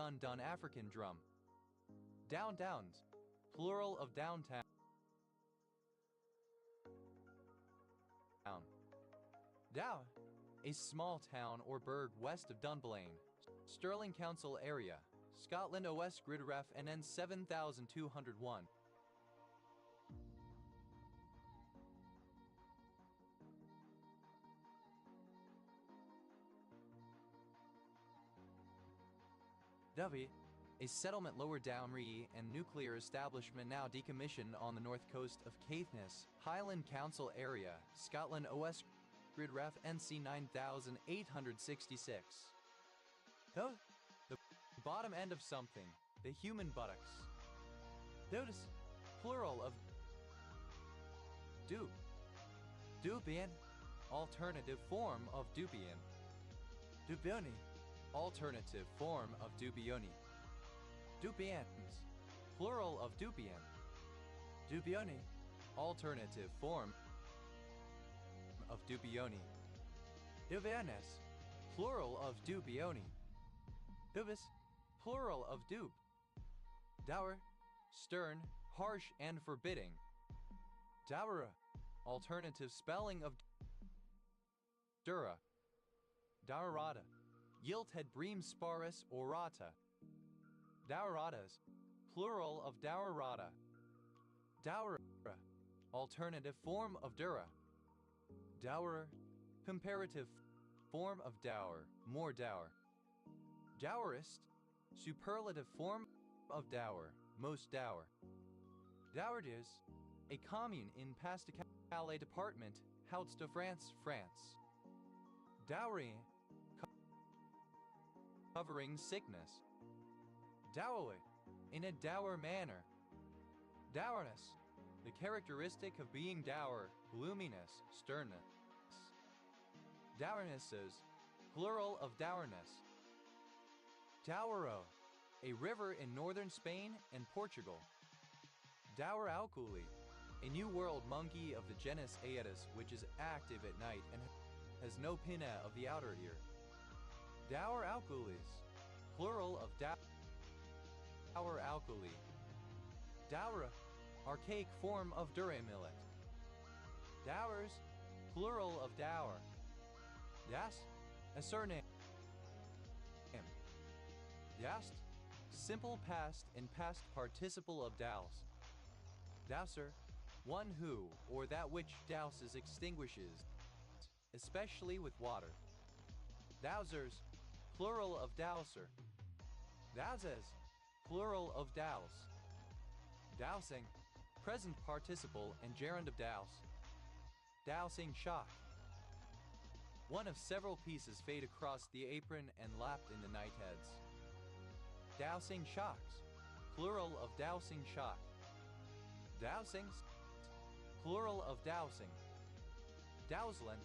dun dun African drum. Downtowns, plural of downtown. Dow, a small town or burg west of Dunblane, Stirling Council area, Scotland OS Grid Ref NN 7201. Dovey, a settlement lower Downree and nuclear establishment now decommissioned on the north coast of Caithness, Highland Council area, Scotland OS Grid Ref NC 9866. The bottom end of something, the human buttocks. Notice, plural of dupe. Dupian, alternative form of dupian. Dubioni, alternative form of dubioni. Dupians, plural of dupian. Dubioni, alternative form of dubioni. Dubianes, plural of dubioni. Dubis, plural of dupe. Dour, stern, harsh and forbidding. Dowra, alternative spelling of dura. Dourata, yilted bream sparus orata. Douratas, plural of dourata. Doura, alternative form of dura. Dower, comparative form of dower, more dower. Dourist, superlative form of dower, most dower. Douardiers, a commune in Pas-de-Calais department, Hauts-de-France, France. Dowry, covering sickness. Dower, in a dour manner. Dourness, the characteristic of being dour, gloominess, sternness. Dournesses, plural of dourness. Douro, a river in northern Spain and Portugal. Daurauculi, a New World monkey of the genus Aedes which is active at night and has no pinna of the outer ear. Daurauculis, plural of Daurauculi. Daura, archaic form of dura millet. Dowers, plural of dower. Das, a surname. Dast, simple past and past participle of douse. Douser, one who or that which douses extinguishes, especially with water. Dowsers, plural of dowser. Dowses, plural of douse. Dousing, present participle and gerund of douse. Dousing shock. One of several pieces fade across the apron and lapped in the nightheads. Dousing shocks, plural of dousing shock. Dowsings, plural of dowsing. Dowsland,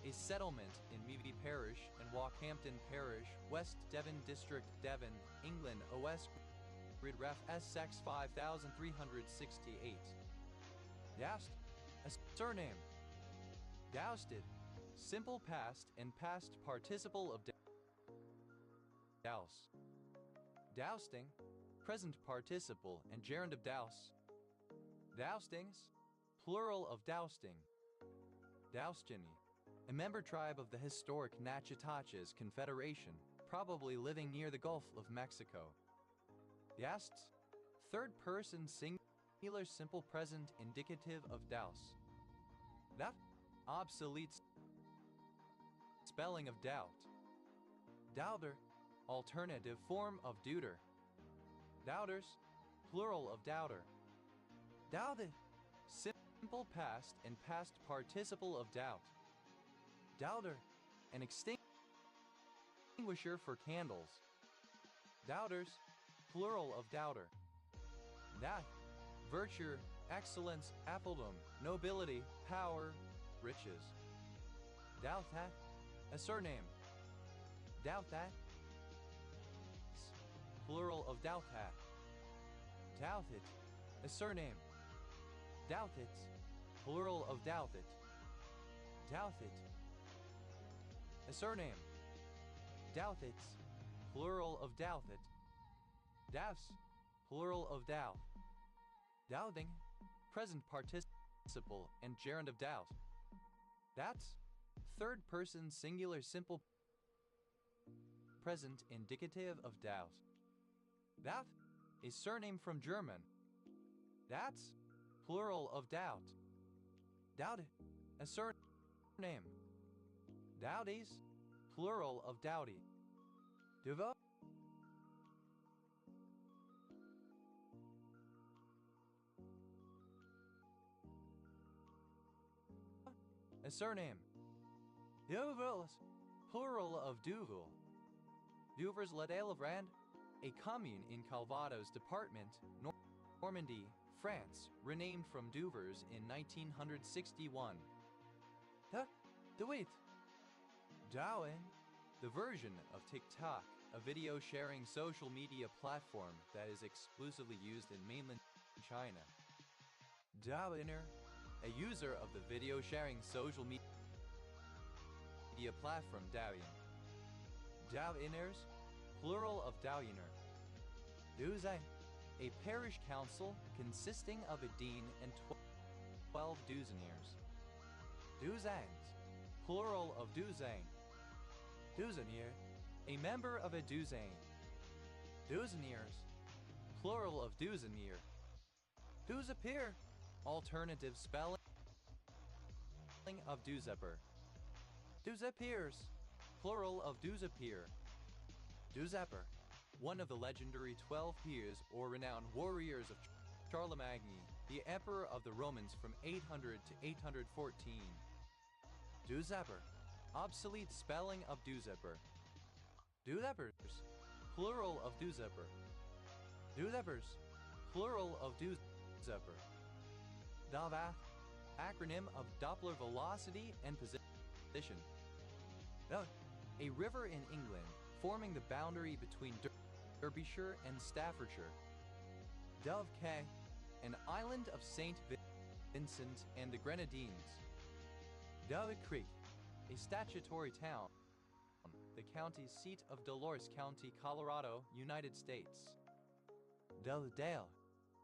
a settlement in Meavy Parish and Walkhampton Parish, West Devon District, Devon, England, OS Grid Ref SX 5368. Doused, a surname. Dousted, simple past and past participle of douse. Dousting, present participle and gerund of douse. Doustings, plural of dousting. Doustini, a member tribe of the historic Natchitoches Confederation, probably living near the Gulf of Mexico. Yasts, third person singular simple present indicative of douse. That, obsolete spelling of doubt. Doubter, alternative form of deuter. Doubters, plural of doubter. Doubted, simple past and past participle of doubt. Doubter, an extinguisher for candles. Doubters, plural of doubter. That, virtue, excellence, appeldom, nobility, power, riches. Doubt that, a surname. Doubt that, plural of doubt that. Doubt it, a surname. Doubt it, plural of doubt it. Doubt it, a surname. Doubt it, plural of doubt it. Douse, plural of Dao. Dowding, present participle and gerund of doubt. That's third person singular simple present indicative of doubt. That is surname from German. That's plural of doubt. Doubt, a surname. Dowdies, plural of dowdy. Devo, a surname. Duvels, plural of Duvel. Duvers Ladale-Rand, a commune in Calvados department, Normandy, France, renamed from Duvers in 1961. Wait. Douyin, the version of TikTok, a video sharing social media platform that is exclusively used in mainland China. Douyin-er, a user of the video sharing social media platform Douyin. Douyin-ers, plural of Douyin-er. Duzang, a parish council consisting of a dean and 12 douzaneers. Duzangs, plural of Duzang. Douzaneer, a member of a Duzang. Douzaneers, plural of Douzaneer. Douzapeer, alternative spelling of Douzaper. Douzapeers, plural of Douzapeer. Douzaper, one of the legendary 12 peers or renowned warriors of Charlemagne, the emperor of the Romans from 800 to 814. Douzaper, obsolete spelling of Douzaper. Douzapers, plural of Douzaper. Douzapers, plural of Douzaper. Davath, acronym of Doppler velocity and position. A river in England forming the boundary between Derbyshire and Staffordshire. Dove Cay, an island of St. Vincent and the Grenadines. Dove Creek, a statutory town, the county seat of Dolores County, Colorado, United States. Dovedale,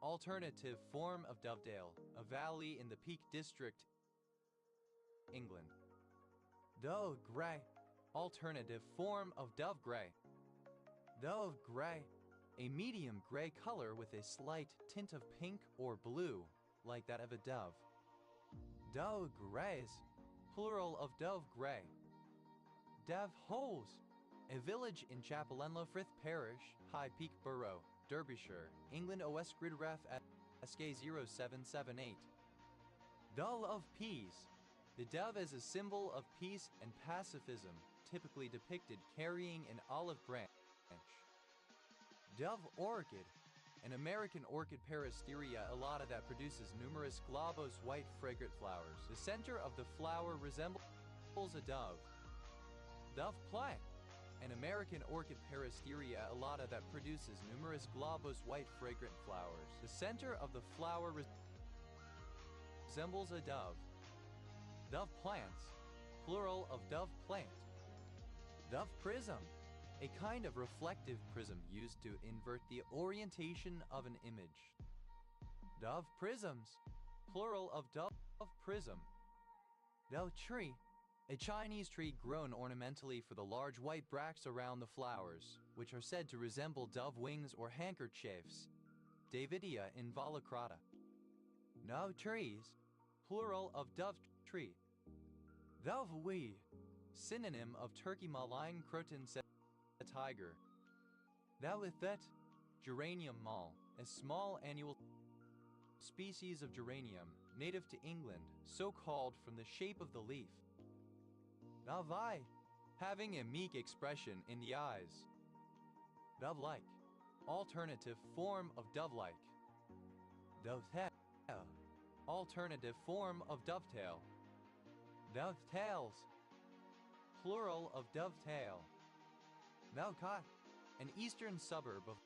alternative form of Dovedale, a valley in the Peak District, England. Dove Grey, alternative form of Dove Grey. Dove Grey, a medium gray color with a slight tint of pink or blue, like that of a dove. Dove Greys, plural of Dove Grey. Dove Holes, a village in Chapelenlo Frith Parish, High Peak Borough, Derbyshire, England. OS Grid Ref SK 0778. Dull of Peas, the dove is a symbol of peace and pacifism, typically depicted carrying an olive branch. Dove Orchid, an American orchid peristeria alata that produces numerous globose white fragrant flowers. The center of the flower resembles a dove. Dove Plant, an American orchid peristeria alata that produces numerous globose white fragrant flowers. The center of the flower resembles a dove. Dove Plants, plural of Dove Plant. Dove Prism, a kind of reflective prism used to invert the orientation of an image. Dove Prisms, plural of Dove Prism. Dove Tree, a Chinese tree grown ornamentally for the large white bracts around the flowers, which are said to resemble dove wings or handkerchiefs. Davidia involucrata. Dove Trees, plural of Dove Tree. Dove Wee, synonym of Turkey malign croton tiger. Thalithet, geranium mall, a small annual species of geranium, native to England, so called from the shape of the leaf. Dovei, having a meek expression in the eyes. Dove-like, alternative form of dove-like. Dovetail, alternative form of dovetail. Dovetails, plural of dovetail. Melcott, an eastern suburb of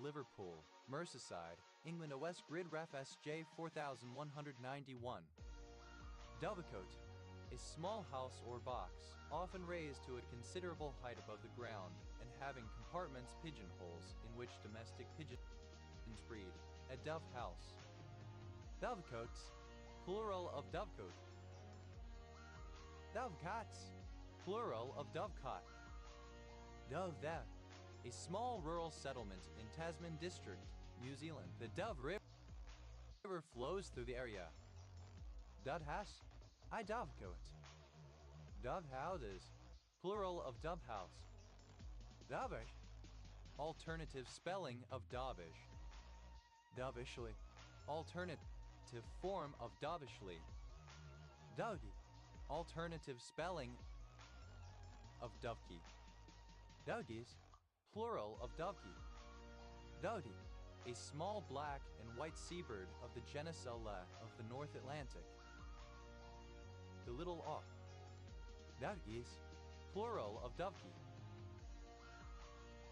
Liverpool, Merseyside, England. OS Grid Ref SJ 4191. Dovecote, a small house or box, often raised to a considerable height above the ground and having compartments, pigeonholes, in which domestic pigeons breed. A dove house. Dovecotes, plural of dovecote. Dovecots, plural of dovecot. Dove that, a small rural settlement in Tasman District, New Zealand. The Dove River flows through the area. Dove house, I dovecote. Dove houses, plural of dove house. Dovish, alternative spelling of dovish. Dovishly, alternative form of dovishly. Doggy, alternative spelling of dovekey. Doggies, plural of dovekey. Doggy, a small black and white seabird of the genus Ella of the North Atlantic. The little auk. Doggies, plural of dovekey.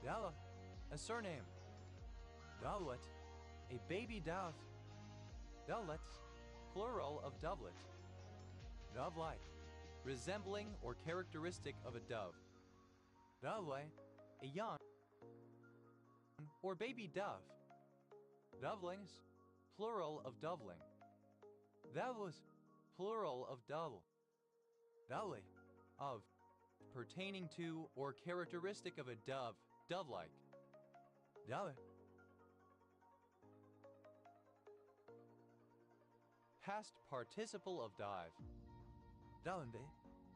Dalla, a surname. Dowlet, a baby dove. Dowlets, plural of dovelet. Dove-like, resembling or characteristic of a dove. Doveway, a young or baby dove. Dovelings, plural of doveling. Dovels, plural of dove. Dovely, of, pertaining to or characteristic of a dove, dove-like. Dove. Past participle of dive. Dallenby,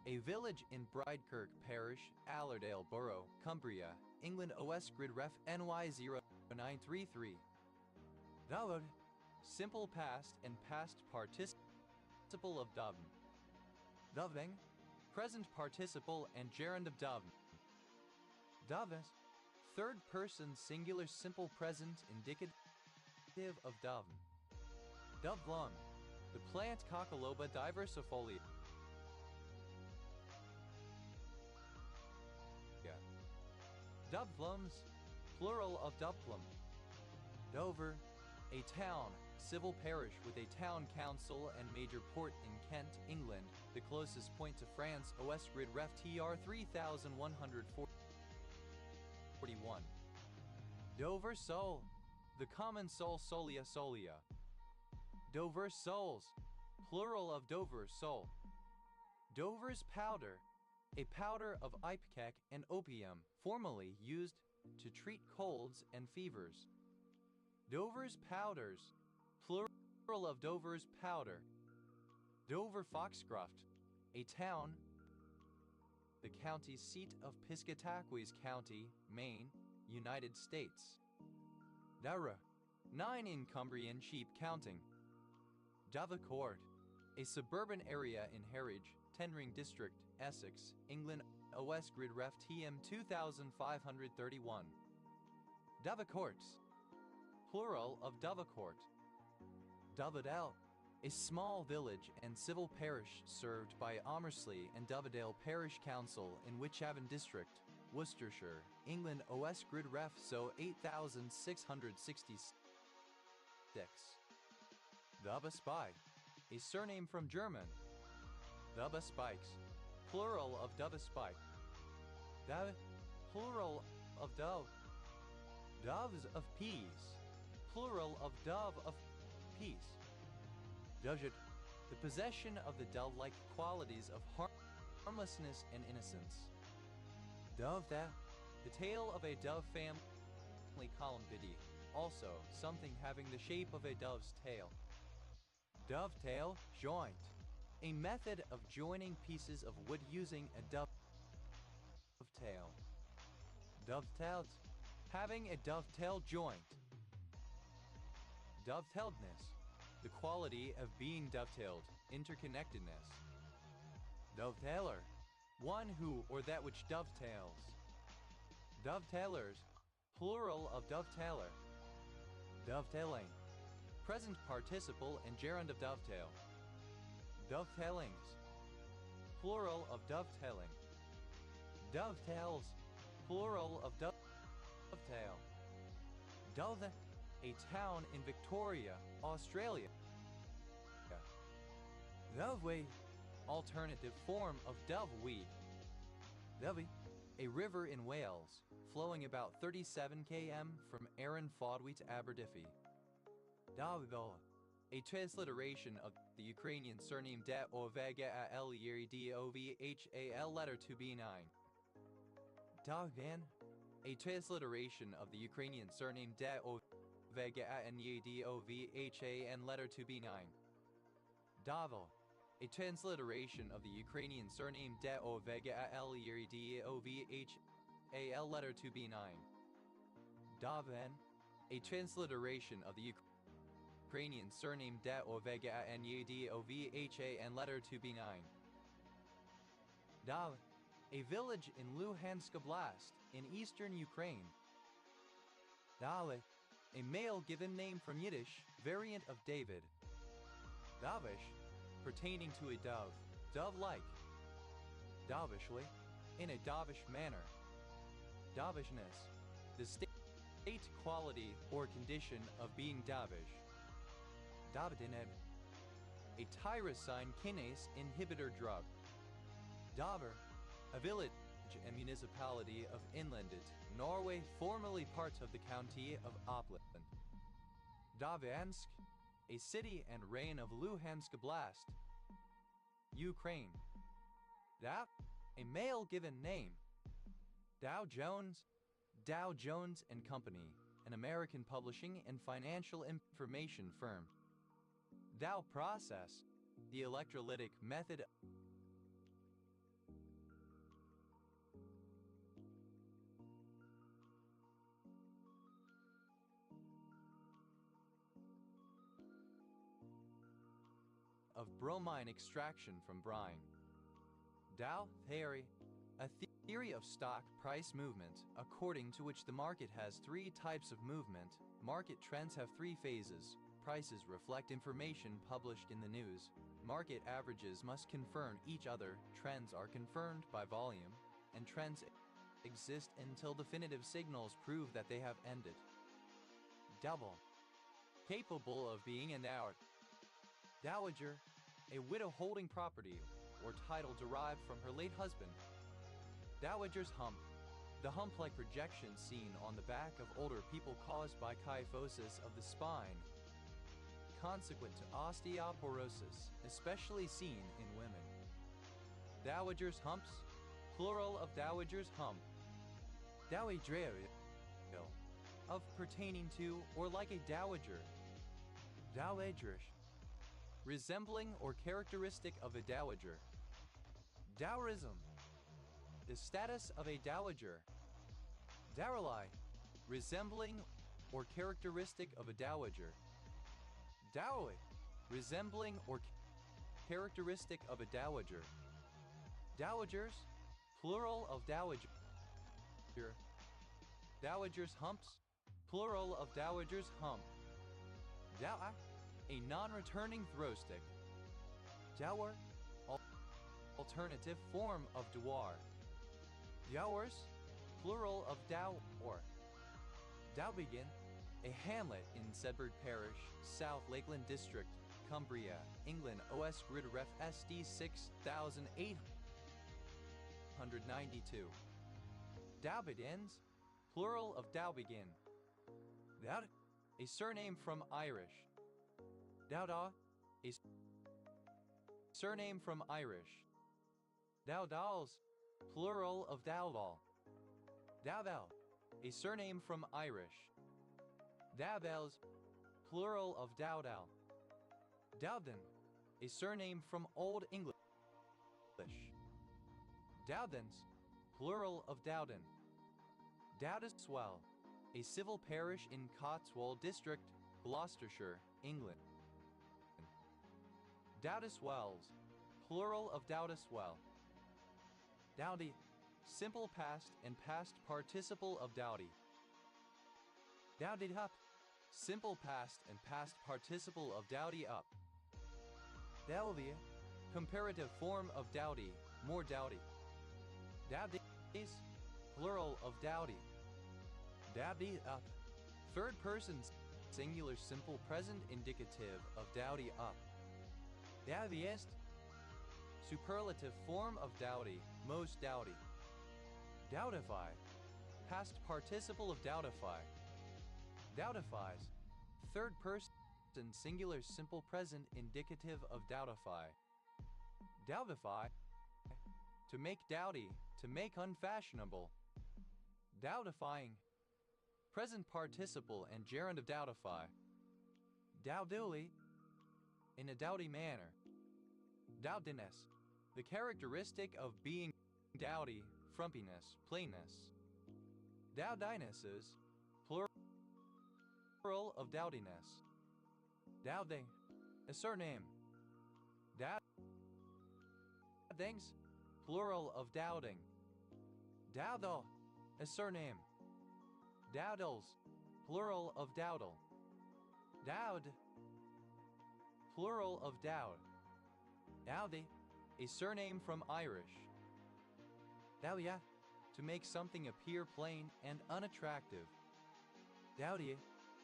a village in Bridekirk Parish, Allerdale Borough, Cumbria, England. OS Grid Ref NY 0933. Download, simple past and past participle of dovn. Doving, present participle and gerund of dovn. Doves, third person singular simple present indicative of dovn. Dovlum, the plant Coccoloba diversifolia. Dovplums, plural of dovplum. Dover, a town, civil parish with a town council and major port in Kent, England, the closest point to France. OS Grid Ref TR 3141. Dover sole, the common sole solia solia. Dover soles, plural of Dover sole. Dover's powder, a powder of ipecac and opium, formerly used to treat colds and fevers. Dover's powders, plural of Dover's powder. Dover Foxcroft, a town, the county seat of Piscataquis County, Maine, United States. Dara, 9 in Cumbrian sheep counting. Dovercourt, a suburban area in Harwich, Tenring District, Essex, England. OS Grid Ref TM 2531. Dovercourts, plural of Dovercourt. Dovedale, a small village and civil parish served by Amersley and Dovedale Parish Council in Wychavon District, Worcestershire, England. OS Grid Ref So 8666. Dovespike, a surname from German. Dovespikes, plural of Dovespike. Dove, plural of dove. Doves of peas, plural of dove of peace. Dojet, the possession of the dove-like qualities of harmlessness and innocence. Dove that, the tail of a dove family columbidae, also something having the shape of a dove's tail. Dovetail, joint, a method of joining pieces of wood using a dovetail. Dovetailed, having a dovetail joint. Dovetailedness, the quality of being dovetailed, interconnectedness. Dovetailer, one who or that which dovetails. Dovetailers, plural of dovetailer. Dovetailing, present participle and gerund of dovetail. Dovetailings, plural of dovetailing. Dovetails, plural of dovetail. Dove, a town in Victoria, Australia. Doveway, alternative form of doveweed. Dovey, a river in Wales, flowing about 37 km from Aaron Fodwy to Aberdyfi. Davil, a transliteration of the Ukrainian surname Det Ovega Al Yeri Dovhal letter to B9. Davgan, a transliteration of the Ukrainian surname Det Ovega Dovhan letter to B9. Davil, a transliteration of the Ukrainian surname Det Ovega Al Yeri Dovhal letter to B9. Davin, a transliteration of the Ukrainian surname Det Ovega Dovhan letter to B9. Dav, a village in Luhansk Oblast in eastern Ukraine. Dale, a male given name from Yiddish, variant of David. Davish, pertaining to a dove, dove-like. Davishly, in a dovish manner. Dovishness, the state quality or condition of being dovish. Davidineb, a tyrosine kinase inhibitor drug. Dover, a village and municipality of Inlandet, Norway, formerly part of the county of Oppland. Daviansk, a city and reign of Luhansk Oblast, Ukraine. Dow, a male given name. Dow Jones and Company, an American publishing and financial information firm. Dow process, the electrolytic method of bromine extraction from brine. Dow theory, a theory of stock price movement, according to which the market has three types of movement. Market trends have three phases. Prices reflect information published in the news. Market averages must confirm each other. Trends are confirmed by volume, and trends exist until definitive signals prove that they have ended. Double, capable of being endowed. Dowager, a widow holding property or title derived from her late husband. Dowager's hump, the hump-like projection seen on the back of older people caused by kyphosis of the spine, consequent to osteoporosis, especially seen in women. Dowager's humps, plural of dowager's hump. Dowager, of pertaining to or like a dowager. Dowagerish, resembling or characteristic of a dowager. Dowerism, the status of a dowager. Dowrelai, resembling or characteristic of a dowager. Dowie, resembling or characteristic of a dowager. Dowagers, plural of dowager. Dowager's humps, plural of dowager's hump. Dowa, a non-returning throw stick. Dower, alternative form of douar. Dowers, plural of dowor. Dowbegin, a hamlet in Sedberg Parish, South Lakeland District, Cumbria, England. OS Grid Ref SD 6892. Dowbegins, plural of Dowbegin. Dowd, a surname from Irish. Dowdaw, a surname from Irish. Dowdalls, plural of Dowdall. Dowdell, a surname from Irish. Dowdells, plural of Dowdell. Dowden, a surname from Old English. Dowdens, plural of Dowden. Dowdeswell, a civil parish in Cotswold District, Gloucestershire, England. Dowdeswells, plural of Dowdeswell. Dowdy, simple past and past participle of dowdy. Dowdied up, simple past and past participle of dowdy up. Dowdy, comparative form of dowdy, more dowdy. Dowdies, plural of dowdy. Dowdy up, third person singular simple present indicative of dowdy up. Dowdiest, superlative form of dowdy, most dowdy. Dowdify, past participle of doutify. Doughtifies, third person singular simple present indicative of doughtify. Doughtify, to make dowdy, to make unfashionable. Doughtifying, present participle and gerund of doughtify. Dowdily, in a dowdy manner. Dowdiness, the characteristic of being dowdy, frumpiness, plainness. Dowdinesses, plural of dowdiness. Dowding, a surname. Dowdings, plural of dowding. Dowdle, a surname. Dowdles, plural of dowdle. Dowd, plural of dowd. Dowdy, a surname from Irish. Dowya, to make something appear plain and unattractive. Dowdy,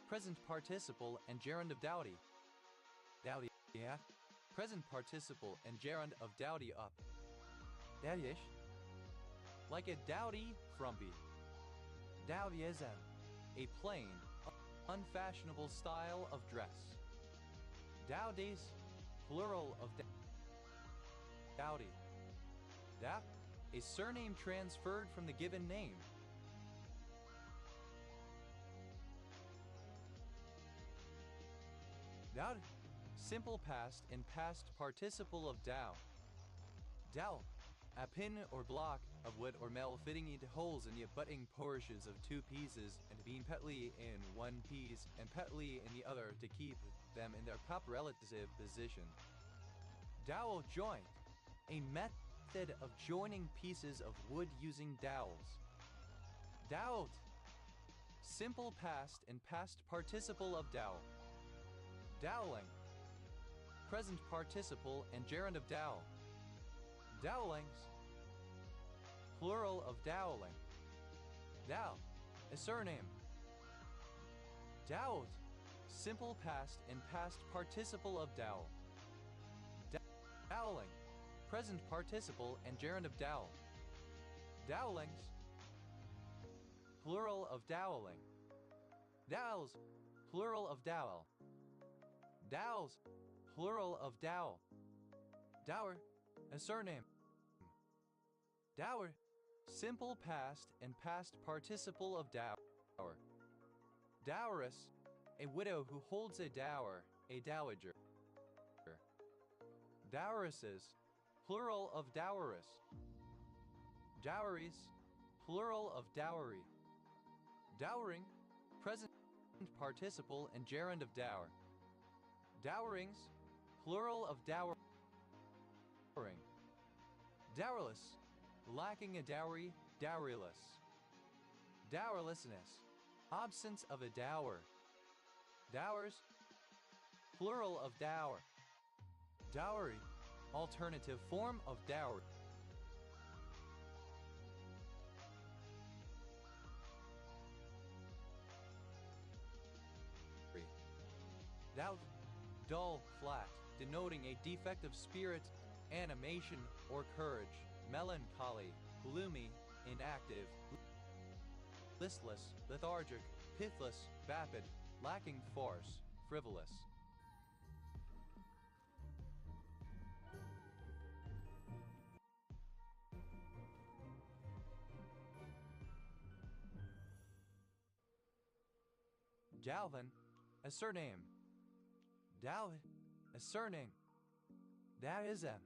present participle and gerund of dowdy. Dowdy, yeah, present participle and gerund of dowdy up. Dowdyish, like a dowdy, frumpy. Dowdyism, a plain, unfashionable style of dress. Dowdies, plural of dowdy. Dap, a surname transferred from the given name. Dowd, simple past and past participle of dow. Dowel, a pin or block of wood or metal fitting into holes in the abutting portions of two pieces and being petly in one piece and petly in the other to keep them in their proper relative position. Dowel joint, a method of joining pieces of wood using dowels. Dowled, simple past and past participle of dowel. Doweling, present participle and gerund of dowel. Dowlings, plural of doweling. Dow, a surname. Dowed, simple past and past participle of dowel. Doweling, present participle and gerund of dowel. Dowlings, plural of doweling. Dowels, plural of dowel. Dowels, plural of dowel. Dower, a surname. Dower, simple past and past participle of dower. Doweress, a widow who holds a dower, a dowager. Doweresses, plural of doweress. Dowries, plural of dowry. Dowering, present participle and gerund of dower. Dowerings, plural of dowering. Dowerless, lacking a dowry, dowerless. Dowerlessness, absence of a dower. Dowers, plural of dower. Dowry, alternative form of dowry. Doubt, dull, flat, denoting a defect of spirit, animation, or courage. Melancholy, gloomy, inactive, listless, lethargic, pithless, vapid, lacking force, frivolous. Dalvin, a surname. Dow, a surname. Taoism,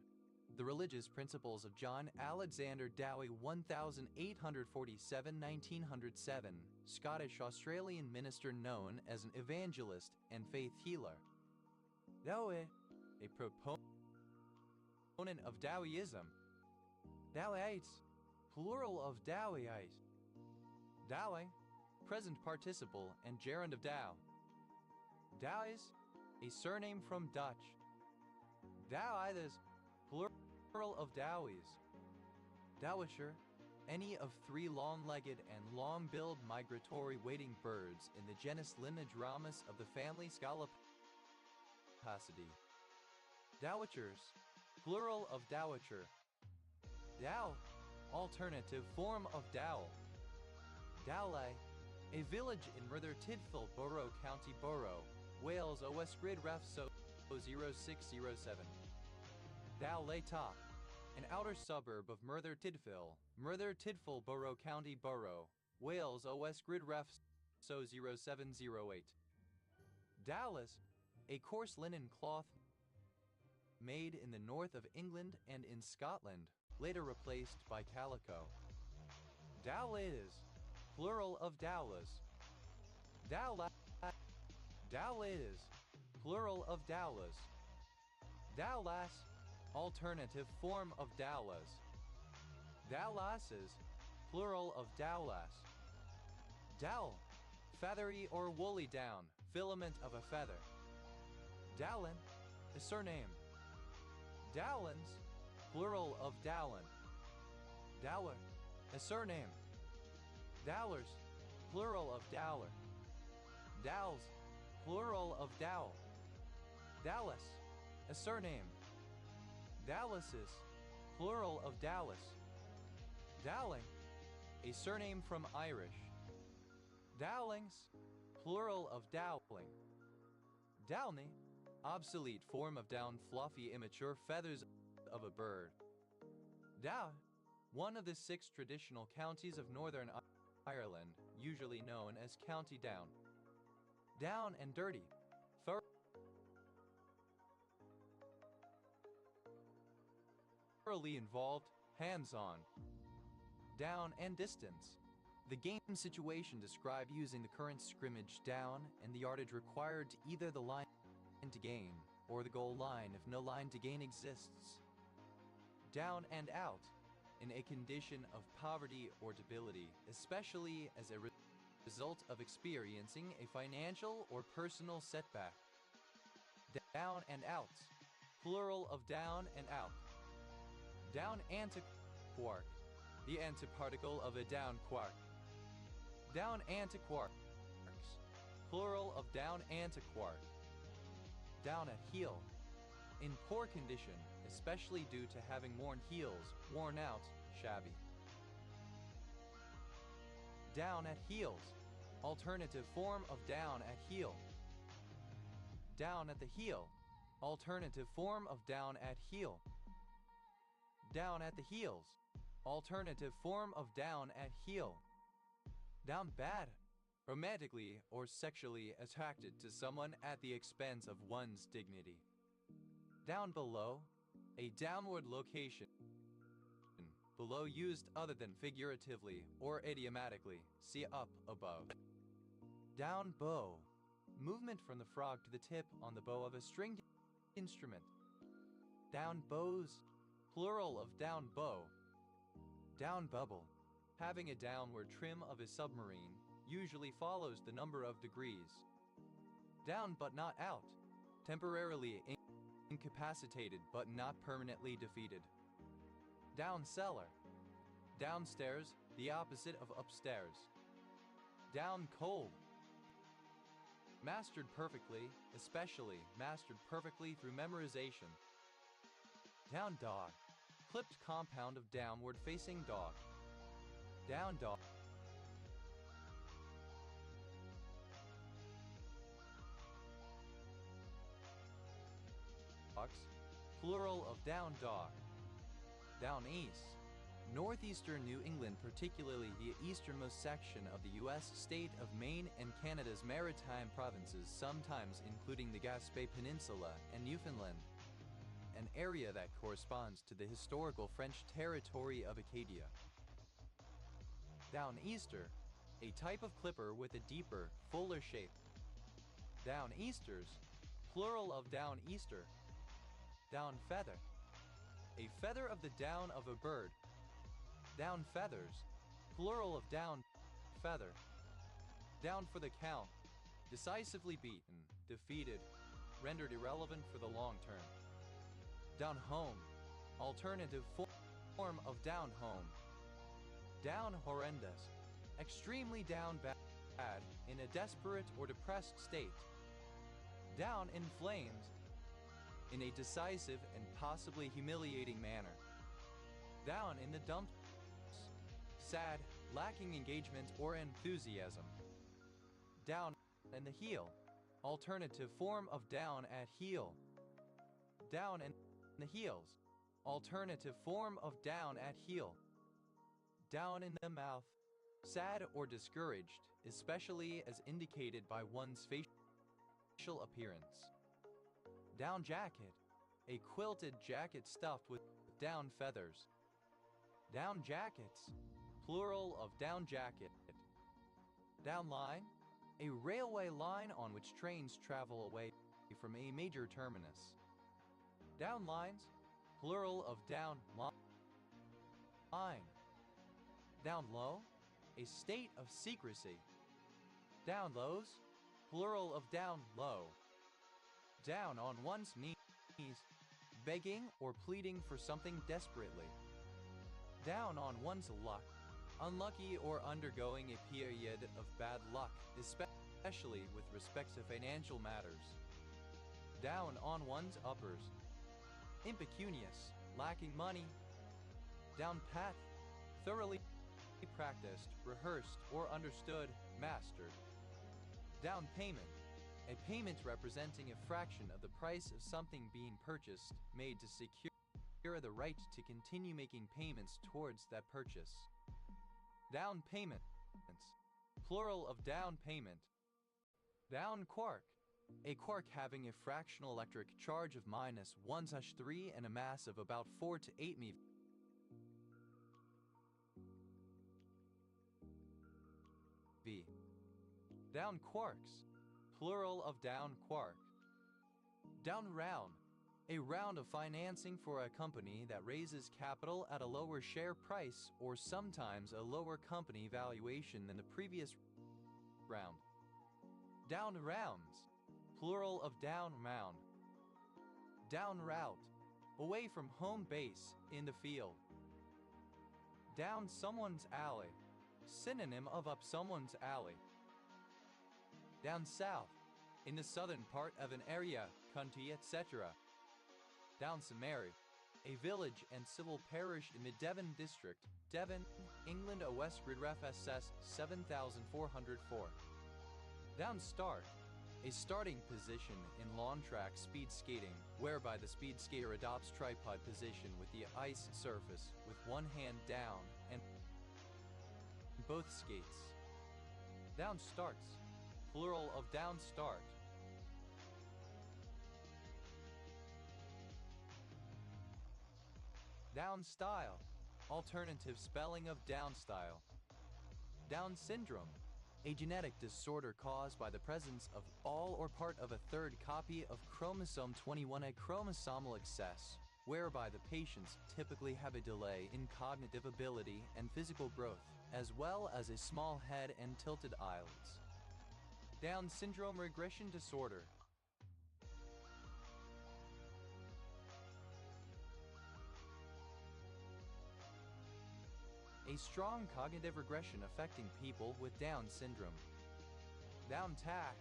the religious principles of John Alexander Dowie 1847–1907, Scottish-Australian minister known as an evangelist and faith healer. Dowie, a proponent of Dowieism. Dowites, plural of Dowiite. Dowing, present participle and gerund of Dow. Dowies, a surname from Dutch. Dowites, plural of Dowies. Dowisher, any of three long-legged and long-billed migratory wading birds in the genus Limnodramus of the family Scolopacidae. Dowitchers, plural of dowager. Dow, alternative form of dowel. Dowley, a village in Merthyr Tydfil Borough, County Borough, Wales, OS Grid Ref So 0607. Dowley Top, an outer suburb of Merthyr Tydfil Borough, County Borough, Wales, OS Grid Ref So 0708. Dallas, a coarse linen cloth made in the north of England and in Scotland, later replaced by calico. Dowlas, plural of dowlas. Dowlas, plural of dowlas. Dowlas, alternative form of dowlas. Dowlasses, plural of dowlas. Dowl, feathery or woolly down, filament of a feather. Dowlin, a surname. Dowlins, plural of Dowlin. Dowler, a surname. Dowlers, plural of Dowler. Dowls, plural of Dowell. Dallas, a surname. Dallases, plural of Dallas. Dowling, a surname from Irish. Dowlings, plural of Dowling. Downey, obsolete form of down, fluffy, immature feathers of a bird. Dow, one of the 6 traditional counties of Northern Ireland, usually known as County Down. Down and dirty, thoroughly involved, hands-on. Down and distance, the game situation described using the current scrimmage down and the yardage required to either the line to gain or the goal line if no line to gain exists. Down and out, in a condition of poverty or debility, especially as a result of experiencing a financial or personal setback. Down and out, plural of down and out. Down antiquark, the antiparticle of a down quark. Down antiquarks, plural of down antiquark. Down at heel, in poor condition, especially due to having worn heels, worn out, shabby. Down at heels, alternative form of down at heel. Down at the heel, alternative form of down at heel. Down at the heels, alternative form of down at heel. Down bad, romantically or sexually attracted to someone at the expense of one's dignity. Down below, a downward location. Below used other than figuratively or idiomatically, see up above. Down bow, movement from the frog to the tip on the bow of a stringed instrument. Down bows, plural of down bow. Down bubble, having a downward trim of a submarine, usually follows the number of degrees. Down but not out, temporarily incapacitated but not permanently defeated. Down cellar, downstairs, the opposite of upstairs. Down cold, mastered perfectly, especially mastered perfectly through memorization. Down dog, clipped compound of downward facing dog. Down dog. Plural of down dog. Down east, northeastern New England, particularly the easternmost section of the U.S. state of Maine and Canada's maritime provinces, sometimes including the Gaspé Peninsula and Newfoundland, an area that corresponds to the historical French territory of Acadia. Down easter, a type of clipper with a deeper, fuller shape. Down easters, plural of down easter. Down feather, a feather of the down of a bird. Down feathers, plural of down feather. Down for the count, decisively beaten, defeated, rendered irrelevant for the long term. Down home, alternative form of down home. Down horrendous, extremely down bad, in a desperate or depressed state. Down in flames, in a decisive and possibly humiliating manner. Down in the dumps, sad, lacking engagement or enthusiasm. Down in the heel, alternative form of down at heel. Down in the heels, alternative form of down at heel. Down in the mouth, sad or discouraged, especially as indicated by one's facial appearance. Down jacket, a quilted jacket stuffed with down feathers. Down jackets, plural of down jacket. Down line, a railway line on which trains travel away from a major terminus. Down lines, plural of down line. Down low, a state of secrecy. Down lows, plural of down low. Down on one's knees, begging or pleading for something desperately. Down on one's luck, unlucky or undergoing a period of bad luck, especially with respect to financial matters. Down on one's uppers, impecunious, lacking money. Down pat, thoroughly practiced, rehearsed, or understood, mastered. Down payment, a payment representing a fraction of the price of something being purchased, made to secure the right to continue making payments towards that purchase. Down payments, plural of down payment. Down quark, a quark having a fractional electric charge of -1/3 and a mass of about 4 to 8 MeV. Down quarks, plural of down quark. Down round, a round of financing for a company that raises capital at a lower share price or sometimes a lower company valuation than the previous round. Down rounds, plural of down mound. Down route, away from home base, in the field. Down someone's alley, synonym of up someone's alley. Down south, in the southern part of an area, county, etc. Down Samary, a village and civil parish in the Devon district, Devon, England. A West Grid Ref SS 7404. Down start, a starting position in lawn track speed skating, whereby the speed skater adopts tripod position with the ice surface with one hand down and both skates. Down starts, plural of down start. Down style, alternative spelling of down style. Down syndrome, a genetic disorder caused by the presence of all or part of a third copy of chromosome 21, a chromosomal excess, whereby the patients typically have a delay in cognitive ability and physical growth, as well as a small head and tilted eyelids. Down syndrome regression disorder. A strong cognitive regression affecting people with Down syndrome. Down tack,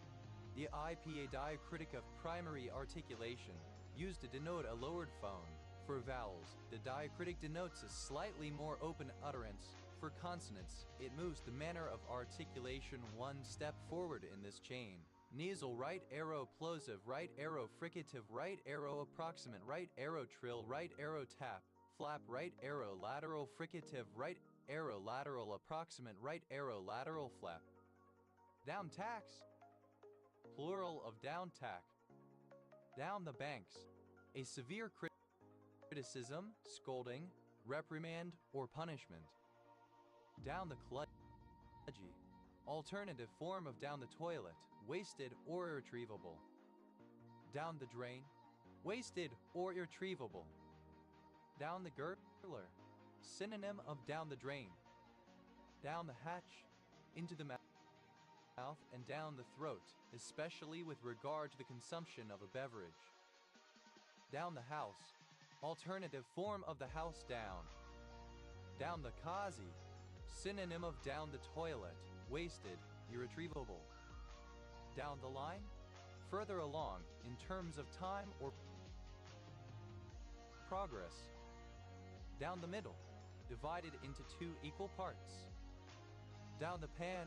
the IPA diacritic of primary articulation, used to denote a lowered phone. For vowels, the diacritic denotes a slightly more open utterance. For consonants, it moves the manner of articulation one step forward in this chain. Nasal right arrow plosive, right arrow fricative, right arrow approximant, right arrow trill, right arrow tap, flap, right arrow lateral fricative, right arrow lateral approximant, right arrow lateral flap. Down tax, plural of down tack. Down the banks, a severe criticism, scolding, reprimand, or punishment. Down the kludgy, alternative form of down the toilet, wasted or irretrievable. Down the drain, wasted or irretrievable. Down the gurgler, synonym of down the drain. Down the hatch, into the mouth and down the throat, especially with regard to the consumption of a beverage. Down the house, alternative form of the house down. Down the kazi, synonym of down the toilet, wasted, irretrievable. Down the line, further along in terms of time or progress. Down the middle, divided into two equal parts. Down the pan,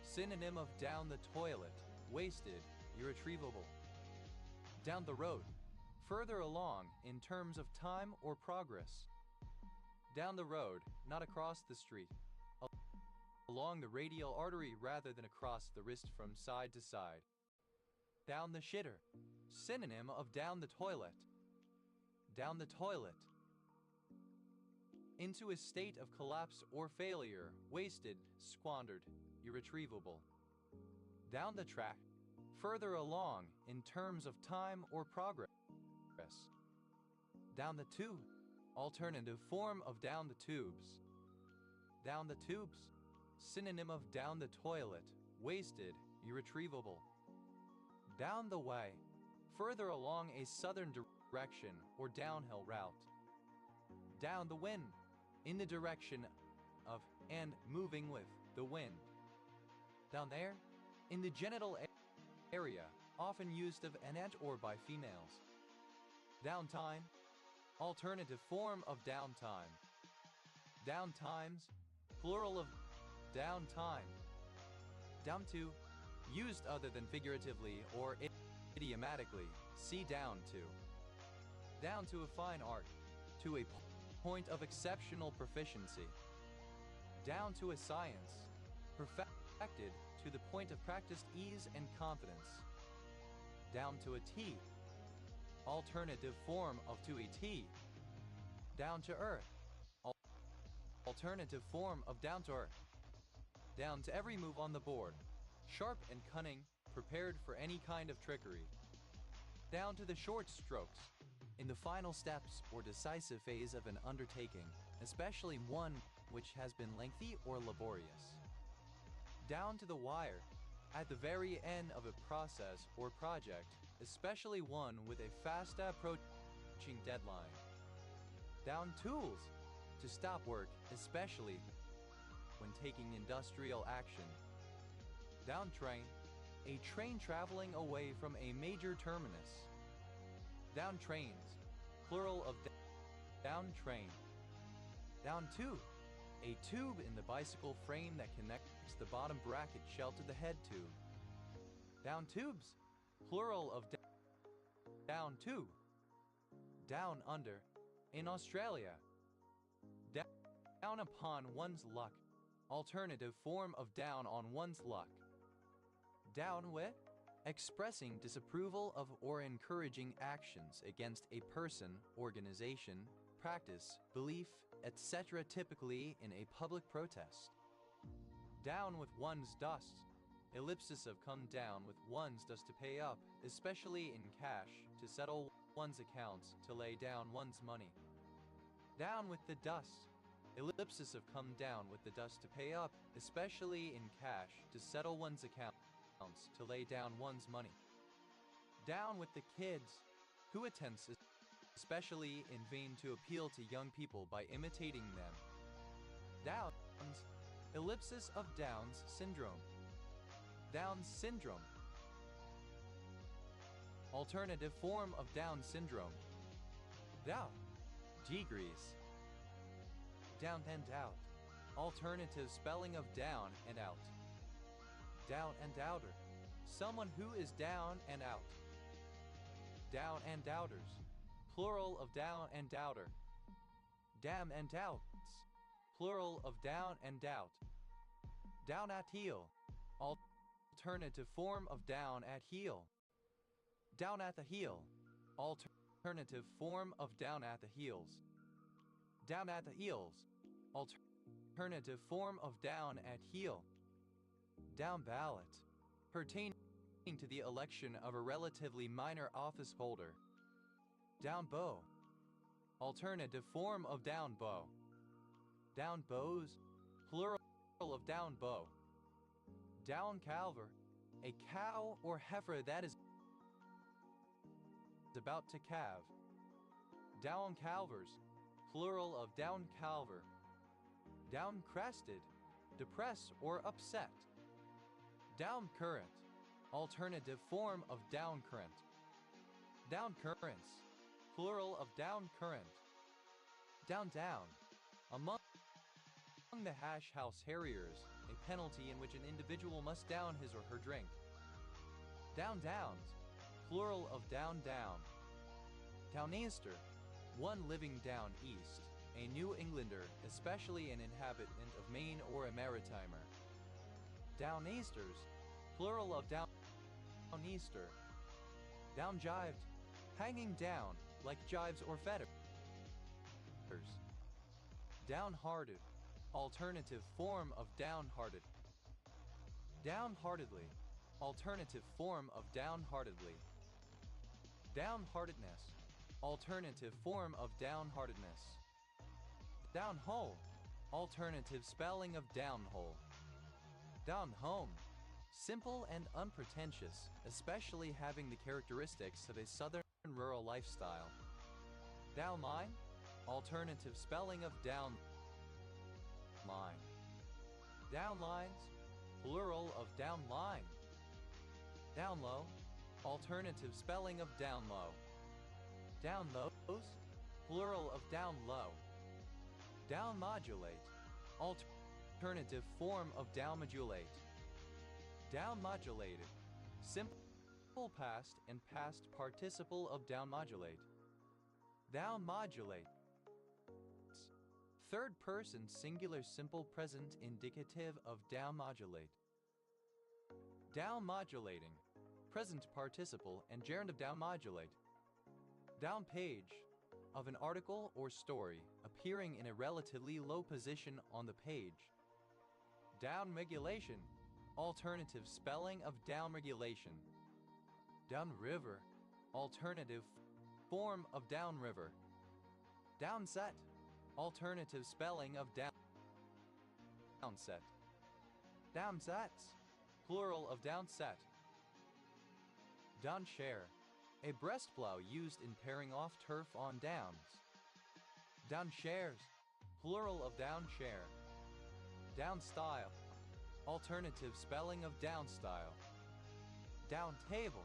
synonym of down the toilet, wasted, irretrievable. Down the road, further along in terms of time or progress. Down the road, not across the street. Along the radial artery rather than across the wrist from side to side. Down the shitter, synonym of down the toilet. Down the toilet. Into a state of collapse or failure, wasted, squandered, irretrievable. Down the track, further along in terms of time or progress. Down the tube, alternative form of down the tubes. Down the tubes, synonym of down the toilet, wasted, irretrievable. Down the way, further along a southern direction or downhill route. Down the wind, in the direction of and moving with the wind. Down there, in the genital area, often used of an ant or by females. Downtime, alternative form of downtime. Downtimes, plural of downtime. Down to, used other than figuratively or idiomatically, see down to. Down to a fine art, to a point of exceptional proficiency. Down to a science, perfected to the point of practiced ease and confidence. Down to a T, alternative form of to a T. Down to earth, alternative form of down to earth. Down to every move on the board, sharp and cunning, prepared for any kind of trickery. Down to the short strokes, in the final steps or decisive phase of an undertaking, especially one which has been lengthy or laborious. Down to the wire, at the very end of a process or project, especially one with a fast approaching deadline. Down tools, to stop work, especially when taking industrial action. Down train, a train traveling away from a major terminus. Down trains, plural of down train. Down tube, a tube in the bicycle frame that connects the bottom bracket shell to the head tube. Down tubes, plural of down tube. Down under, in Australia. Down upon one's luck, alternative form of down on one's luck. Down with, expressing disapproval of or encouraging actions against a person, organization, practice, belief, etc., typically in a public protest. Down with one's dust, ellipsis of come down with one's dust to pay up, especially in cash, to settle one's accounts, to lay down one's money. Down with the dust, ellipsis of come down with the dust to pay up, especially in cash, to settle one's accounts, to lay down one's money. Down with the kids, who attempts especially in vain to appeal to young people by imitating them. Downs, ellipsis of Down's syndrome. Down syndrome, alternative form of Down syndrome. Down, degrees. Down and out, alternative spelling of down and out. Down and outer, someone who is down and out. Down and outers, plural of down and outer. Damn and outs, plural of down and out. Down at heel, alternative form of down at heel. Down at the heel, alternative form of down at the heels. Down at the heels, alternative form of down at heel. Down ballot, pertaining to the election of a relatively minor office holder. Down bow, alternative form of down bow. Down bows, plural of down bow. Down calver, a cow or heifer that is about to calve. Down calvers, plural of down calver. Down crested, depress or upset. Down current, alternative form of down current. Down currents, plural of down current. Down. Among the Hash House Harriers, a penalty in which an individual must down his or her drink. Down downs, plural of down down. Downeaster, one living down east, a New Englander, especially an inhabitant of Maine or a maritimer. Downeasters, plural of downeaster. Downjived, hanging down, like jives or fetters. Downhearted, alternative form of downhearted. Downheartedly, alternative form of downheartedly. Downheartedness, alternative form of downheartedness. Downhole, alternative spelling of downhole. Down home, simple and unpretentious, especially having the characteristics of a southern rural lifestyle. Downline, alternative spelling of downline. Downlines, plural of downline. Downlow, alternative spelling of downlow. Downlows, plural of downlow. Downmodulate, alternative form of downmodulate. Downmodulated, simple past and past participle of downmodulate. Downmodulate, third person singular simple present indicative of downmodulate. Downmodulating, present participle and gerund of downmodulate. Down page, of an article or story appearing in a relatively low position on the page. Downregulation, alternative spelling of downregulation. Downriver, alternative form of downriver. Downset, alternative spelling of downset. Downsets, plural of downset. Downshare, a breast plow used in paring off turf on downs. Downshares, plural of downshare. Downstyle, alternative spelling of downstyle. Downtable,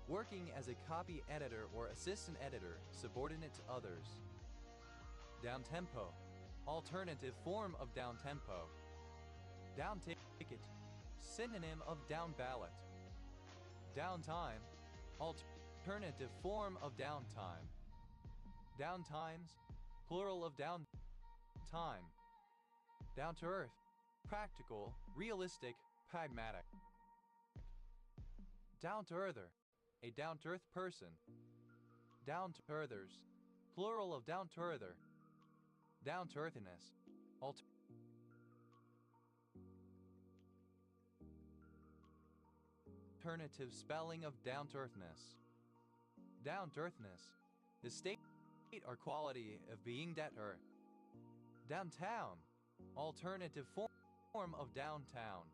working as a copy editor or assistant editor, subordinate to others. Downtempo, alternative form of downtempo. Downticket, synonym of downballot. Downtime, alternative form of downtime. Downtimes, plural of downtime. Down to earth, practical, realistic, pragmatic. Down to earther, a down to earth person. Down to earthers, plural of down to earther. Down to earthiness, alternative spelling of down to earthness. Down to earthness, the state or quality of being down to earth. Downtown, alternative form of downtown.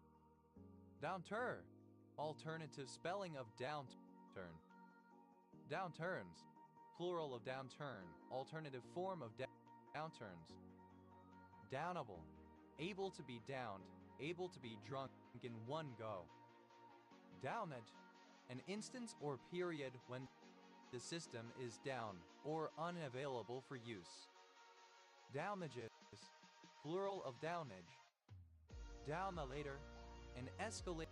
Downtur, alternative spelling of downturn. Downturns, plural of downturn, alternative form of downturns. Downable, able to be downed, able to be drunk in one go. Downed, an instance or period when the system is down or unavailable for use. Downages, plural of downage. Downalator, an escalator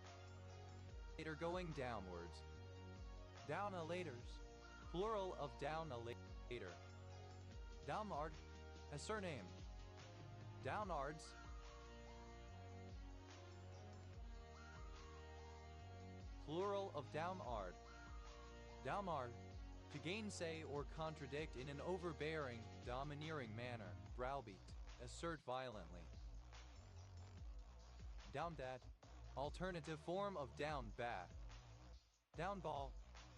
going downwards. Downalators, plural of downalator. Downard, a surname. Downards, plural of downard. Downard, to gainsay or contradict in an overbearing, domineering manner. Browbeat, assert violently. Downbat, alternative form of downbat. Downball,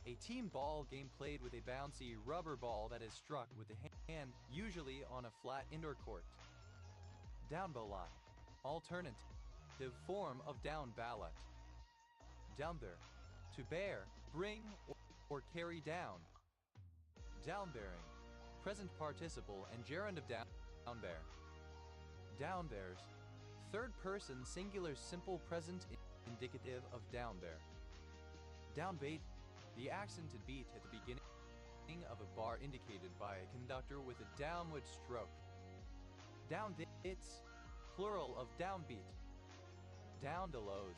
a team ball game played with a bouncy rubber ball that is struck with the hand, usually on a flat indoor court. Downballot, alternative form of downballot. Downbear, to bear, bring, or carry down. Downbearing, present participle and gerund of downbear. Downbears, third person singular simple present indicative of downbear. Downbeat, the accented beat at the beginning of a bar indicated by a conductor with a downward stroke. Downbeats, plural of downbeat. Down to lows.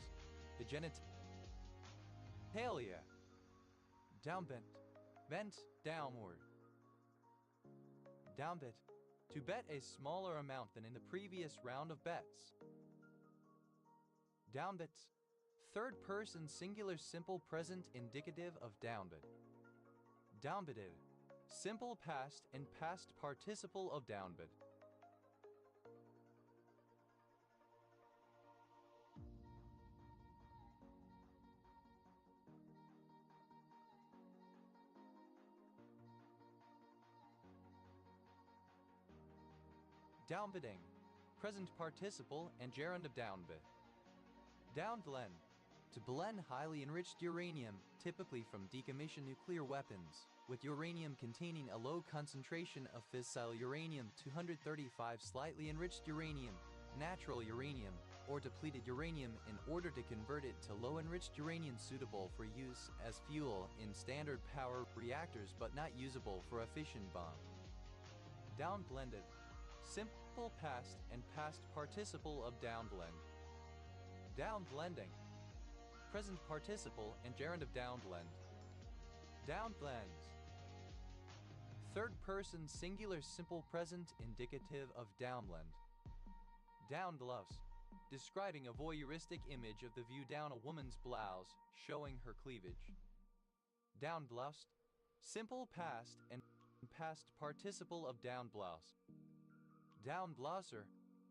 The genitalia. Down bent. Bent downward. Down bit. To bet a smaller amount than in the previous round of bets. Down bit. Third person singular simple present indicative of downbit. Downbitted. Simple past and past participle of downbit. Downbitting. Present participle and gerund of downbit. Downblend. To blend highly enriched uranium, typically from decommissioned nuclear weapons, with uranium containing a low concentration of fissile uranium-235 slightly enriched uranium, natural uranium, or depleted uranium in order to convert it to low-enriched uranium suitable for use as fuel in standard power reactors but not usable for a fission bomb. Downblended. Simple past and past participle of downblend. Downblending. Present participle and gerund of downblend. Downblends. Third person singular simple present indicative of downblend. Downblouse. Describing a voyeuristic image of the view down a woman's blouse, showing her cleavage. Downbloused. Simple past and past participle of downblouse. Downblouser.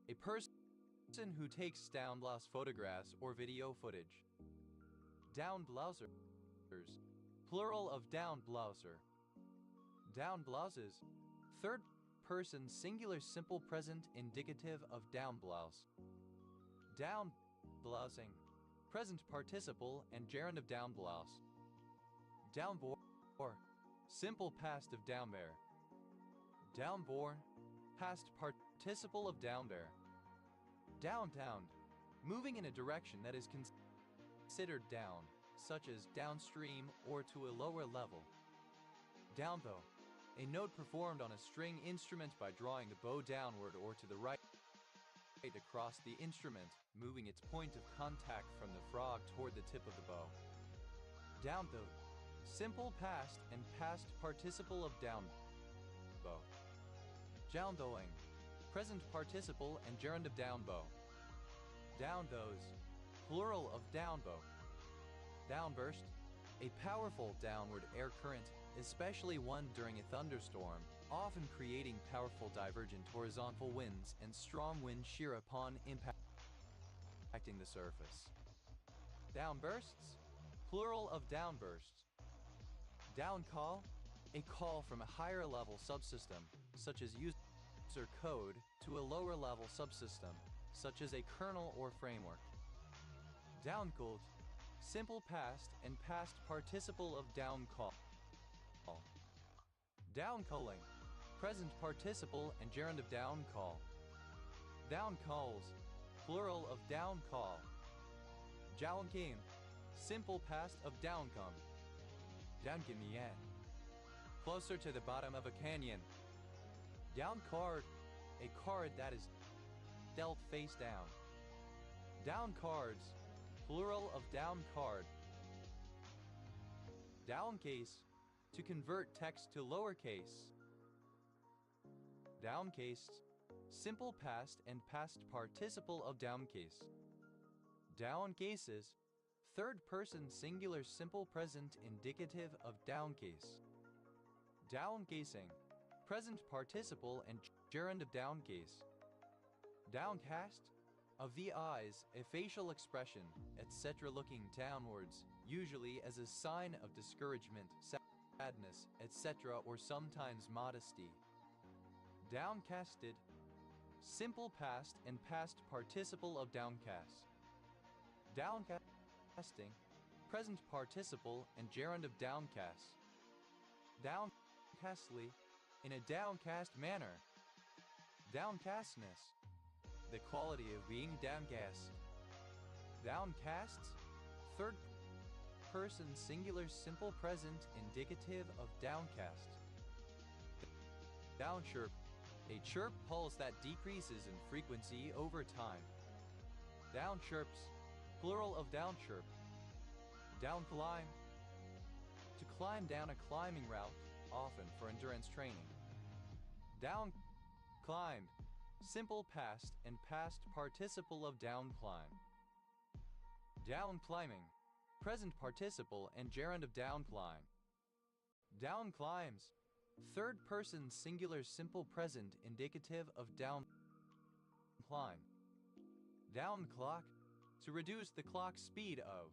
A person who takes downblouse photographs or video footage. Downblousers. Plural of downblouser. Downblouses. Third person singular simple present indicative of downblouse. Downblousing. Present participle and gerund of downblouse. Downbore. Simple past of downbear. Downborn. Past participle of downbear. Downtown. Moving in a direction that is considered down, such as downstream or to a lower level. Downbow. A note performed on a string instrument by drawing the bow downward or to the right across the instrument, moving its point of contact from the frog toward the tip of the bow. Downbow. Simple past and past participle of downbow. Downbowing. Present participle and gerund of downbow. Downbows. Plural of downbow. Downburst. A powerful downward air current, especially one during a thunderstorm, often creating powerful divergent horizontal winds and strong wind shear upon impacting the surface. Downbursts. Plural of downbursts. Downcall. A call from a higher level subsystem, such as user code, to a lower level subsystem, such as a kernel or framework. Downcooled. Simple past and past participle of downcall. Downcalling. Present participle and gerund of downcall. Downcalls. Plural of downcall. Downcame. Simple past of downcome. Downcamien. Closer to the bottom of a canyon. Downcard. A card that is dealt face down. Downcards. Plural of downcard. Downcase. To convert text to lowercase. Downcased. Simple past and past participle of downcase. Downcases. Third person singular simple present indicative of downcase. Downcasing. Present participle and gerund of downcase. Downcast. Of the eyes, a facial expression, etc. looking downwards, usually as a sign of discouragement, sadness, etc. or sometimes modesty. Downcasted. Simple past and past participle of downcast. Downcasting. Present participle and gerund of downcast. Downcastly. In a downcast manner. Downcastness. The quality of being downcast. Downcasts. Third person singular simple present indicative of downcast. Downchirp. A chirp pulse that decreases in frequency over time. Downchirps. plural of down chirp. Down climb, to climb down a climbing route, often for endurance training. Down climbed, simple past and past participle of down climb. Down climbing, present participle and gerund of down climb. Down climbs, third person singular simple present indicative of down climb. Down clock, to reduce the clock speed of.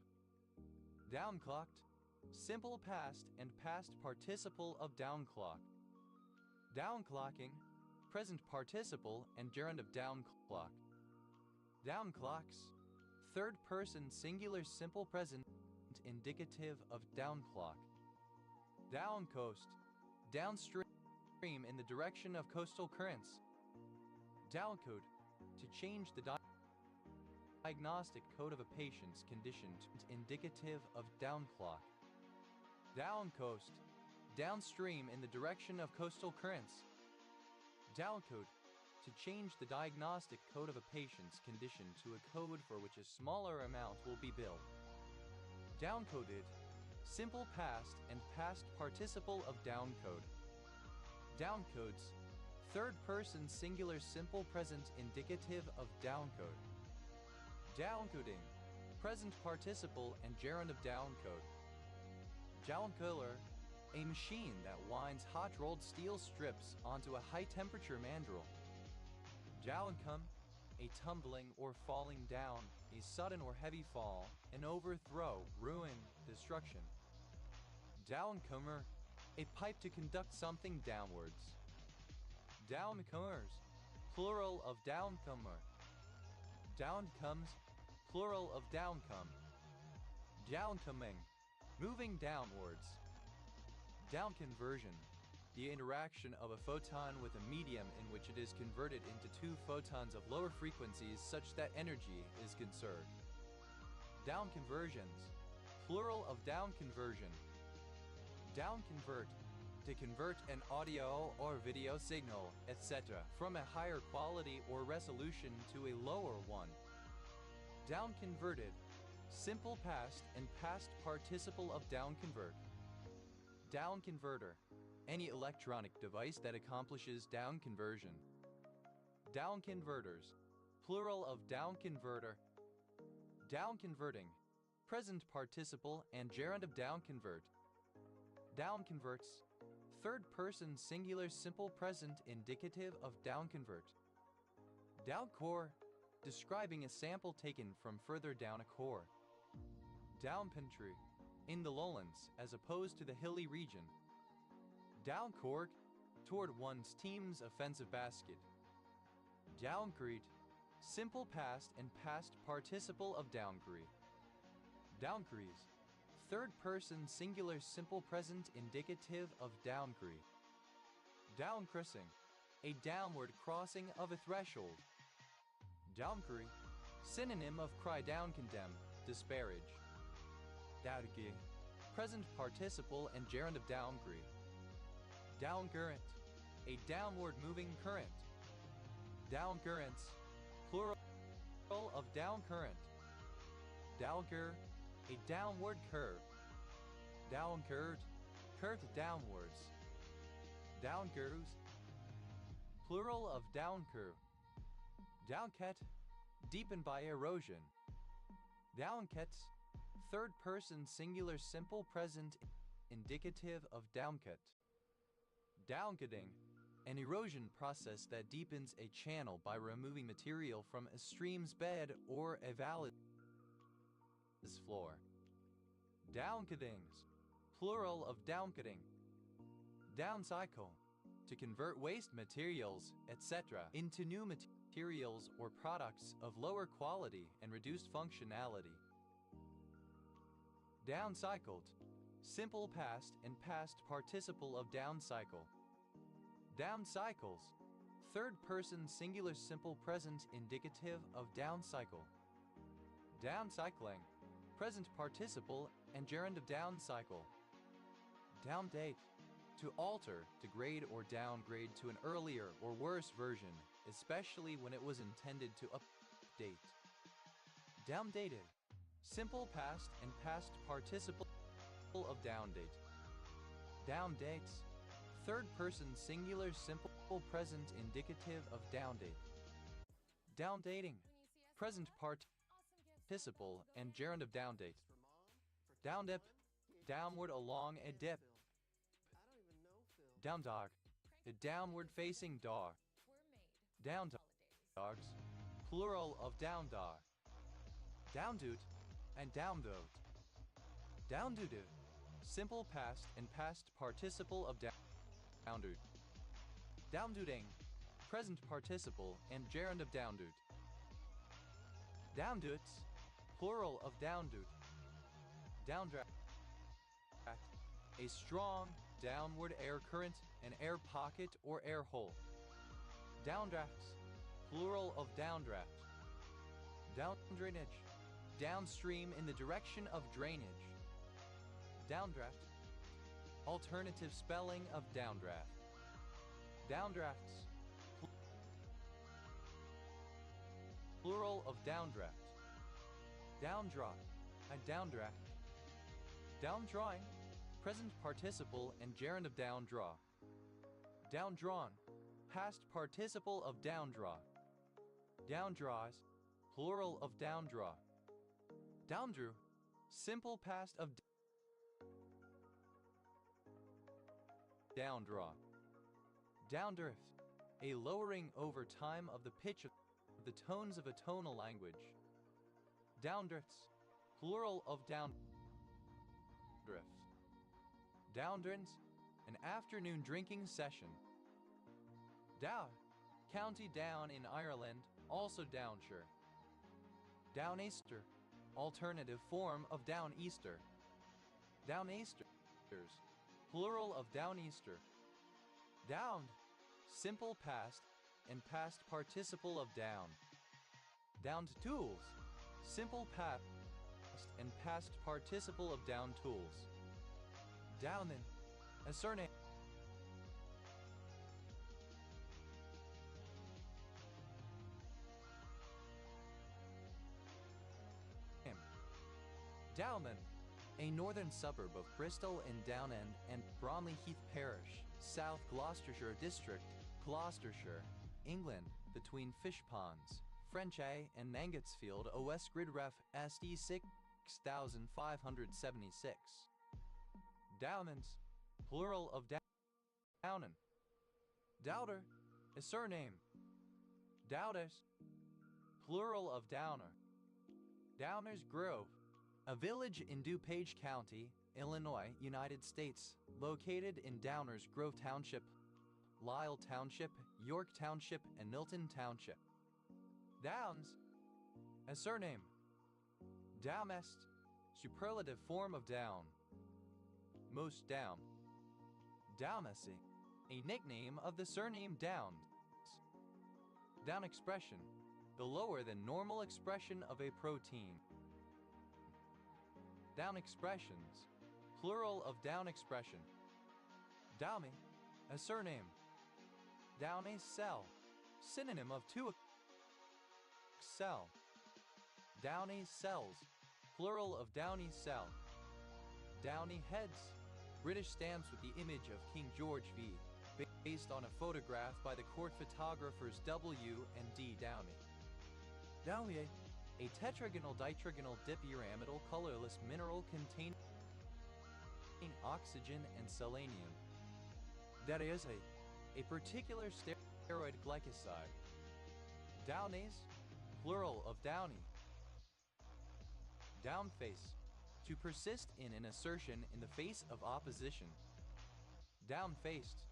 Down clocked, simple past and past participle of down clock. Down clocking, present participle and gerund of down clock. Down clocks, third person singular simple present indicative of down clock. Down coast, downstream in the direction of coastal currents. Down code, to change the diagnostic code of a patient's condition to indicative of down clock. Down coast, downstream in the direction of coastal currents. Down code, to change the diagnostic code of a patient's condition to a code for which a smaller amount will be billed. Downcoded, simple past and past participle of downcode. Downcodes, third person singular simple present indicative of downcode. Downcoding, present participle and gerund of downcode. Downcoder, a machine that winds hot rolled steel strips onto a high temperature mandrel. Downcome, a tumbling or falling down, a sudden or heavy fall, an overthrow, ruin, destruction. Downcomer, a pipe to conduct something downwards. Downcomers, plural of downcomer. Downcomes, plural of downcome. Downcoming, moving downwards. Downconversion, the interaction of a photon with a medium in which it is converted into two photons of lower frequencies such that energy is conserved. Downconversions, plural of downconversion. Downconvert, to convert an audio or video signal, etc., from a higher quality or resolution to a lower one. Downconverted, simple past and past participle of downconvert. Downconverter, any electronic device that accomplishes downconversion. Downconverters, plural of downconverter. Downconverting, present participle and gerund of downconvert. Downconverts, third person singular simple present indicative of downconvert. Downcore, describing a sample taken from further down a core. Downpentry, in the lowlands as opposed to the hilly region. Downcourt, toward one's team's offensive basket. Downcrete, simple past and past participle of downcrete. Downcrease, third person singular simple present indicative of downcrete. Downcrossing, a downward crossing of a threshold. Downcree, synonym of cry down, condemn, disparage. Dowdgy, present participle and gerund of downcree. Downcurrent, a downward moving current. Downcurrents, plural of downcurrent. Downcur, a downward curve. Downcurved, curved downwards. Downcurves, plural of downcurve. Downcat, deepened by erosion. Downcats, third person singular simple present indicative of downcut. Downcutting, an erosion process that deepens a channel by removing material from a stream's bed or a valley's floor. Downcuttings, plural of downcutting. Downcycle, to convert waste materials, etc., into new materials or products of lower quality and reduced functionality. Downcycled, simple past and past participle of downcycle. Downcycles, third person singular simple present indicative of downcycle. Downcycling, present participle and gerund of downcycle. Downdate, to alter, degrade or downgrade to an earlier or worse version, especially when it was intended to update. Downdated, Simple past and past participle of down date. Down dates. Third person singular simple present indicative of down date. Down dating. Present participle and gerund of down date. Down dip. Downward along a dip. Down dog. A downward facing dog. Down dogs. Plural of down dog. Down dude and down dote. Down doo doo. Simple past and past participle of down dude. Down dooting. Present participle and gerund of down dude. Down doots. Plural of down dude. Downdraft. A strong downward air current, an air pocket or air hole. Downdrafts. Plural of downdraft. Down drainage. Downstream in the direction of drainage. Downdraft. Alternative spelling of downdraft. Downdrafts. Plural of downdraft. Downdraw. A downdraft. Downdrawing. Present participle and gerund of downdraw. Downdrawn. Past participle of downdraw. Downdraws. Plural of downdraw. Downdrew. Simple past of downdraw. Downdrift. A lowering over time of the pitch of the tones of a tonal language. Downdrifts. Plural of downdrift. Downdrins. An afternoon drinking session. Dow. County Down in Ireland, also Downshire. Downeaster. Alternative form of Downeaster. Downeasters. Plural of Downeaster. Downed. Simple past and past participle of down. Downed tools. Simple past and past participle of down tools. Downin. A surname. Downman. A northern suburb of Bristol in Downend and Bromley Heath Parish, South Gloucestershire District, Gloucestershire, England, between fish ponds, Frenchay and Nangotsfield OS Grid Ref SD 6576. Downans. Plural of Downen. Dowder. A surname. Dowders. Plural of Downer. Downers Grove. A village in DuPage County, Illinois, United States, located in Downers Grove Township, Lisle Township, York Township, and Milton Township. Downs. A surname. Downest. Superlative form of down. Most down. Dowmassy. A nickname of the surname Downs. Down expression. The lower than normal expression of a protein. Down expressions. Plural of down expression. Dowmy. A surname. Downy cell. Synonym of to excel. Downy cells. Plural of downy cell. Downy heads. British stamps with the image of King George V, based on a photograph by the court photographers W and D Downey. Downy. A tetragonal ditrigonal dipyramidal colorless mineral containing oxygen and selenium. That is a particular steroid glycoside. Downies. Plural of downy. Downface. To persist in an assertion in the face of opposition. Downfaced.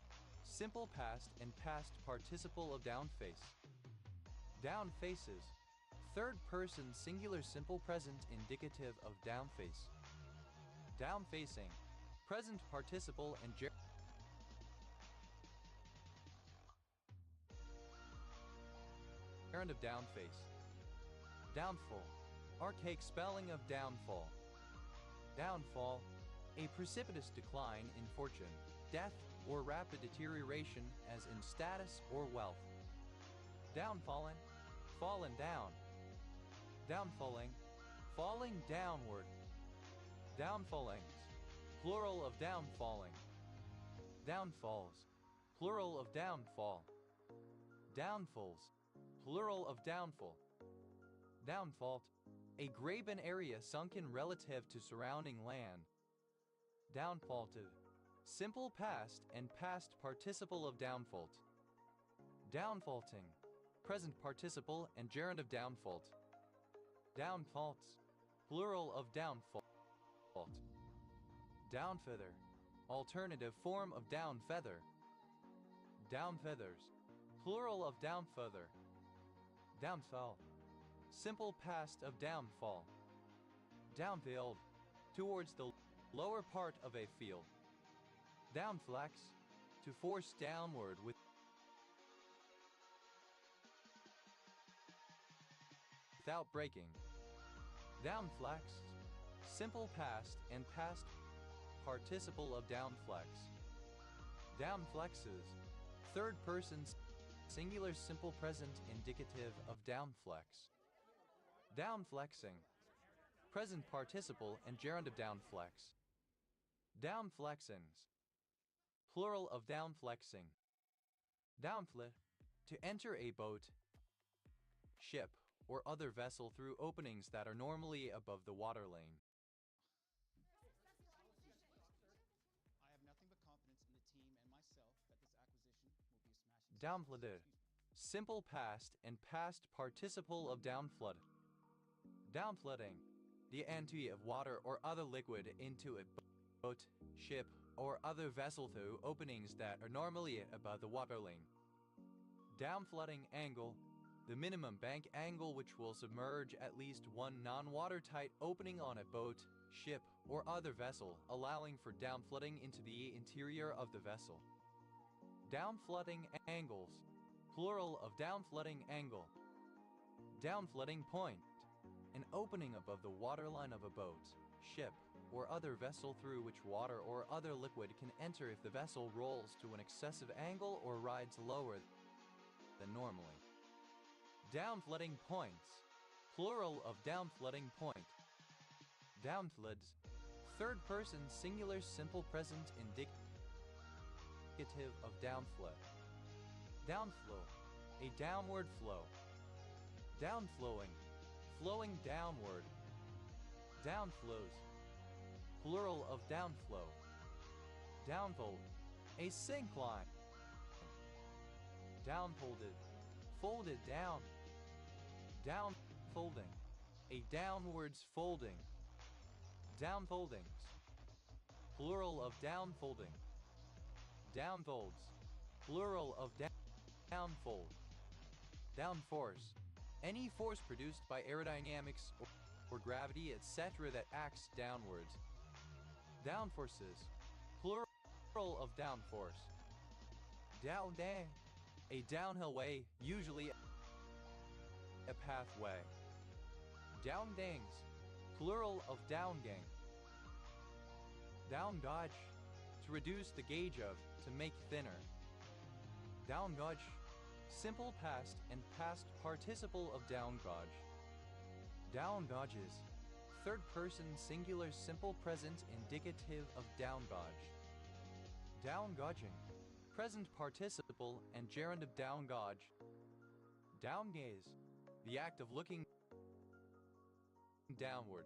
Simple past and past participle of downface. Downfaces. Third person singular simple present indicative of downface. Downfacing. Present participle and gerund of downface. Downfall. Archaic spelling of downfall. Downfall. A precipitous decline in fortune, death, or rapid deterioration as in status or wealth. Downfallen. Fallen down. Downfalling. falling downward. Downfallings, plural of downfalling. Downfalls, plural of downfall. Downfalls, plural of downfall. Downfault, a graben area sunken relative to surrounding land. Downfaulted, simple past and past participle of downfault. Downfaulting, present participle and gerund of downfault. Downfaults, plural of downfault. Downfeather, alternative form of downfeather. Downfeathers, plural of downfeather. Downfall, simple past of downfall. Downfield, towards the lower part of a field. Downflex, to force downward without breaking. Downflex, simple past and past participle of downflex. Downflexes, third person singular simple present indicative of downflex. Downflexing, present participle and gerund of downflex. Downflexings, plural of downflexing. Downflit, to enter a boat, ship, or other vessel through openings that are normally above the water lane. I have nothing but confidence in the team and myself that this acquisition will be a smashing success. Downflooded, simple past and past participle of downflood. Downflooding, the entry of water or other liquid into a boat, ship, or other vessel through openings that are normally above the water lane. Downflooding angle, the minimum bank angle which will submerge at least one non-watertight opening on a boat, ship, or other vessel, allowing for downflooding into the interior of the vessel. Downflooding angles, plural of downflooding angle. Downflooding point, an opening above the waterline of a boat, ship, or other vessel through which water or other liquid can enter if the vessel rolls to an excessive angle or rides lower than normally. Downflooding points, plural of downflooding point. Downfloods, third person singular simple present indicative of downflood. Downflow, a downward flow. Downflowing, flowing downward. Downflows, plural of downflow. Downfold, a syncline. Downfolded, folded down. Downfolding, a downwards folding. Downfoldings, plural of downfolding. Downfolds, plural of downfold. Downforce, any force produced by aerodynamics or gravity, etc. that acts downwards. Downforces, plural of downforce. Down-dang, a downhill way, usually a pathway. Down-dangs, plural of down-gang. Down-gauge, to reduce the gauge of, to make thinner. Down-gauge, simple past and past participle of down-gauge. Down-gauges, third person singular simple present indicative of down-gauge. Down-gauging, present participle and gerund of down-gauge. Down-gaze, the act of looking downward.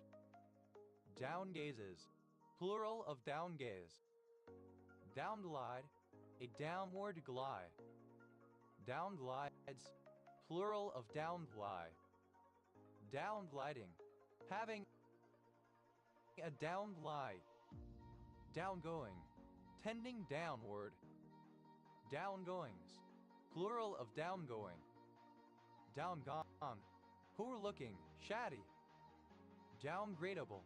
Down-gazes, plural of down-gaze. Down-glide, a downward glide. Down-glides, plural of down-glide. Down-gliding, having a down-glide. Down-going, tending downward. Down-goings, plural of down-going. Down-gone, poor-looking, shabby. Downgradable,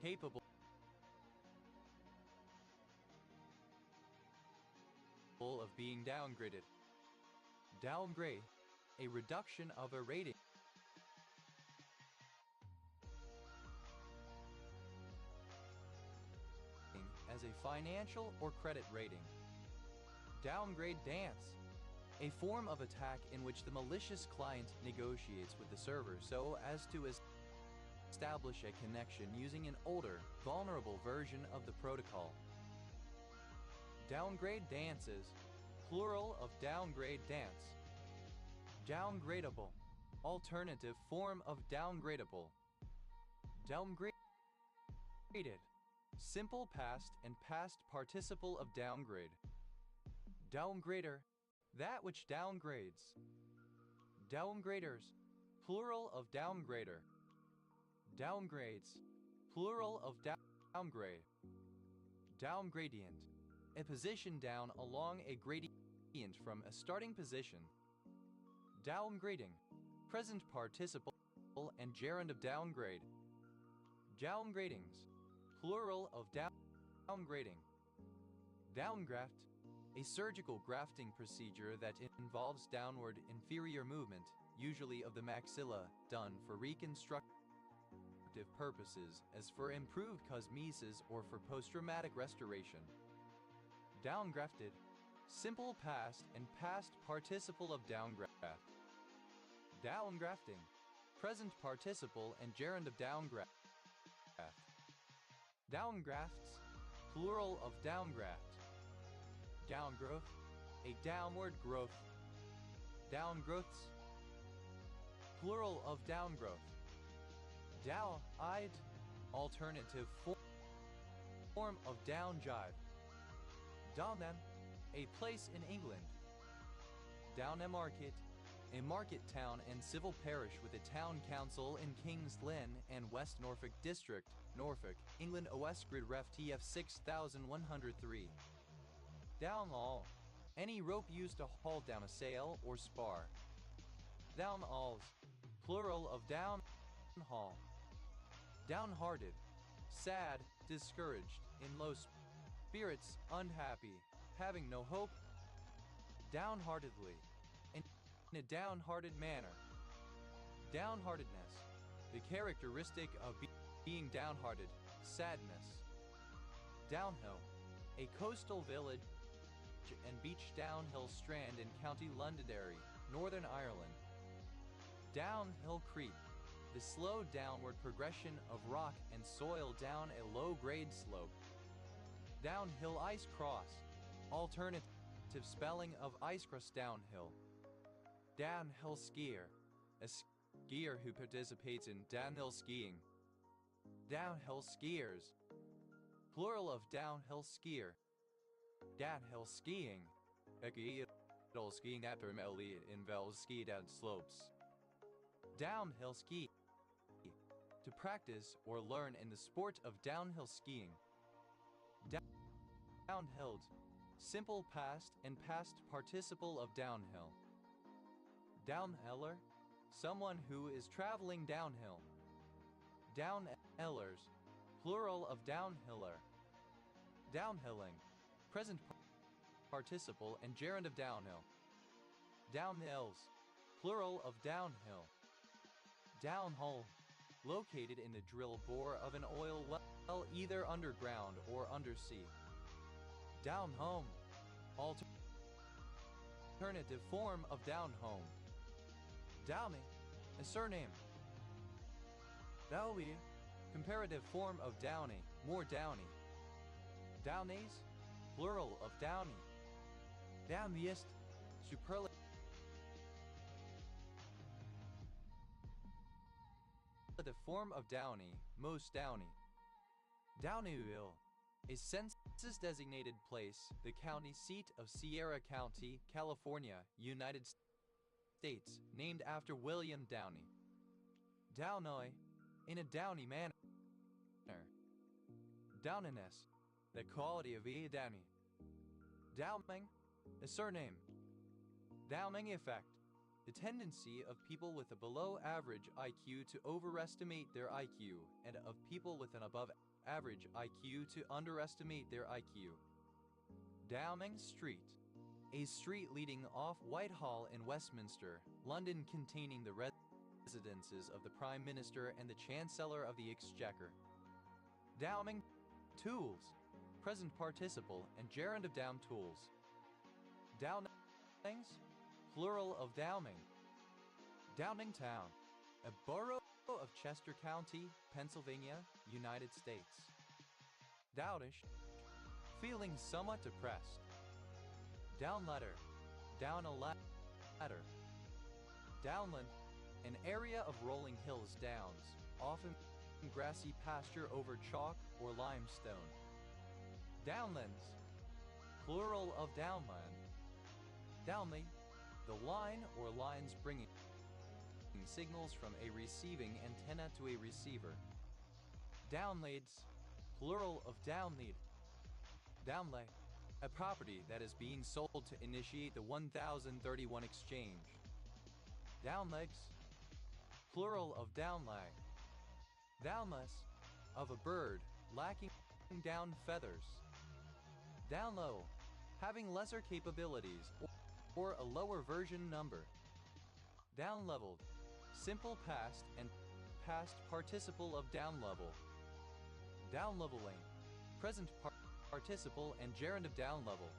capable of being downgraded. Downgrade, a reduction of a rating. As a financial or credit rating. Downgrade dance, a form of attack in which the malicious client negotiates with the server so as to establish a connection using an older, vulnerable version of the protocol. Downgrade dances, plural of downgrade dance. Downgradable, alternative form of downgradable. Downgraded, simple past and past participle of downgrade. Downgrader, that which downgrades. Downgraders, plural of downgrader. Downgrades, plural of downgrade. Downgradient, a position down along a gradient from a starting position. Downgrading, present participle and gerund of downgrade. Downgradings, plural of downgrading. Downgraft, a surgical grafting procedure that involves downward inferior movement, usually of the maxilla, done for reconstructive purposes as for improved cosmesis or for post-traumatic restoration. Downgrafted, simple past and past participle of downgraft. Downgrafting, present participle and gerund of downgraft. Downgrafts, plural of downgraft. Downgrowth, a downward growth. Downgrowths, plural of downgrowth. Down-eyed, alternative form of downjive. Downham, a place in England. Downham Market, a market town and civil parish with a town council in King's Lynn and West Norfolk District, Norfolk, England. OS grid ref TF 6103. Downhaul, any rope used to haul down a sail or spar. Downhauls, plural of downhaul. Downhearted, sad, discouraged, in low spirits, unhappy, having no hope. Downheartedly, in a downhearted manner. Downheartedness, the characteristic of being downhearted, sadness. Downhill, a coastal village and beach downhill strand in County Londonderry, Northern Ireland. Downhill creep, the slow downward progression of rock and soil down a low-grade slope. Downhill ice cross, alternative spelling of ice cross downhill. Downhill skier, a skier who participates in downhill skiing. Downhill skiers, plural of downhill skier. Downhill skiing, skiing that primarily involves ski down slopes. Downhill ski, to practice or learn in the sport of downhill skiing. Downhilled, simple past and past participle of downhill. Downhiller, someone who is traveling downhill. Downhillers, plural of downhiller. Downhilling, present participle and gerund of downhill. Downhills, plural of downhill. Downhole, located in the drill bore of an oil well either underground or undersea. Down home, alternative form of down home. Downy, a surname. Dowie, comparative form of downy, more downy. Downies, plural of downy. Downiest, superlative form of downy, most downy. Downieville, a census-designated place, the county seat of Sierra County, California, United States, named after William Downey. Downoy, in a downy manner. Downiness, the quality of a downy. Dowming, a surname. Dowming effect, the tendency of people with a below-average IQ to overestimate their IQ, and of people with an above-average IQ to underestimate their IQ. Downing Street, a street leading off Whitehall in Westminster, London, containing the residences of the Prime Minister and the Chancellor of the Exchequer. Downing tools, present participle and gerund of down tools. Downings, plural of downing. Downing Town, a borough of Chester County, Pennsylvania, United States. Downish, feeling somewhat depressed. Down letter, down a ladder. Downland, an area of rolling hills, downs, often grassy pasture over chalk or limestone. Downlands, plural of downland. Downly, the line or lines bringing signals from a receiving antenna to a receiver. Downlades, plural of downlead. Downlay, a property that is being sold to initiate the 1031 exchange. Downlegs, plural of downlag. Downless, of a bird lacking down feathers. Down low, having lesser capabilities or a lower version number. Down leveled, simple past and past participle of down level. Down leveling, present participle and gerund of down level.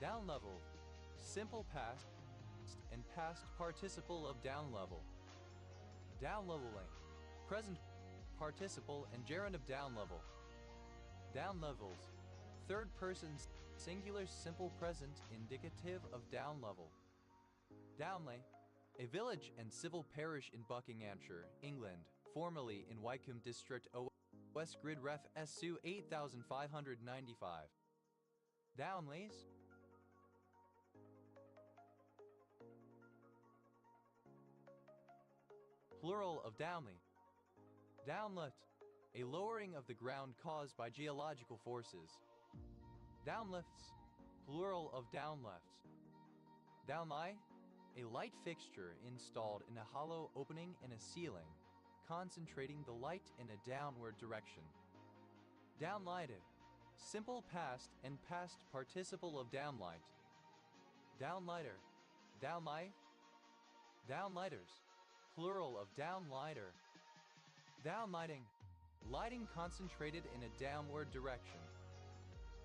Down leveled, simple past and past participle of down level. Down leveling, present participle and gerund of down level. Down levels, third person singular simple present indicative of down level. Downley, a village and civil parish in Buckinghamshire, England, formerly in Wycombe District West Grid Ref SU 8595. Downleys, plural of downly. Downlet, a lowering of the ground caused by geological forces. Downlifts, plural of downleft. Downlie, a light fixture installed in a hollow opening in a ceiling, concentrating the light in a downward direction. Downlighted, simple past and past participle of downlight. Downlighter, downlight. Downlighters, plural of downlighter. Downlighting, lighting concentrated in a downward direction.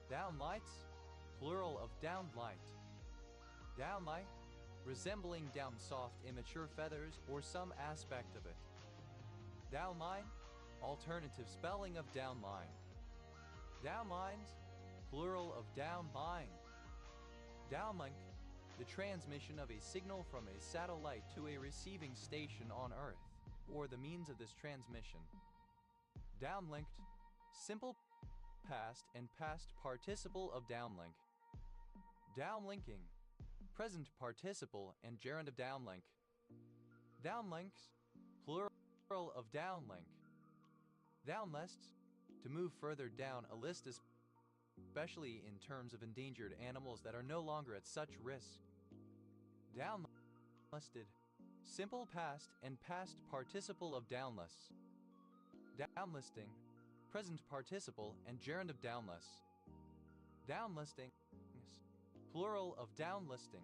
Downlights, plural of downlight. Downlight, resembling down soft immature feathers or some aspect of it. Downline, alternative spelling of downline. Downlines, plural of downline. Downlink, the transmission of a signal from a satellite to a receiving station on Earth, or the means of this transmission. Downlinked, simple past and past participle of downlink. Downlinking, present participle and gerund of downlink. Downlinks, plural of downlink. Downlists, to move further down a list, especially in terms of endangered animals that are no longer at such risk. Downlisted, simple past and past participle of downless. Downlisting, present participle and gerund of downless. Downlistings, plural of downlisting.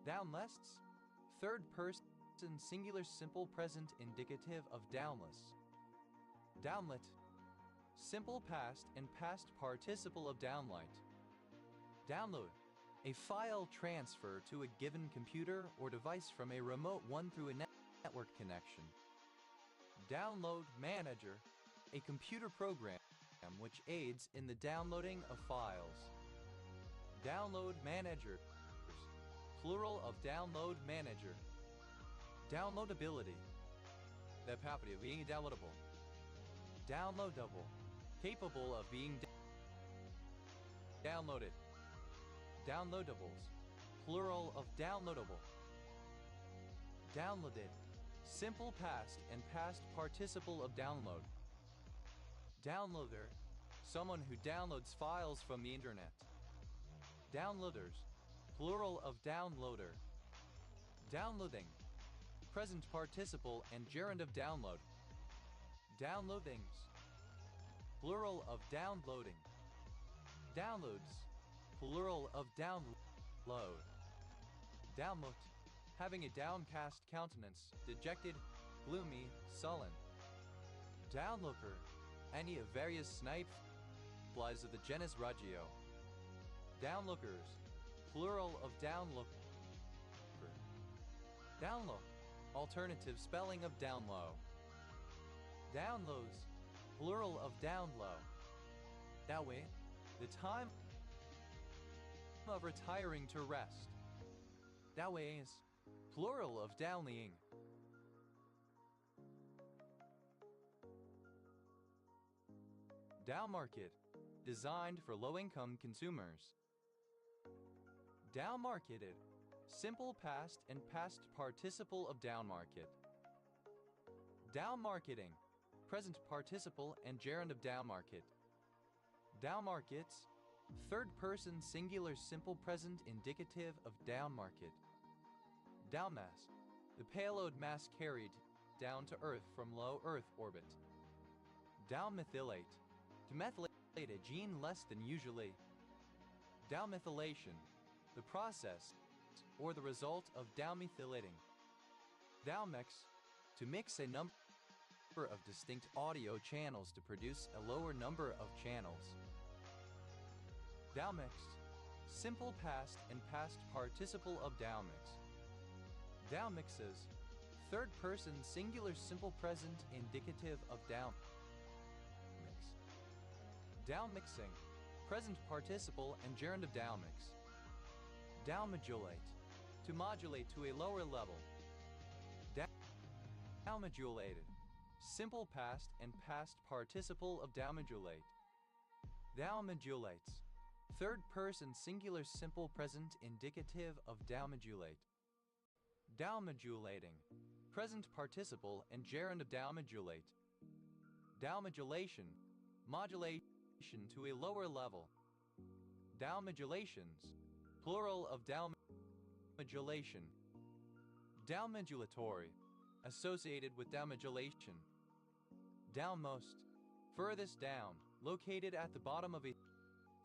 Downlists, third person singular simple present indicative of downless. Downlit, simple past and past participle of downlight. Download, a file transfer to a given computer or device from a remote one through a network connection. Download manager, a computer program which aids in the downloading of files. Download managers, plural of download manager. Downloadability, the property of being downloadable. Downloadable, capable of being downloaded. Downloadables, plural of downloadable. Downloaded, simple past and past participle of download. Downloader, someone who downloads files from the internet. Downloaders, plural of downloader. Downloading, present participle and gerund of download. Downloadings, plural of downloading. Downloads, plural of download. Downlooked, having a downcast countenance, dejected, gloomy, sullen. Downlooker, any of various snipe flies of the genus Rugio. Downlookers, plural of downlooker. Downlook, Alternative spelling of down low. Downlows, plural of down low. That way, the time of retiring to rest. That way is plural of downlying. Down market, designed for low-income consumers. Down marketed, simple past and past participle of down market. Down marketing, present participle and gerund of down market. Down markets, third person singular simple present indicative of down market. Down mass, the payload mass carried down to Earth from low Earth orbit. Down methylate, to methylate a gene less than usually. Down methylation, the process or the result of down methylating. Down mix, to mix a number of distinct audio channels to produce a lower number of channels. Downmixed, simple past and past participle of downmix. Downmixes, third person singular simple present indicative of downmix. Downmixing, present participle and gerund of downmix. Downmodulate, to modulate to a lower level. Downmodulated, simple past and past participle of downmodulate. Downmodulates, third person singular simple present indicative of downmodulate. Downmodulating, present participle and gerund of downmodulate. Downmodulation, modulation to a lower level. Downmodulations, plural of downmodulation. Downmodulatory, associated with downmodulation. Downmost, furthest down, located at the bottom of a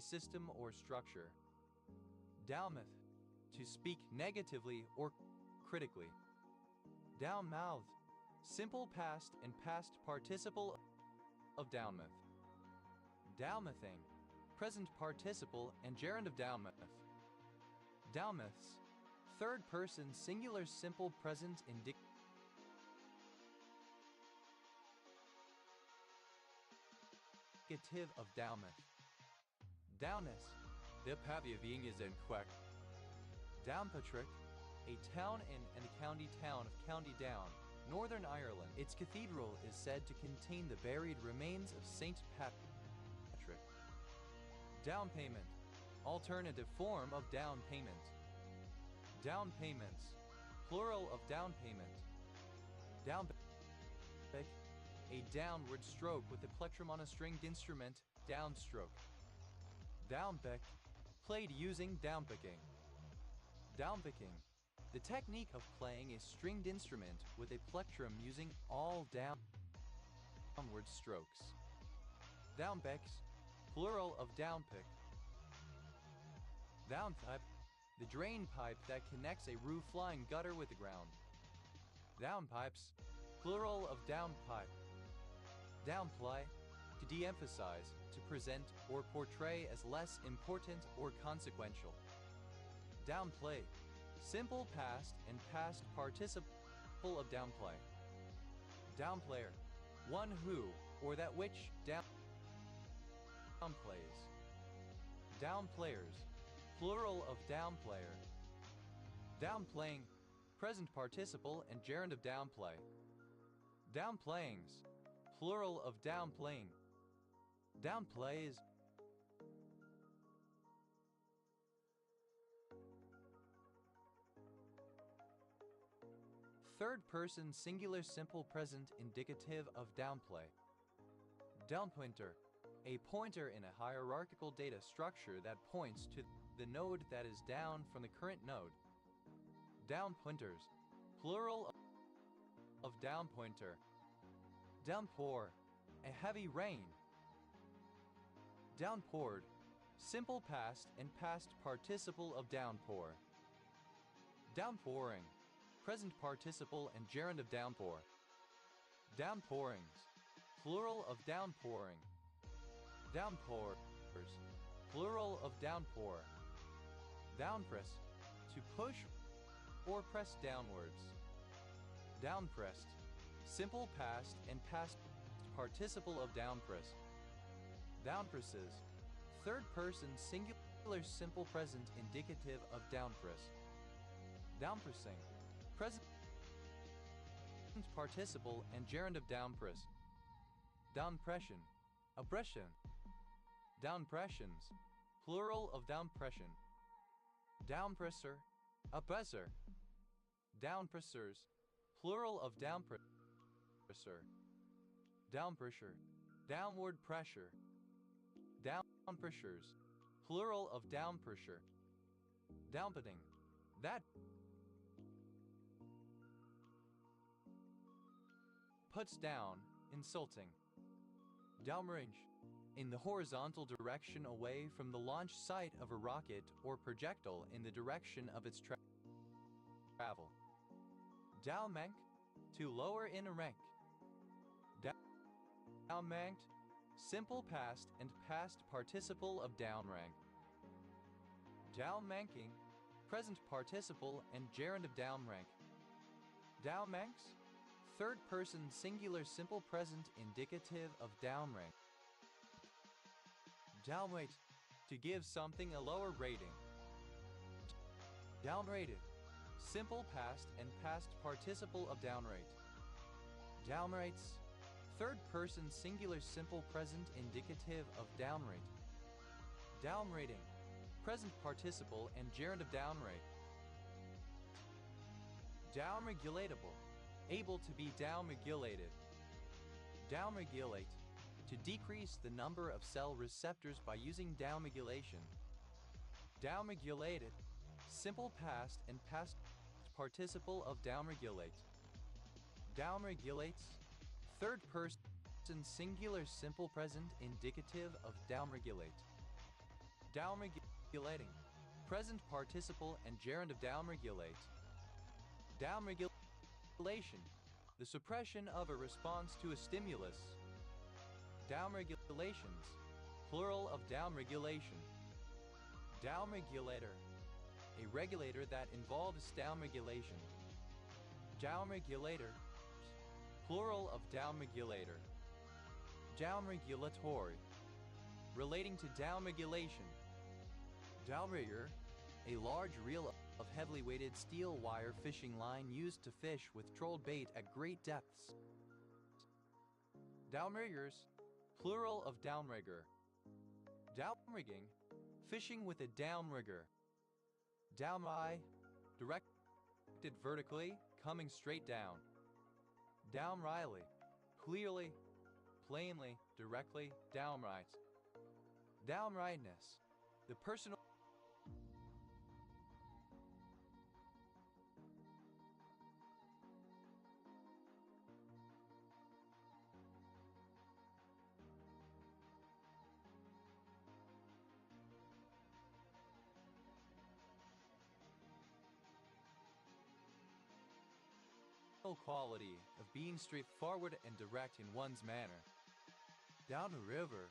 system or structure. Downmouth, to speak negatively or critically. Downmouth, simple past and past participle of downmouth. Downmouthing, present participle and gerund of downmouth. Downmouths, third person singular simple present indicative of downmouth. Downess, the Paviovian is in Quebec. Downpatrick, a town in and a county town of County Down, Northern Ireland. Its cathedral is said to contain the buried remains of Saint Patrick. Down payment, alternative form of down payment. Down payments, plural of down payment. Downpick, a downward stroke with a plectrum on a stringed instrument, downstroke. Downpick, played using downpicking. Downpicking, the technique of playing a stringed instrument with a plectrum using all downward strokes. Downpicks, plural of downpick. Downpipe, the drain pipe that connects a roof-line gutter with the ground. Downpipes, plural of downpipe. Downplay, to de-emphasize, to present or portray as less important or consequential. Downplay, simple past and past participle of downplay. Downplayer, one who or that which downplays. Downplayers, plural of downplayer. Downplaying, present participle and gerund of downplay. Downplayings, plural of downplaying. Downplays, third person singular simple present indicative of downplay. Downpointer, a pointer in a hierarchical data structure that points to the node that is down from the current node. Downpointers, plural of downpointer. Downpour, a heavy rain. Downpoured, simple past and past participle of downpour. Downpouring, present participle and gerund of downpour. Downpourings, plural of downpouring. Downpours, plural of downpour. Downpress, to push or press downwards. Downpressed. Simple past and past participle of downpress. Downpresses. Third person singular simple present indicative of downpress. Downpressing. Present participle and gerund of downpress. Downpression. Oppression. Downpressions. Plural of downpression. Downpresser. Oppressor. Downpressers. Plural of downpresser. Downpressure. Downward pressure. Downpressures. Plural of downpressure. Downputting. That puts down, insulting. Downrange. In the horizontal direction away from the launch site of a rocket or projectile in the direction of its travel. Downrank. To lower in a rank. Downranked. Simple past and past participle of downrank. Downranking. Present participle and gerund of downrank. Downranks. Third person singular simple present indicative of downrank. Downrate. To give something a lower rating. Downrated. Simple past and past participle of downrate. Downrates. Third person singular simple present indicative of downrate. Downrating. Present participle and gerund of downrate. Downregulatable. Able to be downregulated. Downregulate. To decrease the number of cell receptors by using downregulation. Downregulated. Simple past and past participle of downregulate. Downregulates. Third person singular simple present indicative of downregulate. Downregulating. Present participle and gerund of downregulate. Downregulation. The suppression of a response to a stimulus. Downregulations. Plural of downregulation. Downregulator. A regulator that involves downregulation. Downregulator. Plural of downregulator. Downregulatory. Relating to downregulation. Downrigger. A large reel of heavily weighted steel wire fishing line used to fish with trolled bait at great depths. Downriggers. Plural of downrigger. Downrigging. Fishing with a downrigger. Downright. Directed vertically, coming straight down. Downrightly. Clearly, plainly, directly, downright. Downrightness. The personal quality of being straightforward and direct in one's manner. Down the river,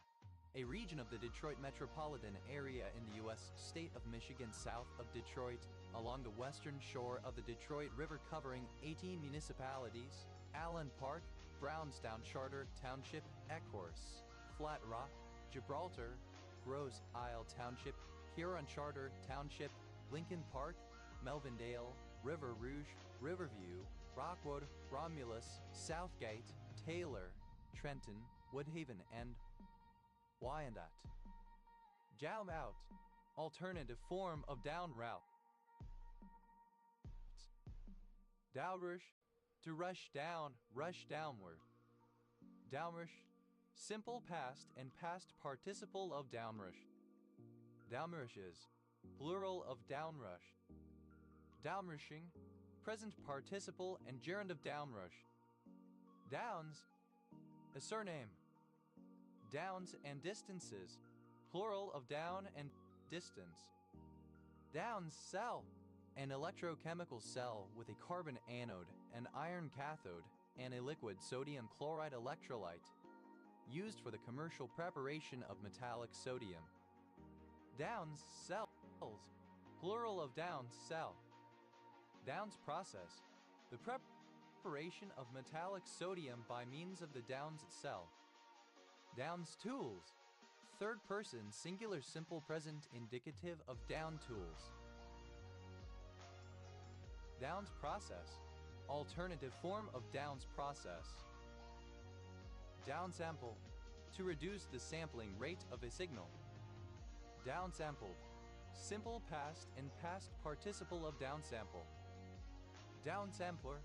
a region of the Detroit metropolitan area in the U.S. state of Michigan south of Detroit, along the western shore of the Detroit River covering 18 municipalities: Allen Park, Brownstown Charter Township, Ecorse, Flat Rock, Gibraltar, Grosse Isle Township, Huron Charter Township, Lincoln Park, Melvindale, River Rouge, Riverview, Rockwood, Romulus, Southgate, Taylor, Trenton, Woodhaven, and Wyandotte. Down out. Alternative form of down route. Downrush. To rush down, rush downward. Downrush. Simple past and past participle of downrush. Downrushes. Plural of downrush. Downrushing. Present participle and gerund of downrush. Downs. A surname. Downs and distances. Plural of down and distance. Downs cell. An electrochemical cell with a carbon anode, an iron cathode, and a liquid sodium chloride electrolyte, used for the commercial preparation of metallic sodium. Downs cells. Plural of Downs cell. Downs process. The separation of metallic sodium by means of the Downs itself. Downs tools. Third person singular simple present indicative of down tools. Downs process. Alternative form of Downs process. Downsample. To reduce the sampling rate of a signal. Downsampled. Simple past and past participle of downsample. Downsampler.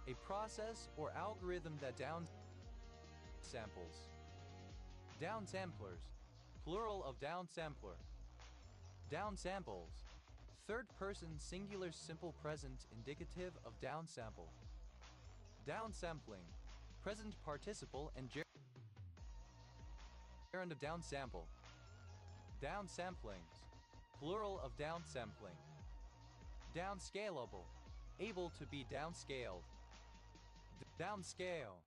A process or algorithm that downsamples. Downsamplers. Plural of downsampler. Downsamples. Third person singular simple present indicative of downsample. Downsampling. Present participle and gerund of downsample. Downsamplings. Plural of downsampling. Downscalable. Able to be downscaled. Downscale.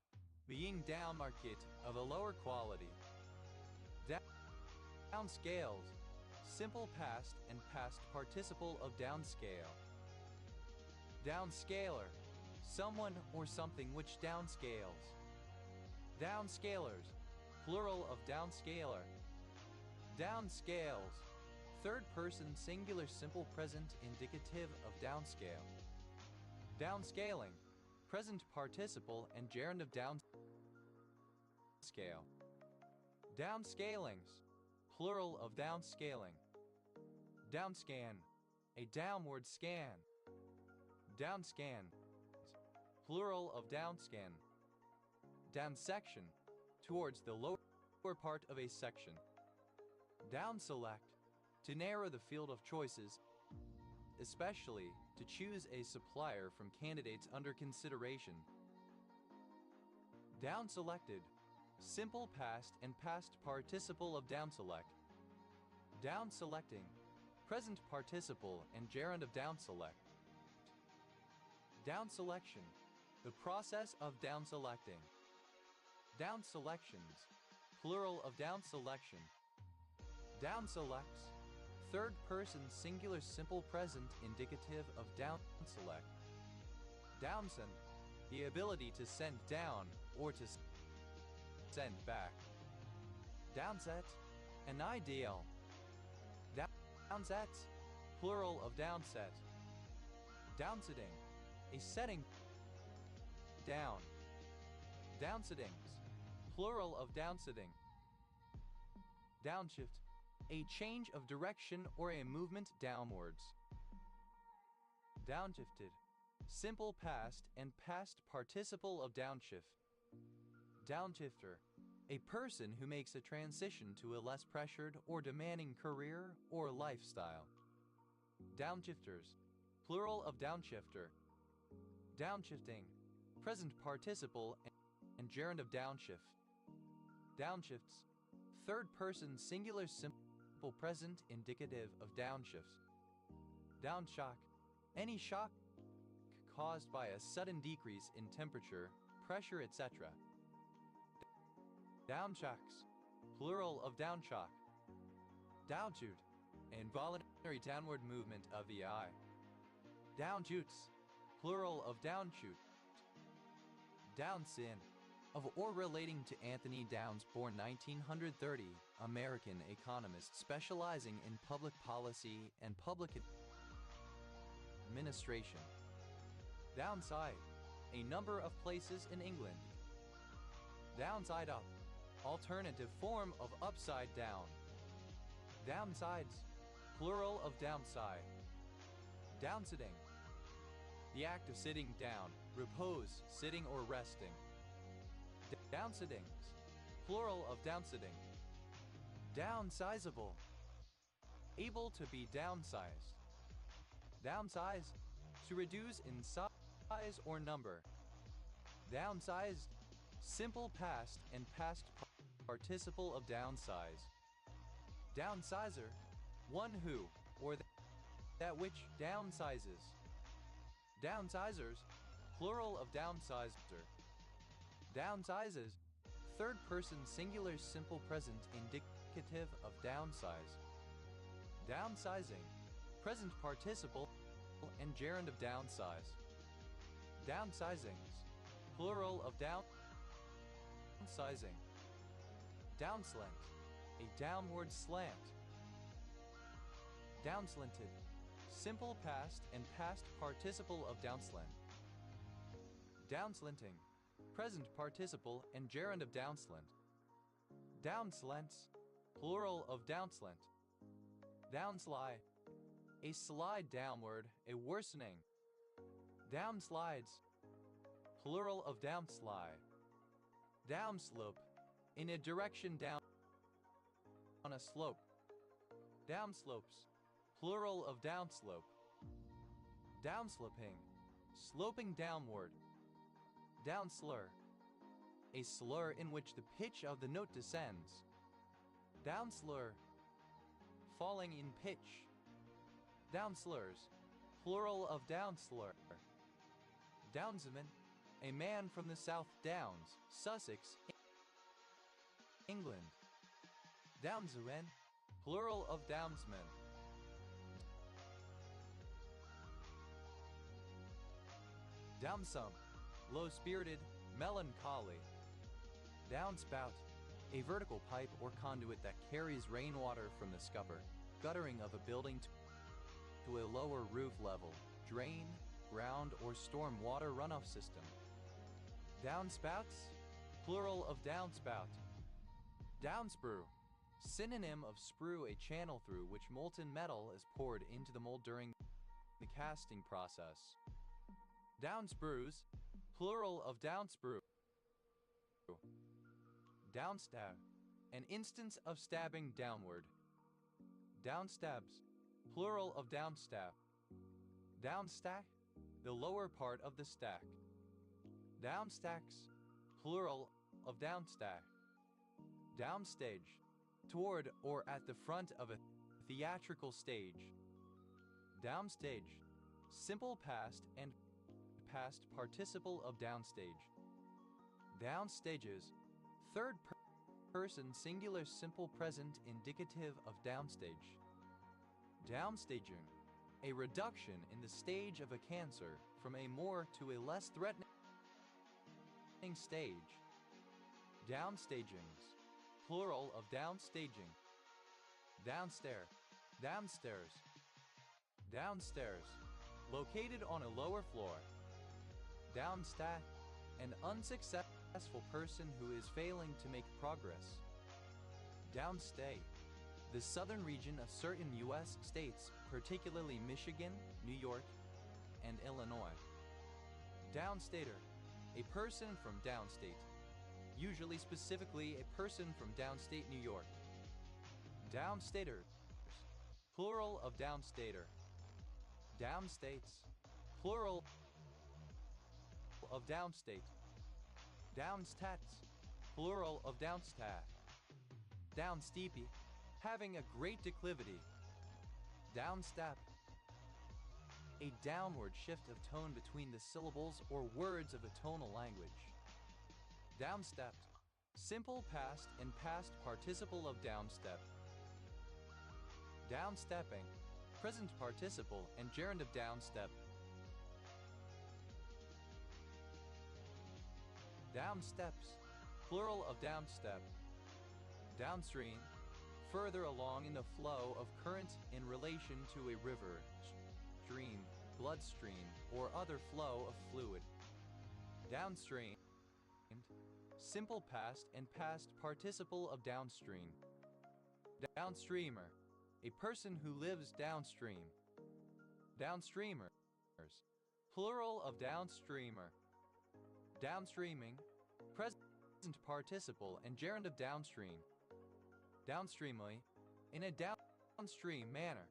Being downmarket of a lower quality. Downscaled. Simple past and past participle of downscale. Downscaler. Someone or something which downscales. Downscalers. Plural of downscaler. Downscales. Third person singular simple present indicative of downscale. Downscaling. Present participle and gerund of downscale. Downscalings. Plural of downscaling. Downscan. A downward scan. Downscan. Plural of downscan. Downsection. Towards the lower part of a section. Downselect. To narrow the field of choices, especially to choose a supplier from candidates under consideration. Downselected. Simple past and past participle of downselect. Downselecting. Present participle and gerund of downselect. Downselection. The process of downselecting. Downselections. Plural of downselection. Downselects. Third person singular simple present indicative of downselect. Downsend. The ability to send down or to send back. Downset. An ideal. Downsets. Plural of downset. Downsetting. A setting down. Downsettings. Plural of downsetting. Downshift. A change of direction or a movement downwards. Downshifted. Simple past and past participle of downshift. Downshifter. A person who makes a transition to a less pressured or demanding career or lifestyle. Downshifters. Plural of downshifter. Downshifting. Present participle and gerund of downshift. Downshifts. Third person singular simple present indicative of downshift. Downshock. Any shock caused by a sudden decrease in temperature, pressure, etc. Downshocks. Plural of downshock. Downshoot. Involuntary downward movement of the eye. Downshoots. Plural of downshoot. Downsin. Of or relating to Anthony Downs, born 1930, American economist specializing in public policy and public administration. Downside. A number of places in England. Downside up. Alternative form of upside down. Downsides. Plural of downside. Downsitting. The act of sitting down, repose, sitting or resting. Downsittings. Plural of downsitting. Downsizable. Able to be downsized. Downsize. To reduce in size or number. Downsized. Simple past and past participle of downsize. Downsizer. One who, or that which downsizes. Downsizers. Plural of downsizer. Downsizes. Third person singular simple present indicative of downsize. Downsizing. Present participle and gerund of downsize. Downsizings. plural of downsizing. Downslant, a downward slant. Downslanted, simple past and past participle of downslant. Downslanting, present participle and gerund of downslant. Downslants, plural of downslant. Downslide, a slide downward, a worsening. Downslides, plural of downslide. Downslope, in a direction down on a slope. Downslopes, plural of downslope. Downsloping, sloping downward. Downslur, a slur in which the pitch of the note descends. Downslur, falling in pitch. Downslurs, plural of downslur. Downsman, a man from the South Downs, Sussex, England. Downsman, plural of downsman. Downsum, low-spirited, melancholy. Downspout, a vertical pipe or conduit that carries rainwater from the scupper, guttering of a building to a lower roof level, drain, ground or storm water runoff system. Downspouts, plural of downspout. Downsprue, synonym of sprue, a channel through which molten metal is poured into the mold during the casting process. Downsprues, plural of downsprue. Downstab, an instance of stabbing downward. Downstabs, plural of downstab. Downstack, the lower part of the stack. Downstacks, plural of downstack. Downstage, toward or at the front of a theatrical stage. Downstage, simple past and past participle of downstage. Downstages, third person singular simple present indicative of downstage. Downstaging, a reduction in the stage of a cancer from a more to a less threatening stage. Downstagings, plural of downstaging. Downstair, downstairs. Downstairs, located on a lower floor. Downstat, an unsuccessful person who is failing to make progress. Downstay, the southern region of certain U.S. states, particularly Michigan, New York, and Illinois. Downstater, a person from downstate, usually specifically a person from downstate New York. Downstaters, plural of downstater. Downstates, plural of downstate. Downstats, plural of downstat. Downsteepy, having a great declivity. Downstep, a downward shift of tone between the syllables or words of a tonal language. Downstepped, simple past and past participle of downstep. Downstepping, present participle and gerund of downstep. Downsteps, plural of downstep. Downstream, further along in the flow of current in relation to a river, stream, bloodstream, or other flow of fluid. Downstream, simple past and past participle of downstream. Downstreamer, a person who lives downstream. Downstreamers, plural of downstreamer. Downstreaming, present participle and gerund of downstream. Downstreamly, in a downstream manner.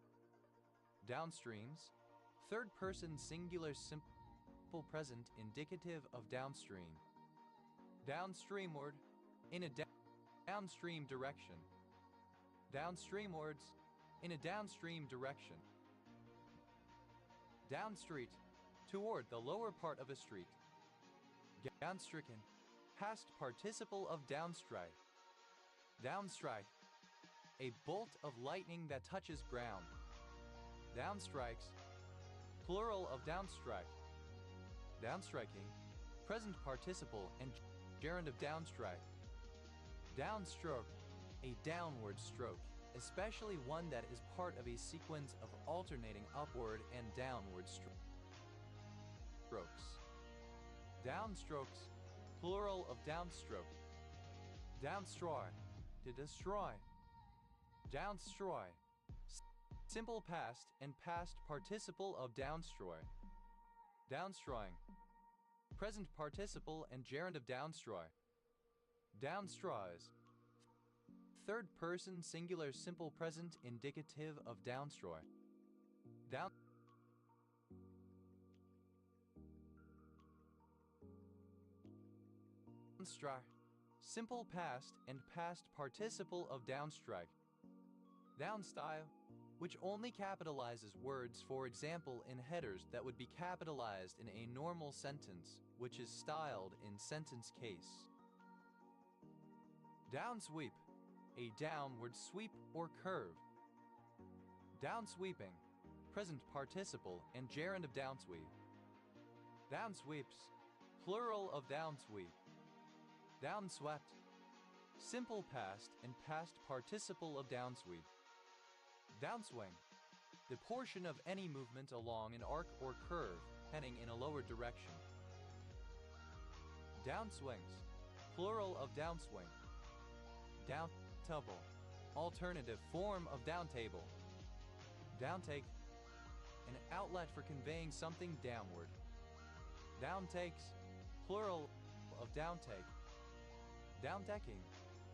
Downstreams, third person singular simple present indicative of downstream. Downstreamward, in a downstream direction. Downstreamwards, in a downstream direction. Downstreet, toward the lower part of a street. Downstricken, past participle of downstrike. Downstrike, a bolt of lightning that touches ground. Downstrikes, plural of downstrike. Downstriking, present participle and gerund of downstrike. Downstroke, a downward stroke, especially one that is part of a sequence of alternating upward and downward strokes. Downstrokes, plural of downstroke. Downstroy, to destroy. Downstroy, simple past and past participle of downstroy. Downstroying, present participle and gerund of downstroy. Downstraws, third person singular simple present indicative of downstroy. Downstrike, simple past and past participle of downstrike. Downstyle, which only capitalizes words, for example, in headers that would be capitalized in a normal sentence, which is styled in sentence case. Downsweep, a downward sweep or curve. Downsweeping, present participle and gerund of downsweep. Downsweeps, plural of downsweep. Downswept, simple past and past participle of downsweep. Downswing, the portion of any movement along an arc or curve heading in a lower direction. Downswings, plural of downswing. Downtable, alternative form of downtable. Downtake, an outlet for conveying something downward. Downtakes, plural of downtake. Downdecking,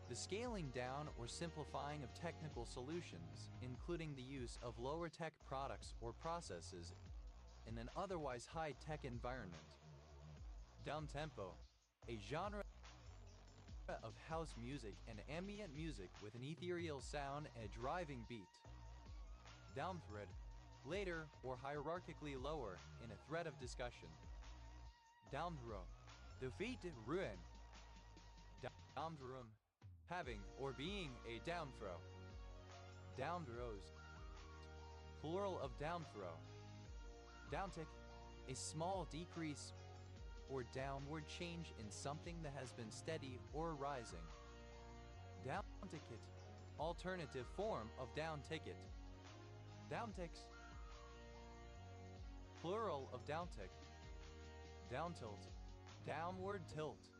the scaling down or simplifying of technical solutions, including the use of lower-tech products or processes in an otherwise high-tech environment. Downtempo, a genre of house music and ambient music with an ethereal sound and a driving beat. Downthread, later or hierarchically lower in a thread of discussion. Downthrow, defeat, ruin. Downthrow, having or being a downthrow. Downthrows, plural of downthrow. Downtick, a small decrease or downward change in something that has been steady or rising. Downticket, alternative form of downticket. Downticks, plural of downtick. Downtilt, downward tilt.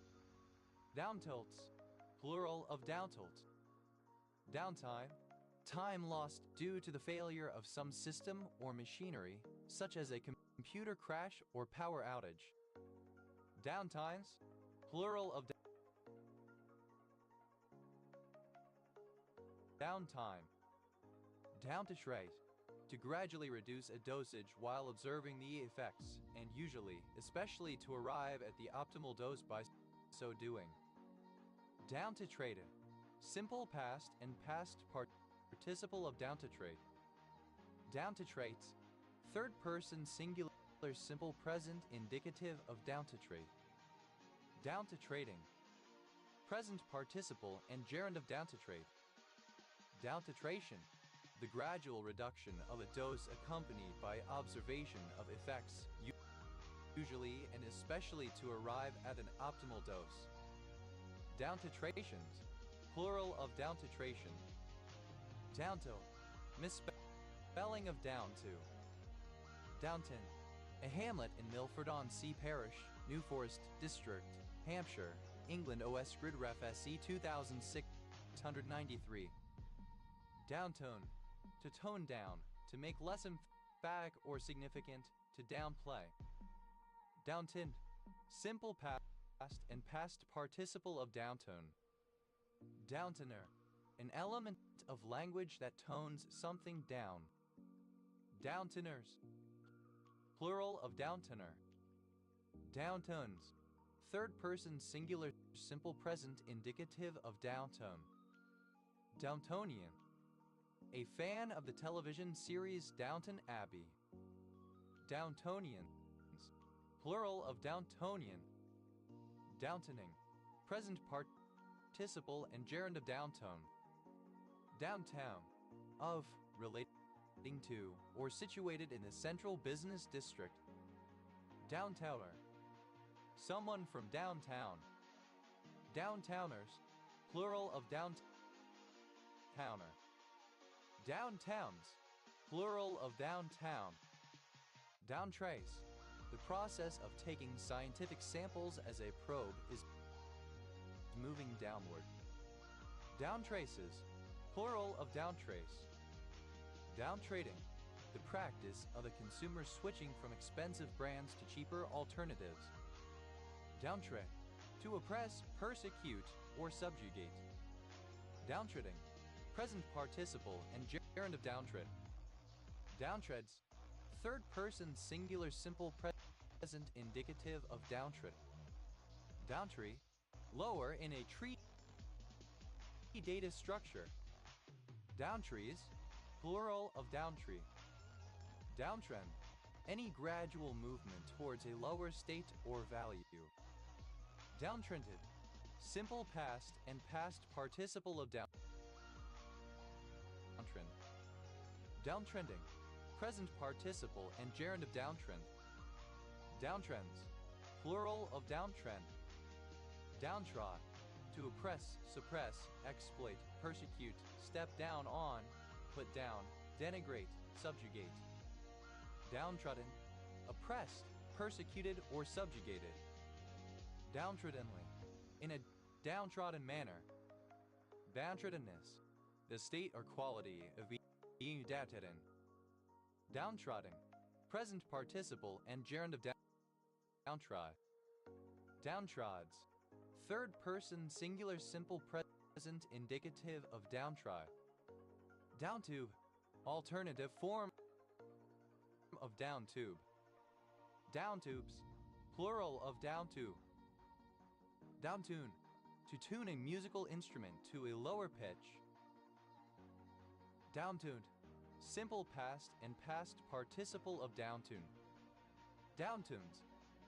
Downtilts, plural of downtilt. Downtime, time lost due to the failure of some system or machinery, such as a computer crash or power outage. Downtimes, plural of downtime. Downtitrate, to gradually reduce a dosage while observing the effects, and usually, especially to arrive at the optimal dose by so doing. Downtitrated, simple past and past participle of downtitrate. Downtitrates, third person singular simple present indicative of downtitrate. Downtitrating, present participle and gerund of downtitrate. Downtitration, the gradual reduction of a dose accompanied by observation of effects, usually and especially to arrive at an optimal dose. Downtitrations, plural of downtitration. Downto, misspelling of down to. Downton, a hamlet in Milford-on-Sea Parish, New Forest District, Hampshire, England. OS Grid Ref SE 2693. Downtone, to tone down, to make less emphatic or significant, to downplay. Downtint, simple past and past participle of downtone. Downtoner, an element of language that tones something down. Downtoners, plural of downtoner. Downtones, third person singular simple present indicative of downtone. Downtonian, a fan of the television series Downton Abbey. Downtonians, plural of Downtonian. Downtoning, present participle and gerund of downtone. Downtown, of, relating to, or situated in the central business district. Downtowner, someone from downtown. Downtowners, plural of downtowner. Downtowns, plural of downtown. Downtrace, the process of taking scientific samples as a probe is moving downward. Downtraces, plural of downtrace. Downtrading, the practice of a consumer switching from expensive brands to cheaper alternatives. Downtrade, to oppress, persecute, or subjugate. Downtreading, present participle and gerund of downtread. Downtreads, third person singular simple present indicative of downtreading. Downtree, lower in a tree data structure. Downtrees, plural of downtree. Downtrend, any gradual movement towards a lower state or value. Downtrended, simple past and past participle of downtrend. Downtrending, present participle and gerund of downtrend. Downtrends, plural of downtrend. Downtrod, to oppress, suppress, exploit, persecute, step down on, put down, denigrate, subjugate. Downtrodden, oppressed, persecuted, or subjugated. Downtroddenly, in a downtrodden manner. Downtroddenness, the state or quality of being downtrodden. Downtrodden, present participle and gerund of downtrod. Downtrods, third person singular simple present indicative of downtrod. Downtube, alternative form of downtube. Downtubes, plural of downtube. Downtune, to tune a musical instrument to a lower pitch. Downtuned, simple past and past participle of downtune. Downtunes,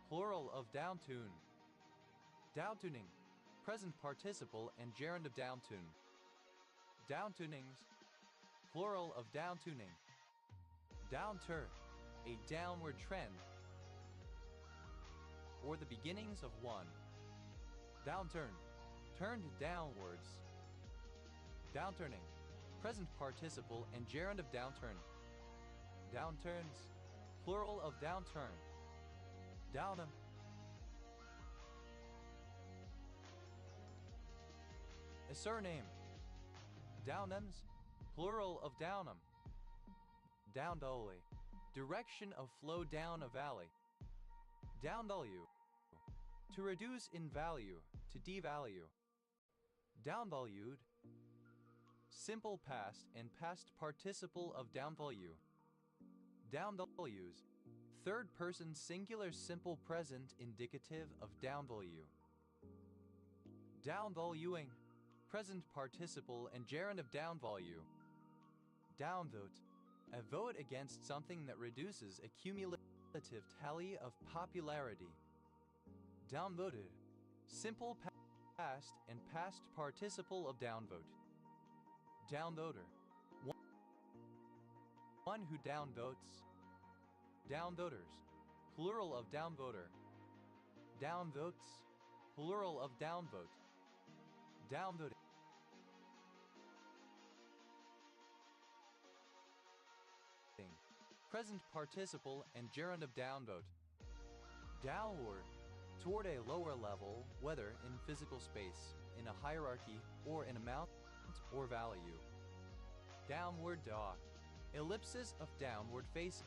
plural of downtune. Downtuning, present participle and gerund of downtune. Downtunings, plural of downtuning. Downturn, a downward trend, or the beginnings of one. Downturn, turned downwards. Downturning, present participle and gerund of downturn. Downturns, plural of downturn. Downham, a surname. Downhams, plural of downham. Downvalue, direction of flow down a valley. Downvalue, to reduce in value, to devalue. Downvalued, simple past and past participle of downvalue. Downvalues, third person singular simple present indicative of downvalue. Downvaluing, present participle and gerund of downvalue. Downvote, a vote against something that reduces a cumulative tally of popularity. Downvoted, simple past and past participle of downvote. Downvoter, one who downvotes. Downvoters, plural of downvoter. Downvotes, plural of downvote. Downvoting, present participle and gerund of downvote. Downward, toward a lower level, whether in physical space, in a hierarchy, or in amount or value. Downward dog, ellipsis of downward facing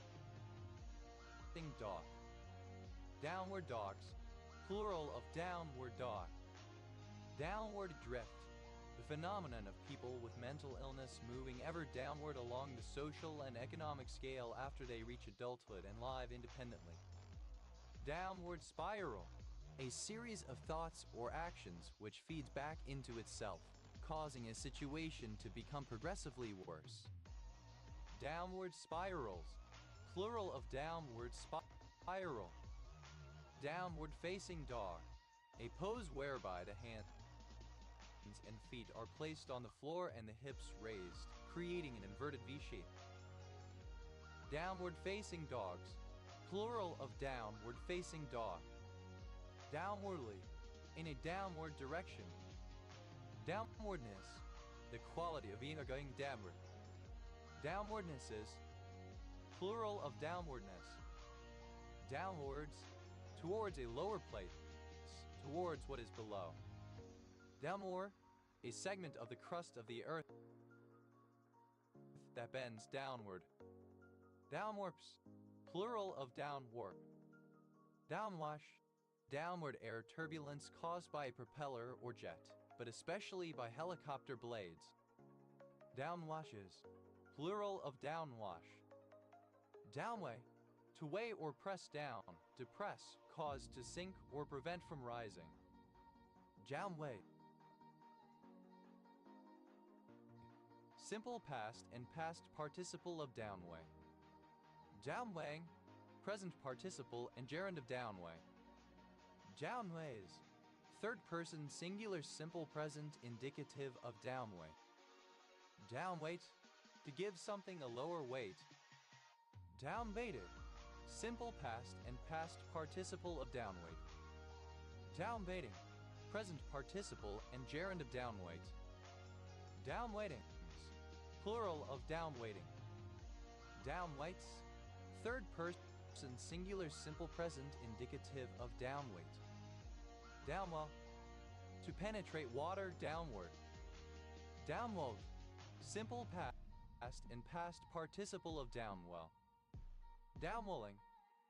dog. Downward dogs, plural of downward dog. Downward drift, the phenomenon of people with mental illness moving ever downward along the social and economic scale after they reach adulthood and live independently. Downward spiral, a series of thoughts or actions which feeds back into itself, causing a situation to become progressively worse. Downward spirals, plural of downward spiral. Downward facing dog, a pose whereby the hands and feet are placed on the floor and the hips raised, creating an inverted V shape. Downward facing dogs, plural of downward facing dog. downwardly, in a downward direction. Downwardness, the quality of being or going downward. Downwardness is plural of downwardness. Downwards, towards a lower place, towards what is below. Downward, a segment of the crust of the earth that bends downward. Downwarps, plural of downwarp. Downwash, downward air turbulence caused by a propeller or jet, but especially by helicopter blades. Downwashes, plural of downwash. Downway, to weigh or press down, depress, cause to sink or prevent from rising. Downway. Simple past and past participle of downway. Downwaying, present participle and gerund of downway. Downways, third person singular simple present indicative of downway. Downweight, to give something a lower weight. Downweighted, simple past and past participle of downweight. Downweighting, present participle and gerund of downweight. Downweightings, plural of downweighting. Downweights, third person singular simple present indicative of downweight. Downwell, to penetrate water downward. Downwelled, simple past and past participle of downwell. Downwelling,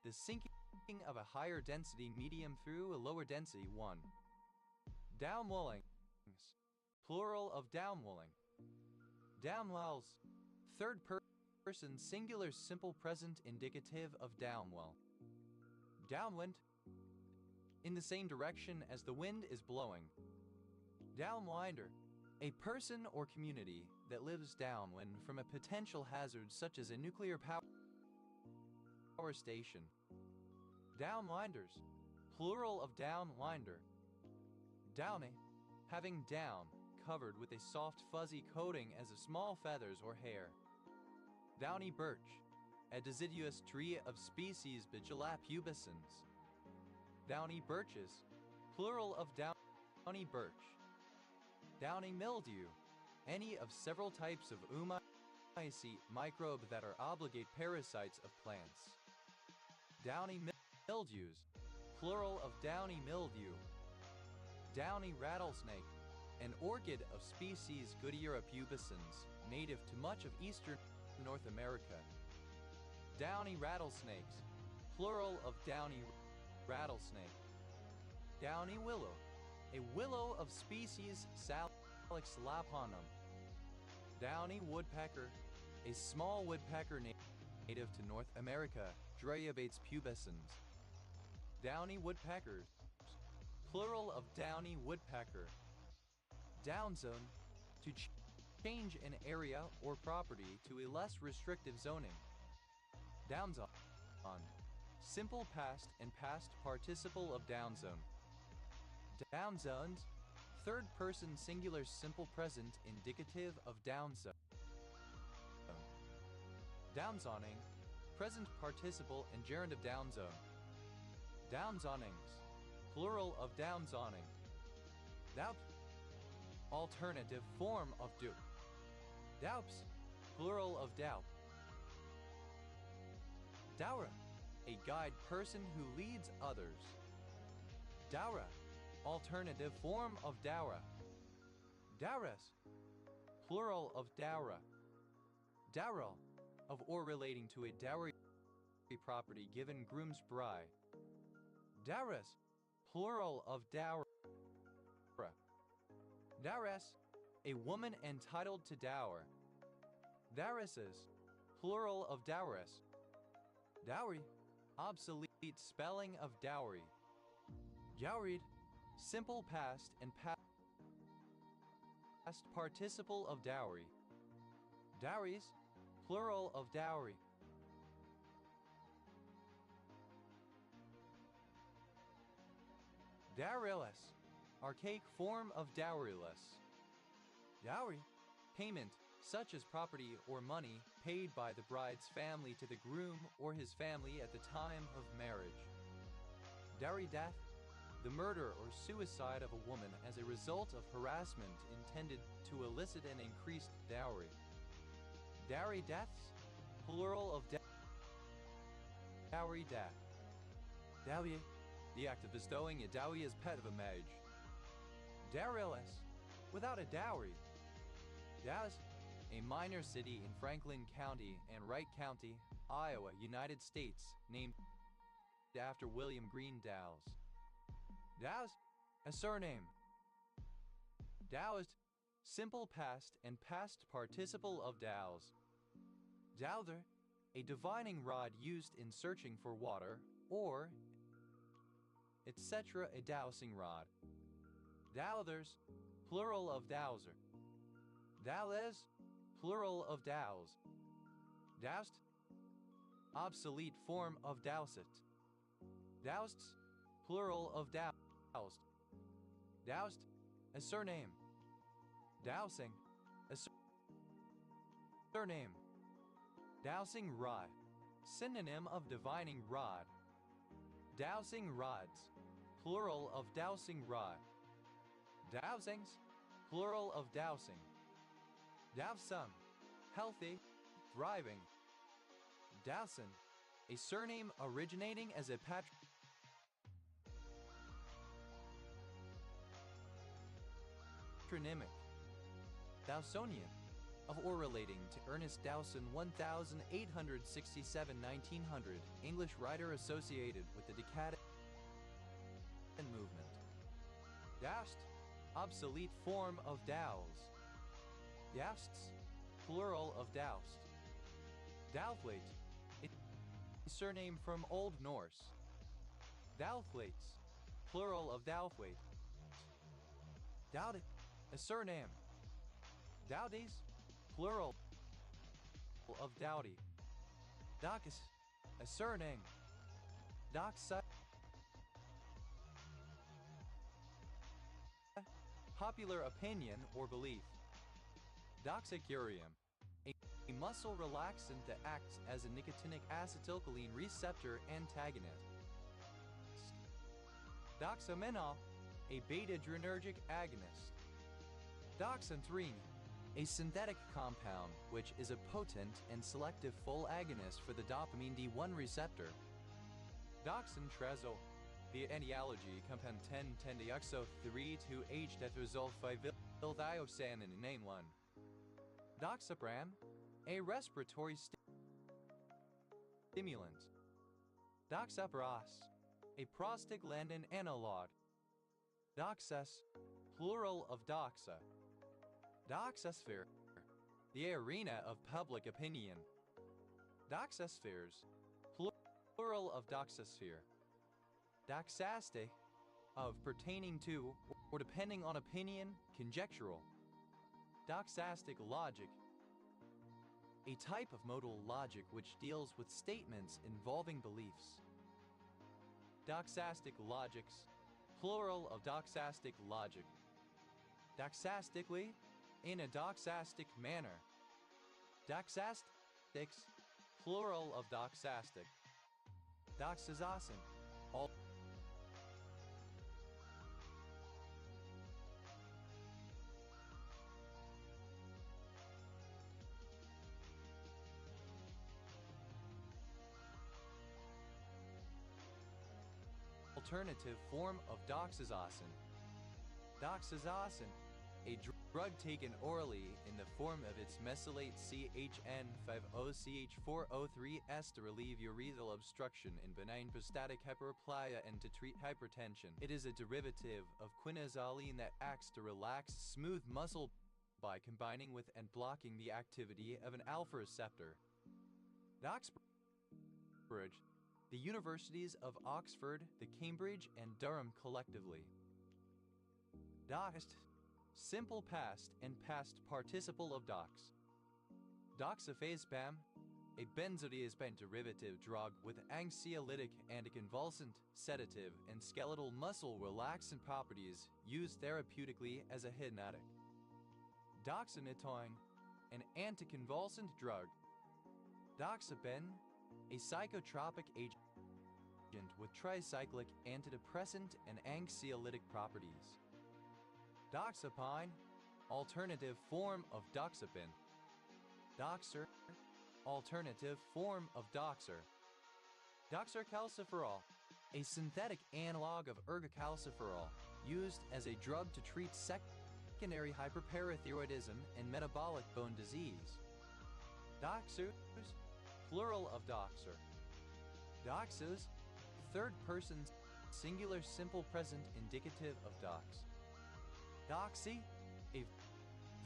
the sinking of a higher density medium through a lower density one. Downwellings, plural of downwelling. Downwells, third person singular simple present indicative of downwell. Downwind, in the same direction as the wind is blowing. Downwinder, a person or community that lives downwind from a potential hazard such as a nuclear power station. Downwinders, plural of downwinder. Downy, having down, covered with a soft fuzzy coating as of small feathers or hair. Downy birch, a deciduous tree of species Bigila pubescens. Downy birches, plural of downy birch. Downy mildew, any of several types of oomycete microbe that are obligate parasites of plants. Downy mildews, plural of downy mildew. Downy rattlesnake, an orchid of species Goodyear pubescens, native to much of eastern North America. Downy rattlesnakes, plural of downy rattlesnake. Downy willow, a willow of species Salix laponum. Downy woodpecker, a small woodpecker native to North America, Dryobates pubescens. Downy woodpeckers, plural of downy woodpecker. Downzone, to change an area or property to a less restrictive zoning. Downzone, simple past and past participle of downzone. Downzones, third person singular simple present indicative of downzone. Downzoning, present participle and gerund of downzone. Downzonings, plural of downzoning. Doubt, alternative form of dupe. Doups, plural of doubt. Dowra, a guide person who leads others. Dowra, alternative form of dowra. Dowras, plural of dowra. Dowrel, of or relating to a dowry property given groom's bride. Dowras, plural of dowra. Dowress, a woman entitled to dower. Dowresses, plural of dowress. Dowry, obsolete spelling of dowry. Dowried, simple past and past participle of dowry. Dowries, plural of dowry. Dowryless, archaic form of dowryless. Dowry, payment, such as property or money paid by the bride's family to the groom or his family at the time of marriage. Dowry death, the murder or suicide of a woman as a result of harassment intended to elicit an increased dowry. Dowry deaths, plural of dowry death. Dowry, the act of bestowing a dowry as pet of a marriage. Dowryless, without a dowry. Dallas, a minor city in Franklin County and Wright County, Iowa, United States, named after William Green Dowse. Dowse, a surname. Dowsed, simple past and past participle of dowse. Dowther, a divining rod used in searching for water, or etc. a dowsing rod. Dowthers, plural of dowser. Dowles, plural of dowse. Doused, obsolete form of dowset. Dousts, plural of doused. Doused, a surname. Dowsing, a surname. Dowsing rod, synonym of divining rod. Dowsing rods, plural of dowsing rod. Dowsings, plural of dowsing. Dowsome, healthy, thriving. Dowson, a surname originating as a patronymic. Dowsonian, of or relating to Ernest Dowson 1867–1900, English writer associated with the Decadent movement. Doused, obsolete form of douse. Dousts, plural of doused. Dowthwaite, a surname from Old Norse. Dowthwaits, plural of Dowthwaite. Dowdy, a surname. Dowdies, plural of dowdy. Docus, a surname. Doxa, popular opinion or belief. Doxycurium, a muscle relaxant that acts as a nicotinic acetylcholine receptor antagonist. Doxymenol, a beta-adrenergic agonist. Doxanthine, a synthetic compound which is a potent and selective full agonist for the dopamine D1 receptor. Doxantrazole, the etiology compound 10-deoxo-3,2-H-tetrasulfidylthiosanin name 1. Doxapram, a respiratory stimulant. Doxapros, a prostaglandin analog. Doxas, plural of doxa. Doxosphere, the arena of public opinion. Doxospheres, plural of doxosphere. Doxaste, of pertaining to or depending on opinion, conjectural. Doxastic logic, a type of modal logic which deals with statements involving beliefs. Doxastic logics, plural of doxastic logic. Doxastically, in a doxastic manner. Doxastics, plural of doxastic. Doxazosin, alternative form of doxazosin. Doxazosin, a drug taken orally in the form of its mesylate CHN50CH403S to relieve urethral obstruction in benign prostatic hyperplasia and to treat hypertension. It is a derivative of quinazoline that acts to relax smooth muscle by combining with and blocking the activity of an alpha receptor. Doxbridge, the universities of Oxford, the Cambridge, and Durham collectively. Doxed, simple past and past participle of dox. Doxaphazepam, a benzodiazepine derivative drug with anxiolytic, anticonvulsant, sedative, and skeletal muscle relaxant properties used therapeutically as a hypnotic. Doxanatoin, an anticonvulsant drug. Doxaben, a psychotropic agent with tricyclic, antidepressant, and anxiolytic properties. Doxepine, alternative form of doxepin. Doxer, alternative form of doxer. Doxorcalciferol, a synthetic analog of ergocalciferol, used as a drug to treat secondary hyperparathyroidism and metabolic bone disease. Doxers, plural of doxer. Doxes, third person singular simple present indicative of dox. Doxy, a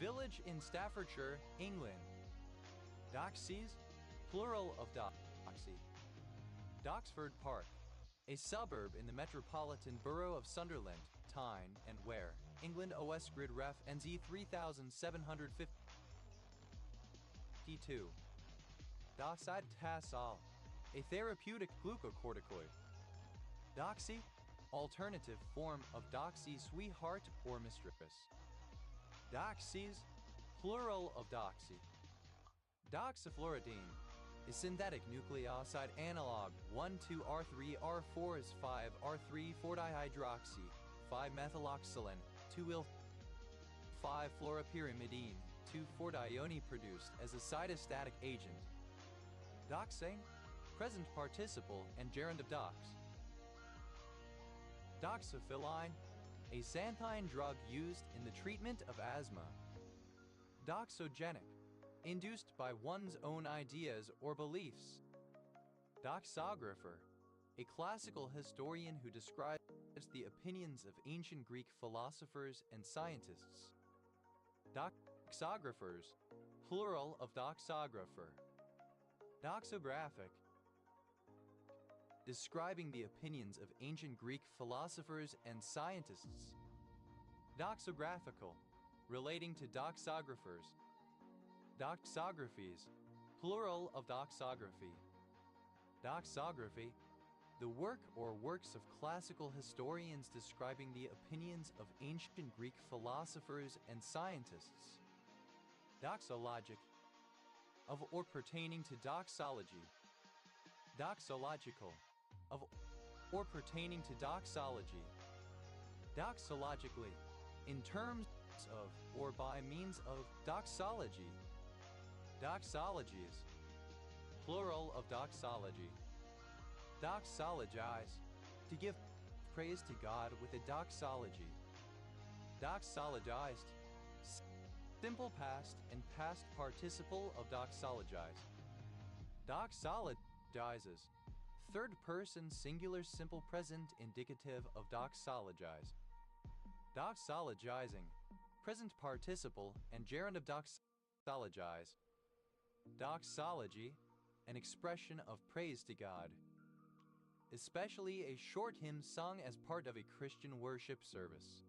village in Staffordshire, England. Doxies, plural of doxy. Doxford Park, a suburb in the metropolitan borough of Sunderland, Tyne and Ware, England. OS Grid Ref NZ 3752. Doxytasol, a therapeutic glucocorticoid. Doxy, alternative form of doxy sweetheart or mistress. Doxies, plural of doxy. Doxyfluoridine, a synthetic nucleoside analog 1,2-R3-R4 is 5-R3-4-dihydroxy, 5-methyloxylin, 2-il-5-fluoropyrimidine, 2,4-dione produced as a cytostatic agent. Doxane, present participle and gerund of dox. Doxyphilline, a xanthine drug used in the treatment of asthma. Doxogenic, induced by one's own ideas or beliefs. Doxographer, a classical historian who describes the opinions of ancient Greek philosophers and scientists. Doxographers, plural of doxographer. Doxographic, describing the opinions of ancient Greek philosophers and scientists. Doxographical, relating to doxographers. Doxographies, plural of doxography. Doxography, the work or works of classical historians describing the opinions of ancient Greek philosophers and scientists. Doxologic, of or pertaining to doxology. Doxological, of or pertaining to doxology. Doxologically, in terms of or by means of doxology. Doxologies, plural of doxology. Doxologize, to give praise to God with a doxology. Doxologized, simple past and past participle of doxologize. Doxologizes, third person singular simple present indicative of doxologize. Doxologizing, present participle and gerund of doxologize. Doxology, an expression of praise to God, especially a short hymn sung as part of a Christian worship service.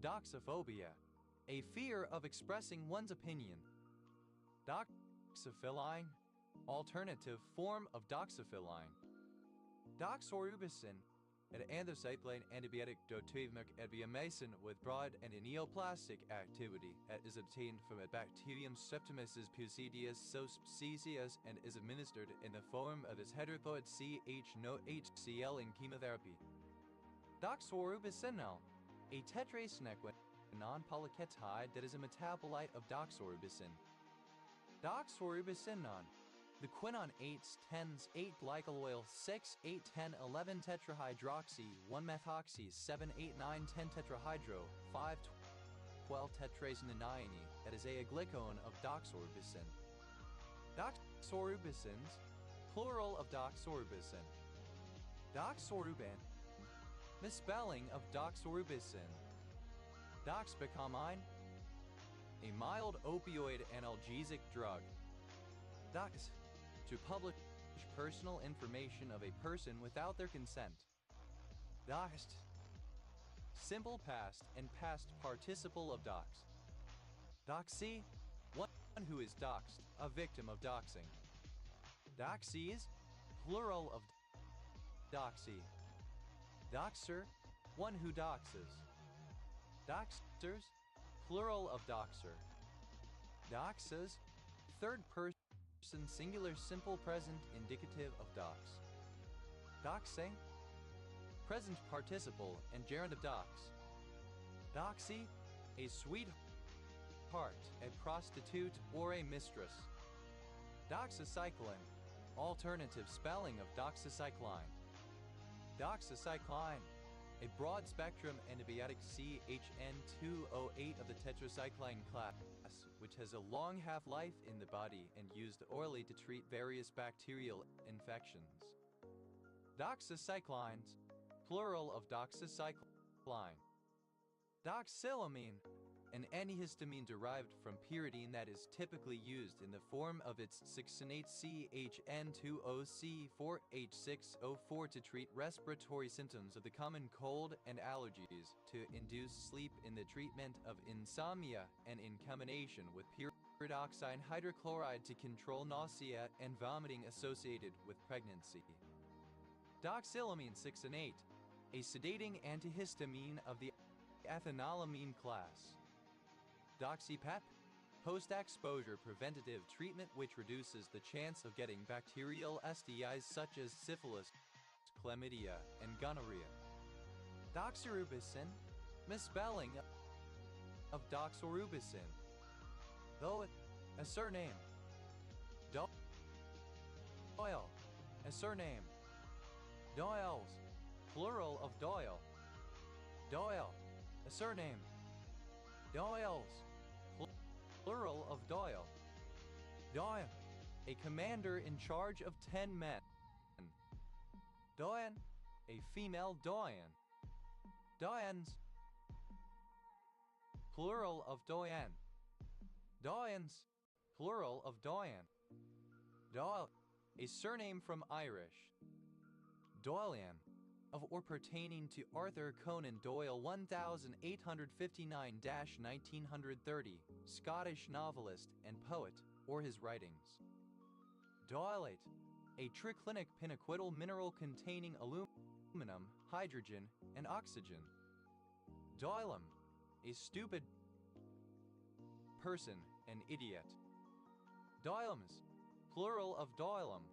Doxophobia, a fear of expressing one's opinion. Doxyphilline, alternative form of doxyphilline. Doxorubicin, an anthracycline antibiotic dotivmic adbiomycin with broad and neoplastic activity that is obtained from a bacterium Streptomyces paucidius zospecius and is administered in the form of its heterothoid CH-NO-HCl in chemotherapy. Doxorubicinol, a tetrasequin non-polyketide that is a metabolite of doxorubicin. Doxorubicinone, the quinone 8s, 10s, 8-glycol oil 6, 8, 10, 11 tetrahydroxy, 1-methoxy, 7, 8, 9, 10 tetrahydro, 5, 12 tetrasenoniene, that is a glycone of doxorubicin. Doxorubicins, plural of doxorubicin. Doxorubin, misspelling of doxorubicin. Doxycycline, a mild opioid analgesic drug. Dox, to publish personal information of a person without their consent. Doxed, simple past and past participle of dox. Doxy, one who is doxed, a victim of doxing. Doxies, plural of doxy. Doxer, one who doxes. Doxers, plural of doxer. Doxes, third person singular simple present indicative of dox. Doxe, present participle and gerund of dox. Doxy, a sweetheart, a prostitute, or a mistress. Doxycycline, alternative spelling of doxycycline. Doxycycline, a broad-spectrum antibiotic CHN208 of the tetracycline class, which has a long half-life in the body and used orally to treat various bacterial infections. Doxycyclines, plural of doxycycline. Doxylamine, an antihistamine derived from pyridine that is typically used in the form of its succinate CHN20C4H6O4 to treat respiratory symptoms of the common cold and allergies, to induce sleep in the treatment of insomnia, and in combination with pyridoxine hydrochloride to control nausea and vomiting associated with pregnancy. Doxylamine succinate, a sedating antihistamine of the ethanolamine class. Doxypep, post-exposure preventative treatment which reduces the chance of getting bacterial STIs such as syphilis, chlamydia, and gonorrhea. Doxorubicin, misspelling of doxorubicin, though a surname. Doyle, a surname. Doyles, plural of Doyle. Doyle, a surname. Doyles, plural of Doyle. Doyen, a commander in charge of 10 men. Doyen, a female doyen. Doyens, plural of doyen. Doyens, plural of doyen. Doyle, a surname from Irish. Doylean, of or pertaining to Arthur Conan Doyle 1859-1930, Scottish novelist and poet, or his writings. Doylate, a triclinic pinaquidal mineral containing aluminum, hydrogen, and oxygen. Doylem, a stupid person, an idiot. Doylems, plural of doylem.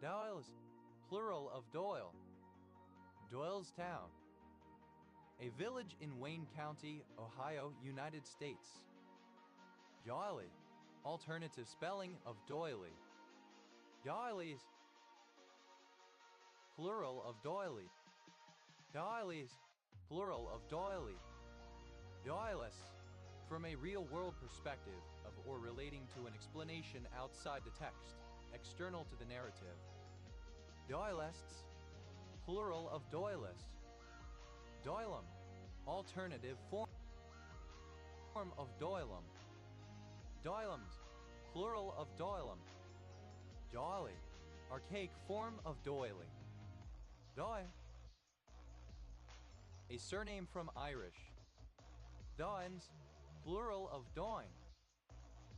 Doyles, plural of Doyle. Doylestown, a village in Wayne County, Ohio, United States. Doily, alternative spelling of doily. Doilies, plural of doily. Doilies, plural of doily. Doyless, from a real-world perspective of or relating to an explanation outside the text, external to the narrative. Doylists, plural of doylist. Doylem, alternative form of doylem. Doylems, plural of doylem. Doily, archaic form of doily. Doy, a surname from Irish. Doyens, plural of doyne.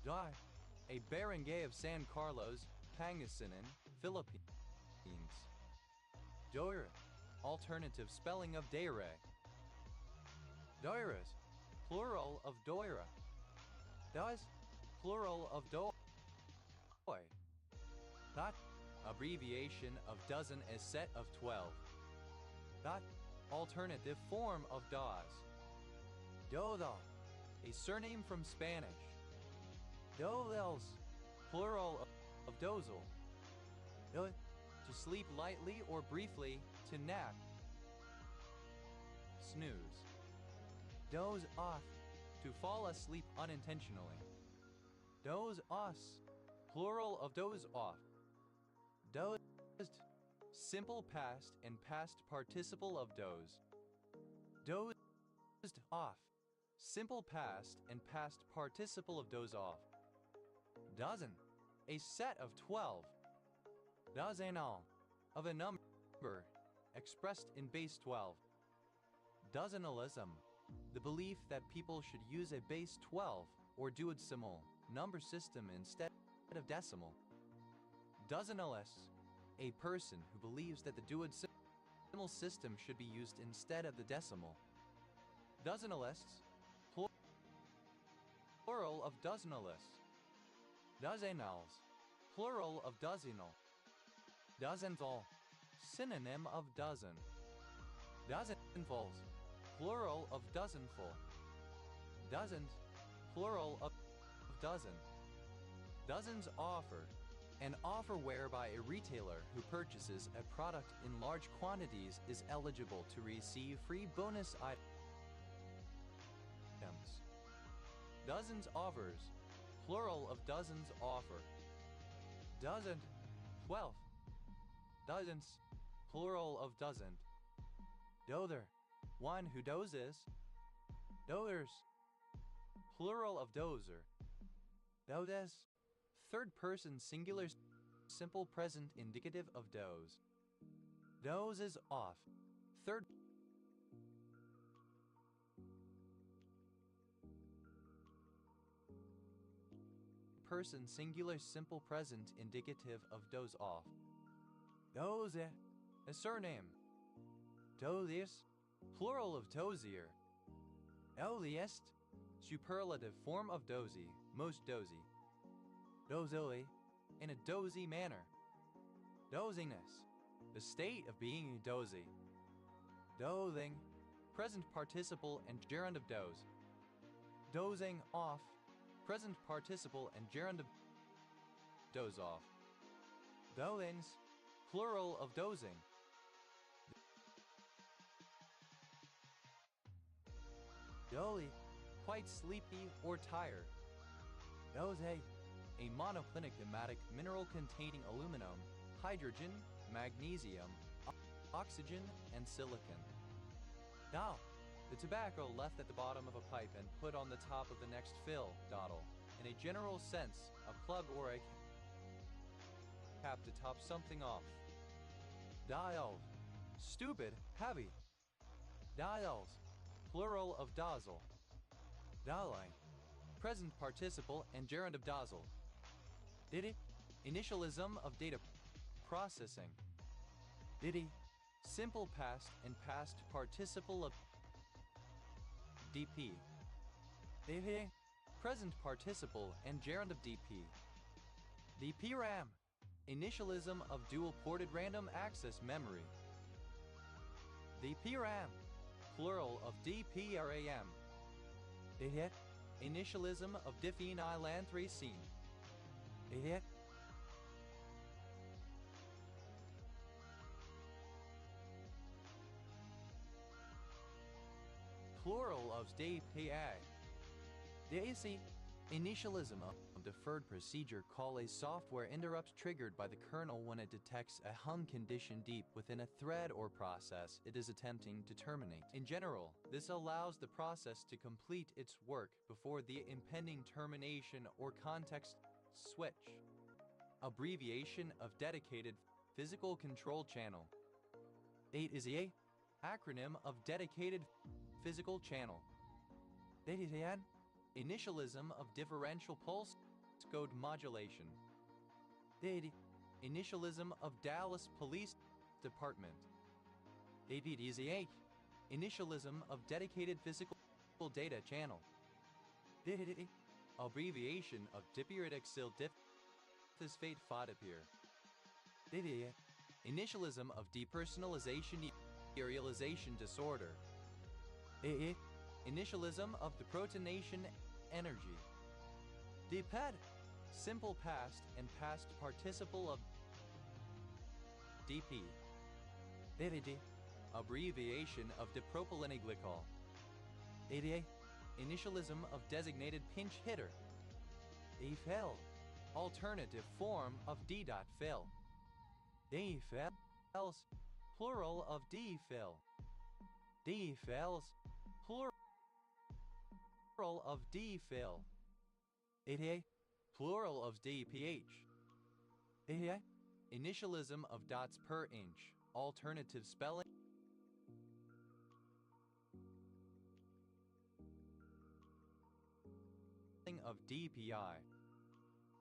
Doy, a barangay of San Carlos, Pangasinan, Philippines. Doire, alternative spelling of Deire. Doiras, plural of Doira. Does, plural of Doy. Dot, abbreviation of dozen as set of 12. Dot, alternative form of DAWS. Dodo, a surname from Spanish. Dovels, plural of dozel. Do, to sleep lightly or briefly, to nap. Snooze. Doze off, to fall asleep unintentionally. Doze us, plural of doze off. Dozed, simple past and past participle of doze. Dozed off, simple past and past participle of doze off. Dozen, a set of 12. Dozenal, of a number, expressed in base 12. Dozenalism, the belief that people should use a base 12 or duodecimal number system instead of decimal. Dozenalist, a person who believes that the duodecimal system should be used instead of the decimal. Dozenalists, plural of dozenalists. Dozenals, plural of dozenal. Dozenthal, synonym of dozen. Dozenfuls, plural of dozenful. Dozens, plural of dozen. Dozens offer, an offer whereby a retailer who purchases a product in large quantities is eligible to receive free bonus items. Dozens offers, plural of dozens offer. Dozen, 12. Dozens, plural of dozen. Dother, one who dozes. Dozers, plural of dozer. Dodes, third person singular simple present indicative of doze. Doze is off, third person singular simple present indicative of doze off. Doze, a surname. Dozius, plural of dozier. Doziest, superlative form of dozy, most dozy. Dozily, in a dozy manner. Doziness, the state of being dozy. Dozing, present participle and gerund of doze. Dozing off, present participle and gerund of doze off. Dozings, plural of dozing. Doly, quite sleepy or tired. Doze, a monoclinic thematic mineral containing aluminum, hydrogen, magnesium, oxygen, and silicon. Now, the tobacco left at the bottom of a pipe and put on the top of the next fill, dottle. In a general sense, a plug or a cap to top something off. Dials, stupid, heavy. Dials, plural of dazzle. Dialing, present participle and gerund of dazzle. Diddy, initialism of data processing. Diddy, simple past and past participle of DP. Diddy, present participle and gerund of DP. DPRAM, initialism of dual-ported random access memory. DPRAM, plural of DPRAM. Diddy, initialism of diphenylanthracene. Diddy, plural of DPA. DAC, initialism of deferred procedure call a software interrupt triggered by the kernel when it detects a hung condition deep within a thread or process it is attempting to terminate. In general, this allows the process to complete its work before the impending termination or context switch. Abbreviation of dedicated physical control channel. 8 is a acronym of dedicated physical channel. 8 is an initialism of differential pulse code modulation. 8 initialism of Dallas Police Department. 8 is a initialism of dedicated physical data channel. 8 abbreviation of diphyrexyl diphosphate photopure. 8 initialism of depersonalization serialization disorder. 8 initialism of the protonation energy. Deped, simple past and past participle of DP. DD, abbreviation of dipropylene-glycol. ADA, initialism of designated pinch hitter. DFL, alternative form of D.fill. DFLs, plural of DFill. DFLs, plural of DFill. ADA, plural of DPH. ADA, initialism of dots per inch, alternative spelling of DPI.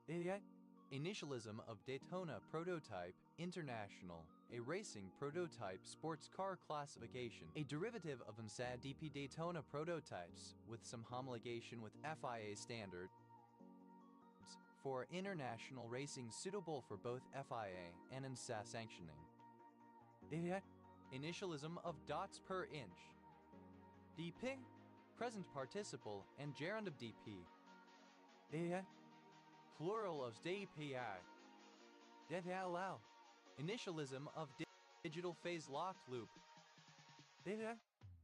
ADA, initialism of Daytona Prototype International, a racing prototype sports car classification, a derivative of MSAD DP Daytona prototypes with some homologation with FIA standards for international racing suitable for both FIA and MSA sanctioning. Initialism of dots per inch. DP, present participle and gerund of DP. Plural of DPI. Allow, initialism of digital phase locked loop.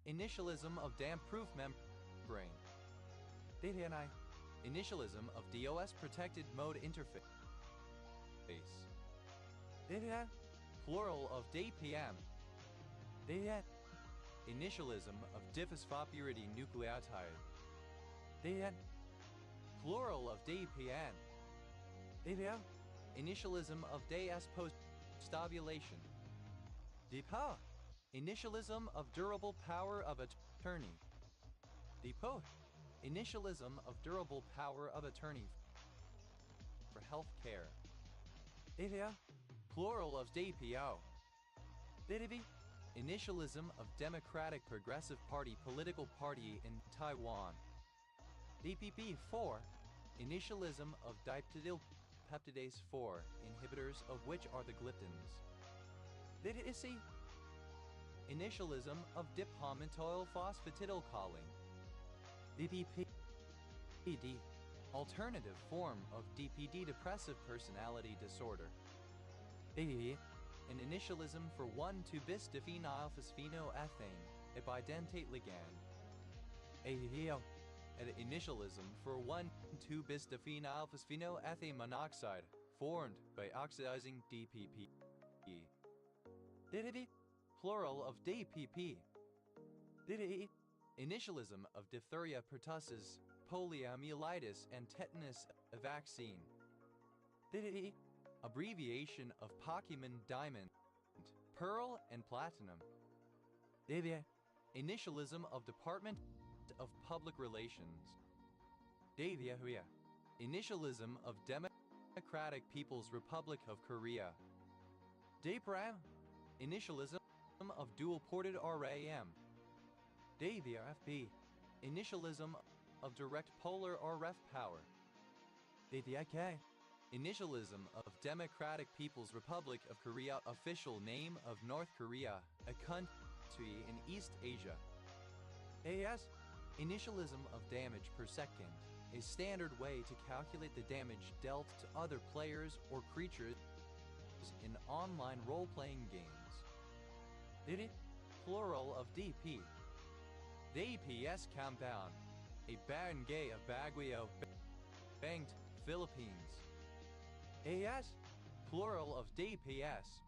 Initialism of damp proof membrane. Initialism of DOS protected mode interface. Plural of DPM. Initialism of diphosphopurity nucleotide. Plural of DPN. Initialism of DS post-ovulation. Depa. Initialism of durable power of attorney. Depot. Initialism of durable power of attorney for health care. Plural of DPO. Initialism of Democratic Progressive Party political party in Taiwan. DPP-4. Initialism of dipeptidase 4, inhibitors of which are the gliptins. DISI. Initialism of dipalmitoyl phosphatidylcholine. DPPD. Alternative form of DPD depressive personality disorder. An initialism for 1,2-bis-diphenylphosphenoethane, a bidentate ligand. An initialism for 1,2-bis-diphenylphosphenoethane monoxide, formed by oxidizing DPP. Plural of DPP. Initialism of diphtheria, pertussis, poliomyelitis, and tetanus vaccine. Abbreviation of Pokemon Diamond, Pearl, and Platinum. Initialism of Department of Public Relations. Initialism of Democratic People's Republic of Korea. Initialism of dual-ported RAM. FB. Initialism of direct polar RF power. Initialism of Democratic People's Republic of Korea. Official name of North Korea, a country in East Asia. Initialism of damage per second, a standard way to calculate the damage dealt to other players or creatures in online role-playing games. Plural of DP. DPS compound, a barangay of Baguio, Banked, Philippines. Plural of DPS.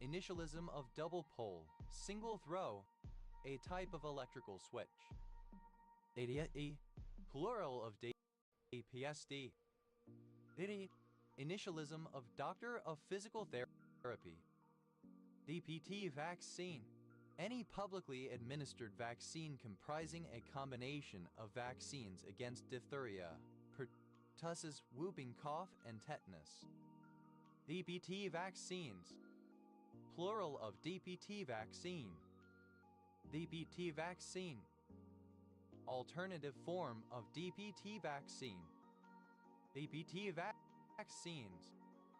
Initialism of double pole, single throw, a type of electrical switch. Plural of DPSD. Initialism of Doctor of Physical Therapy. DPT vaccine. Any publicly administered vaccine comprising a combination of vaccines against diphtheria, pertussis, whooping cough, and tetanus. DPT vaccines. Plural of DPT vaccine. DPT vaccine. Alternative form of DPT vaccine. DPT vaccines.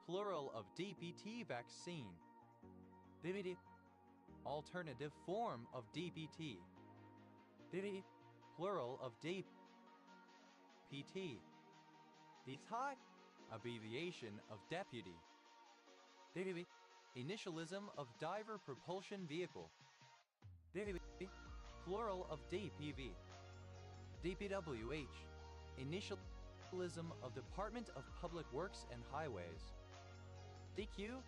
Plural of DPT vaccine. Alternative form of DPT. Plural of DPT. DPT. Abbreviation of deputy. Initialism of diver propulsion vehicle. Plural of DPV. DPWH. Initialism of Department of Public Works and Highways. DQ.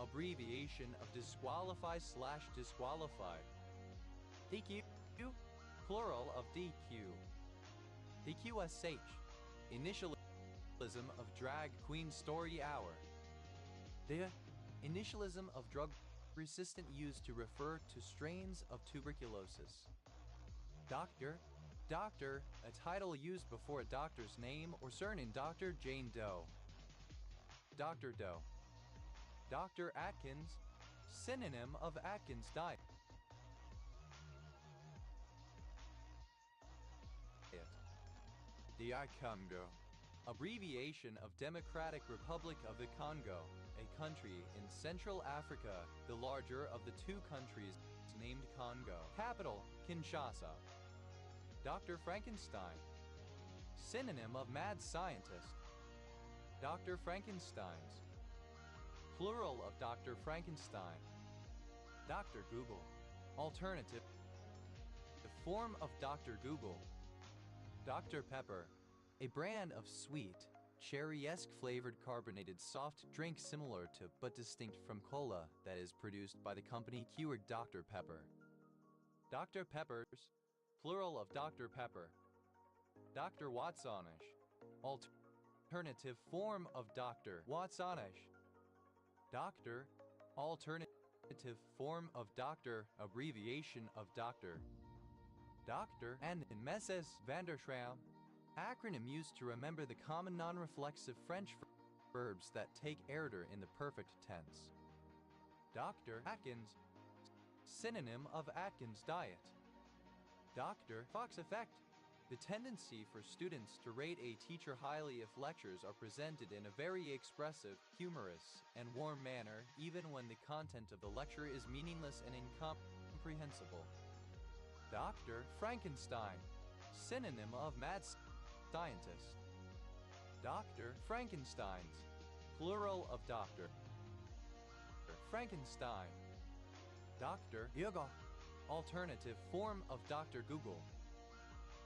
Abbreviation of disqualify/disqualified. DQ. Plural of DQ. DQSH. Initialism of Drag Queen Story Hour. Initialism of drug-resistant used to refer to strains of tuberculosis. Doctor. Doctor, a title used before a doctor's name or surname. Dr. Jane Doe. Dr. Doe. Dr. Atkins, synonym of Atkins diet. The Congo, Abbreviation of Democratic Republic of the Congo, a country in Central Africa, the larger of the two countries named Congo. Capital, Kinshasa. Dr. Frankenstein. Synonym of mad scientist. Dr. Frankensteins. Plural of Dr. Frankenstein. Dr. Google. Alternative. The form of Dr. Google. Dr. Pepper. A brand of sweet, cherry-esque flavored carbonated soft drink similar to but distinct from cola that is produced by the company Keurig Dr. Pepper. Dr. Peppers. Plural of Dr. Pepper. Dr. Watsonish. Alternative form of Dr. Watsonish. Doctor. Alternative form of Doctor. Abbreviation of Doctor. Doctor and Mrs. Vanderschram. Acronym used to remember the common non-reflexive French verbs that take error in the perfect tense. Dr. Atkins. Synonym of Atkins diet. Dr. Fox effect. The tendency for students to rate a teacher highly if lectures are presented in a very expressive, humorous, and warm manner, even when the content of the lecture is meaningless and incomprehensible. Dr. Frankenstein. Synonym of mad scientist. Dr. Frankensteins. Plural of Dr. Frankenstein. Dr. Yoga. Alternative form of Dr. Google.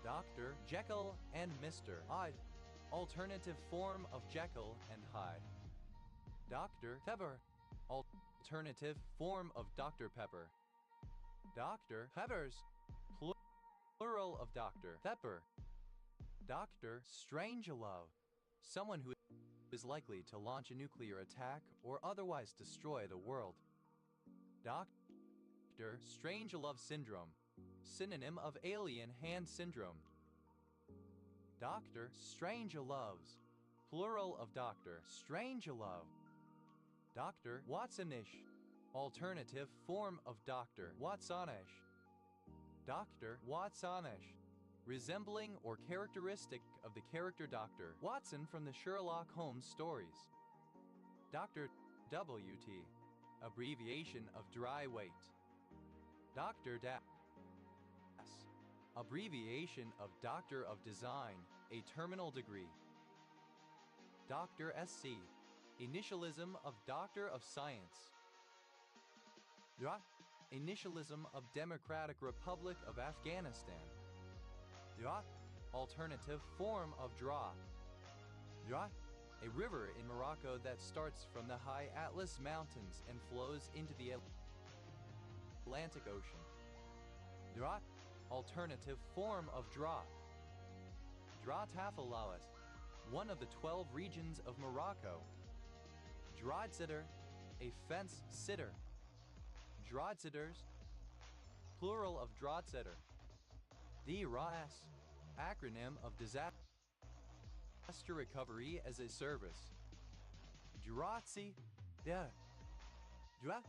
Dr. Jekyll and Mr. Hyde. Alternative form of Jekyll and Hyde. Dr. Pepper. Alternative form of Dr. Pepper. Dr. Peppers. Plural of Dr. Pepper. Dr. Strangelove. Someone who is likely to launch a nuclear attack or otherwise destroy the world. Dr. Strangelove syndrome. Synonym of alien hand syndrome. Dr. Strangeloves. Plural of Dr. Strangelove. Dr. Watsonish. Alternative form of Dr. Watsonish. Dr. Watsonish. Resembling or characteristic of the character Dr. Watson from the Sherlock Holmes stories. Dr. WT. Abbreviation of dry weight. Dr. Das. Abbreviation of Doctor of Design, a terminal degree. Dr. SC. Initialism of Doctor of Science. DRA. Initialism of Democratic Republic of Afghanistan. DRA. Alternative form of DRA. DRA. A river in Morocco that starts from the high Atlas Mountains and flows into the Atlantic Ocean. DRA. Alternative form of DRA. Dra Tafalawas, one of the 12 regions of Morocco. Draadsitter, a fence sitter. Draadsitters, plural of draadsitter. DRAS, acronym of Disaster Recovery as a Service. Dratsi, Dra,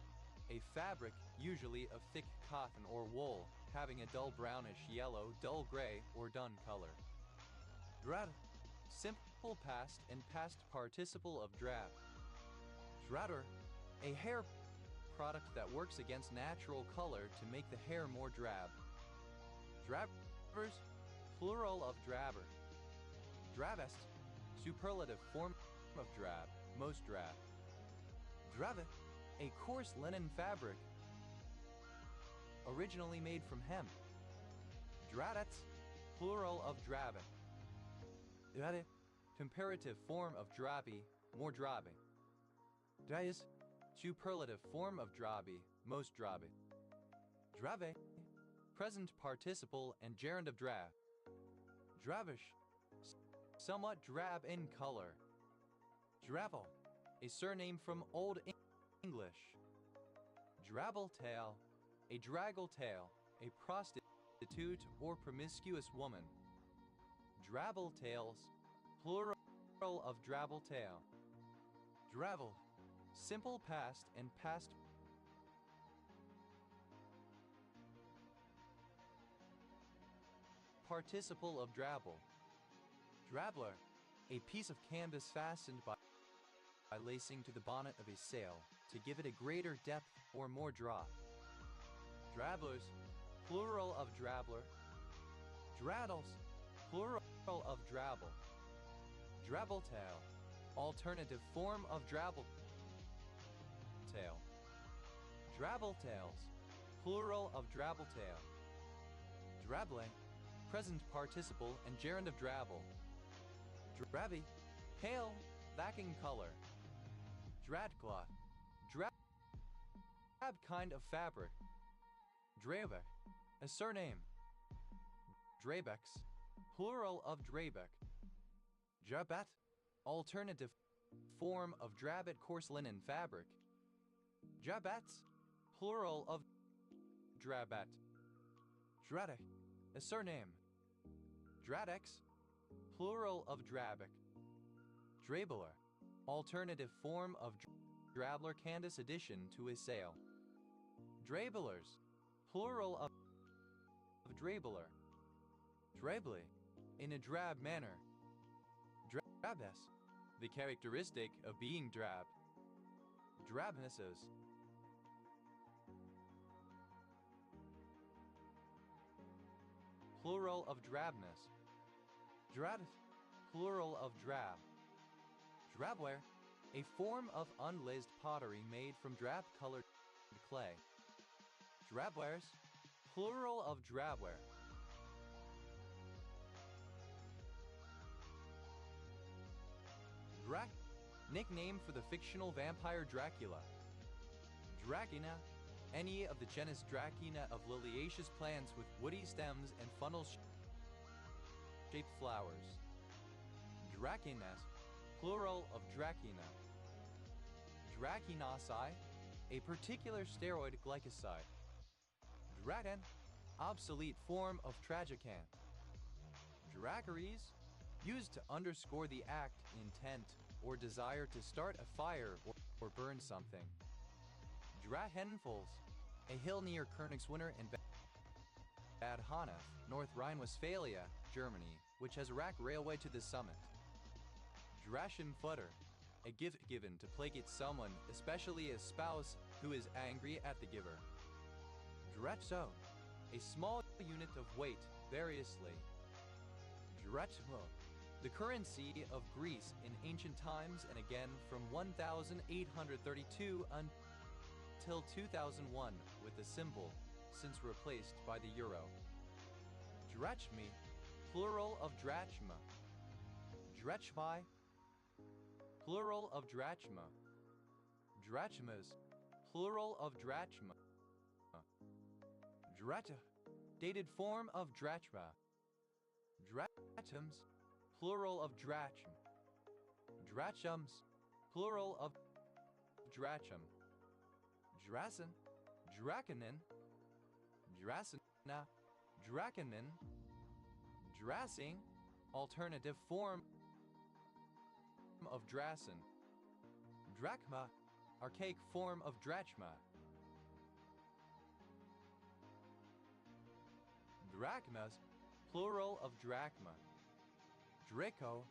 a fabric usually of thick cotton or wool, having a dull brownish yellow, dull gray, or dun color. Drab, simple past and past participle of drab. Dratter, a hair product that works against natural color to make the hair more drab. Drabbers, plural of drabber. Drabbest, superlative form of drab, most drab. Dravet, a coarse linen fabric, originally made from hemp. Dradets, plural of drabbet. Drade, comparative form of drabby, more drabby. Drais, superlative form of drabby, most drabby. Drave, present participle and gerund of drab. Dravish, somewhat drab in color. Dravel, a surname from Old English. Drabbletail, a draggle-tail, a prostitute or promiscuous woman. Drabble-tails, plural of drabble-tail. Dravel, simple past and past participle of drabble. Drabbler, a piece of canvas fastened by lacing to the bonnet of a sail to give it a greater depth or more draught. Drabblers, plural of drabbler. Draddles, plural of drabble. Drabbletail, alternative form of drabbletail. Drabbletails, plural of drabbletail. Drabbling, present participle and gerund of drabble. Drabby, pale, lacking color. Dradcloth, drab kind of fabric. Drabeck, a surname. Drabex, plural of Drabeck. Drabat, alternative form of drabbat coarse linen fabric. Drabats, plural of Drabat. Dradek, a surname. Dradex, plural of Drabec. Drabler, alternative form of Drabler Candace addition to a sail. Drablers, plural of Drabler. Drably, in a drab manner. Drabness, the characteristic of being drab. Drabnesses. Plural of drabness. Drab, plural of drab. Drabware, a form of unglazed pottery made from drab-colored clay. Drabwares, plural of drabware. Drac, nickname for the fictional vampire Dracula. Dracina, any of the genus Dracina of liliaceous plants with woody stems and funnel-shaped flowers. Dracinas, plural of Dracina. Dracinosi, a particular steroid glycoside. Dracan, obsolete form of Tragican. Dracaries, used to underscore the act, intent, or desire to start a fire or burn something. Drahenfels, a hill near Königswinter in Bad Honnef, North Rhine-Westphalia, Germany, which has a rack railway to the summit. Drachenfutter, a gift given to placate someone, especially a spouse who is angry at the giver. Drachzone, a small unit of weight, variously. Drachmo, the currency of Greece in ancient times and again from 1832 until 2001 with the symbol, since replaced by the euro. Drachmi, plural of drachma. Drachmi, plural of drachma. Drachmas, plural of drachma. Drata, dated form of drachma. Dratums, plural of drachm. Drachums, plural of drachum. Drasen, dracanin. Drasena, dracanin. Drassing, alternative form of drasen. Drachma, archaic form of drachma. Drachmas, plural of drachma. Draco,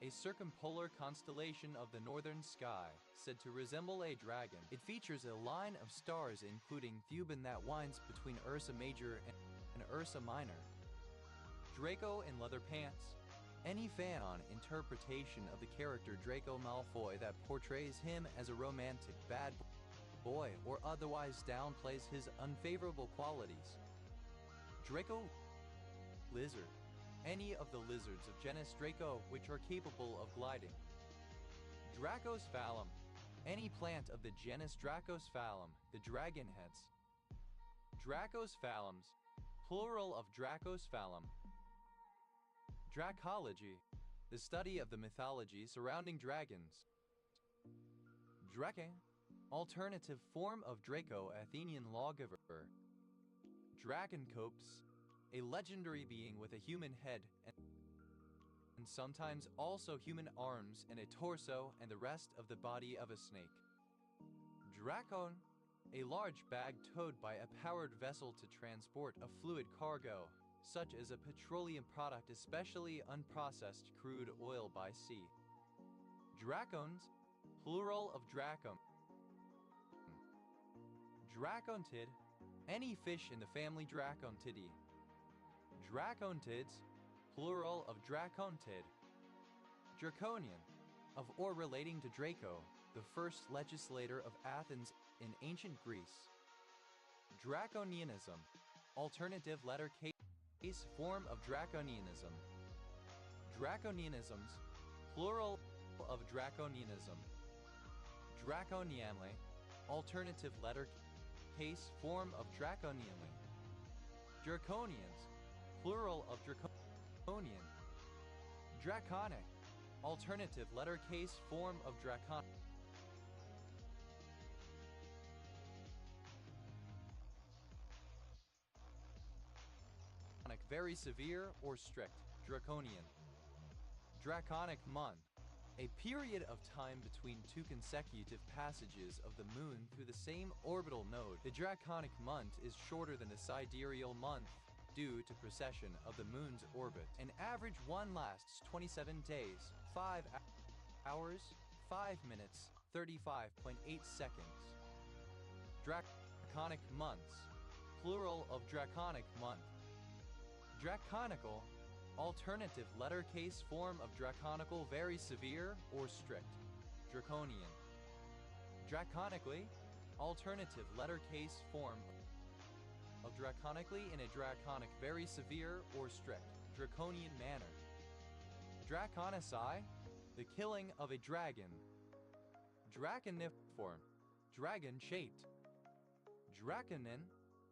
a circumpolar constellation of the northern sky, said to resemble a dragon. It features a line of stars including Thuban that winds between Ursa Major and Ursa Minor. Draco in leather pants. Any fan interpretation of the character Draco Malfoy that portrays him as a romantic bad boy or otherwise downplays his unfavorable qualities. Draco lizard. Any of the lizards of genus Draco which are capable of gliding. Dracosphalum. Any plant of the genus Dracosphalum, the dragonheads. Dracosphallums, plural of Dracosphalum. Dracology, the study of the mythology surrounding dragons. Drake, alternative form of Draco, Athenian lawgiver. Draconcopes, a legendary being with a human head and sometimes also human arms and a torso and the rest of the body of a snake. Dracon, a large bag towed by a powered vessel to transport a fluid cargo, such as a petroleum product, especially unprocessed crude oil by sea. Dracons, plural of dracon. Dracontid, any fish in the family Dracontidae. Dracontids, plural of dracontid. Draconian, of or relating to Draco, the first legislator of Athens in ancient Greece. Draconianism, alternative letter case form of draconianism. Draconianisms, plural of draconianism. Draconianly, alternative letter case form of draconianly. Draconians, plural of draconian. Draconic, alternative letter case form of draconic. Very severe or strict, draconian. Draconic month, a period of time between two consecutive passages of the moon through the same orbital node. The draconic month is shorter than the sidereal month due to precession of the moon's orbit. An average one lasts 27 days, 5 hours, 5 minutes, 35.8 seconds. Draconic months, plural of draconic month. Draconical, alternative letter case form of draconical, very severe or strict. Draconian. Draconically, alternative letter case form of draconically in a draconic, very severe or strict. Draconian manner. Draconicide, the killing of a dragon. Draconiform, dragon-shaped. Draconin,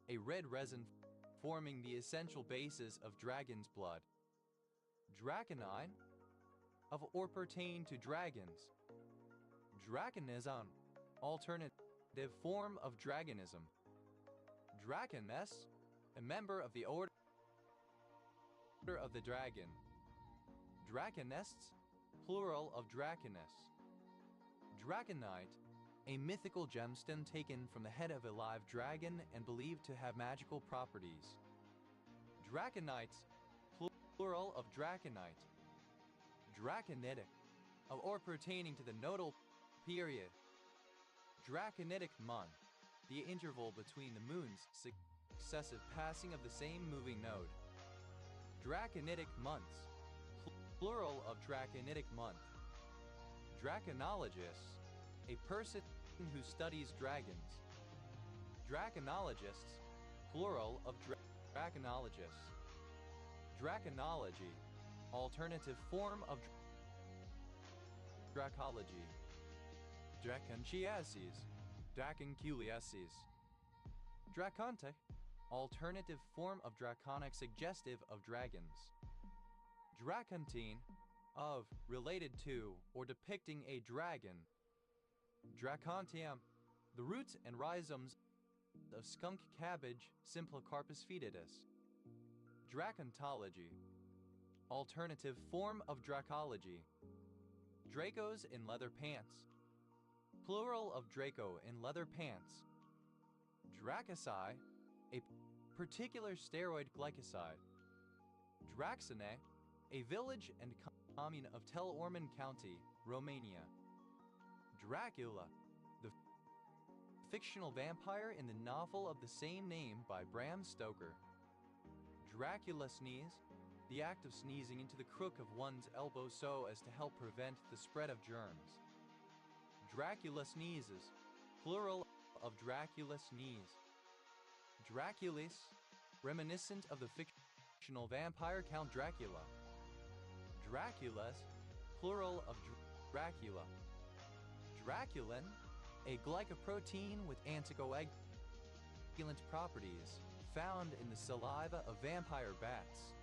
a red resin forming the essential basis of dragon's blood. Draconine, of or pertain to dragons. Draconism, alternative form of dragonism. Draconess, a member of the Order of the Dragon. Draconists, plural of draconess. Draconite, a mythical gemstone taken from the head of a live dragon and believed to have magical properties. Draconites, plural of draconite. Draconitic, of or pertaining to the nodal period. Draconitic month, the interval between the moon's successive passing of the same moving node. Draconitic months, plural of draconitic month. Draconologists, a person who studies dragons. Draconologists, plural of draconologists. Draconology, alternative form of dracology. Draconchiases, Draconculiases. Dracontic, alternative form of draconic suggestive of dragons. Dracontine, of, related to, or depicting a dragon. Dracontium, the roots and rhizomes of skunk cabbage, Simplocarpus foetidus. Dracontology, alternative form of dracology. Dracos in leather pants, plural of Draco in leather pants. Dracosai, a particular steroid glycoside. Draxine, a village and commune of Teleorman County, Romania. Dracula, the fictional vampire in the novel of the same name by Bram Stoker. Dracula sneeze, the act of sneezing into the crook of one's elbow so as to help prevent the spread of germs. Dracula sneezes, plural of Dracula sneeze. Draculis, reminiscent of the fictional vampire Count Dracula. Draculas, plural of Dracula. Draculin, a glycoprotein with anticoagulant properties found in the saliva of vampire bats.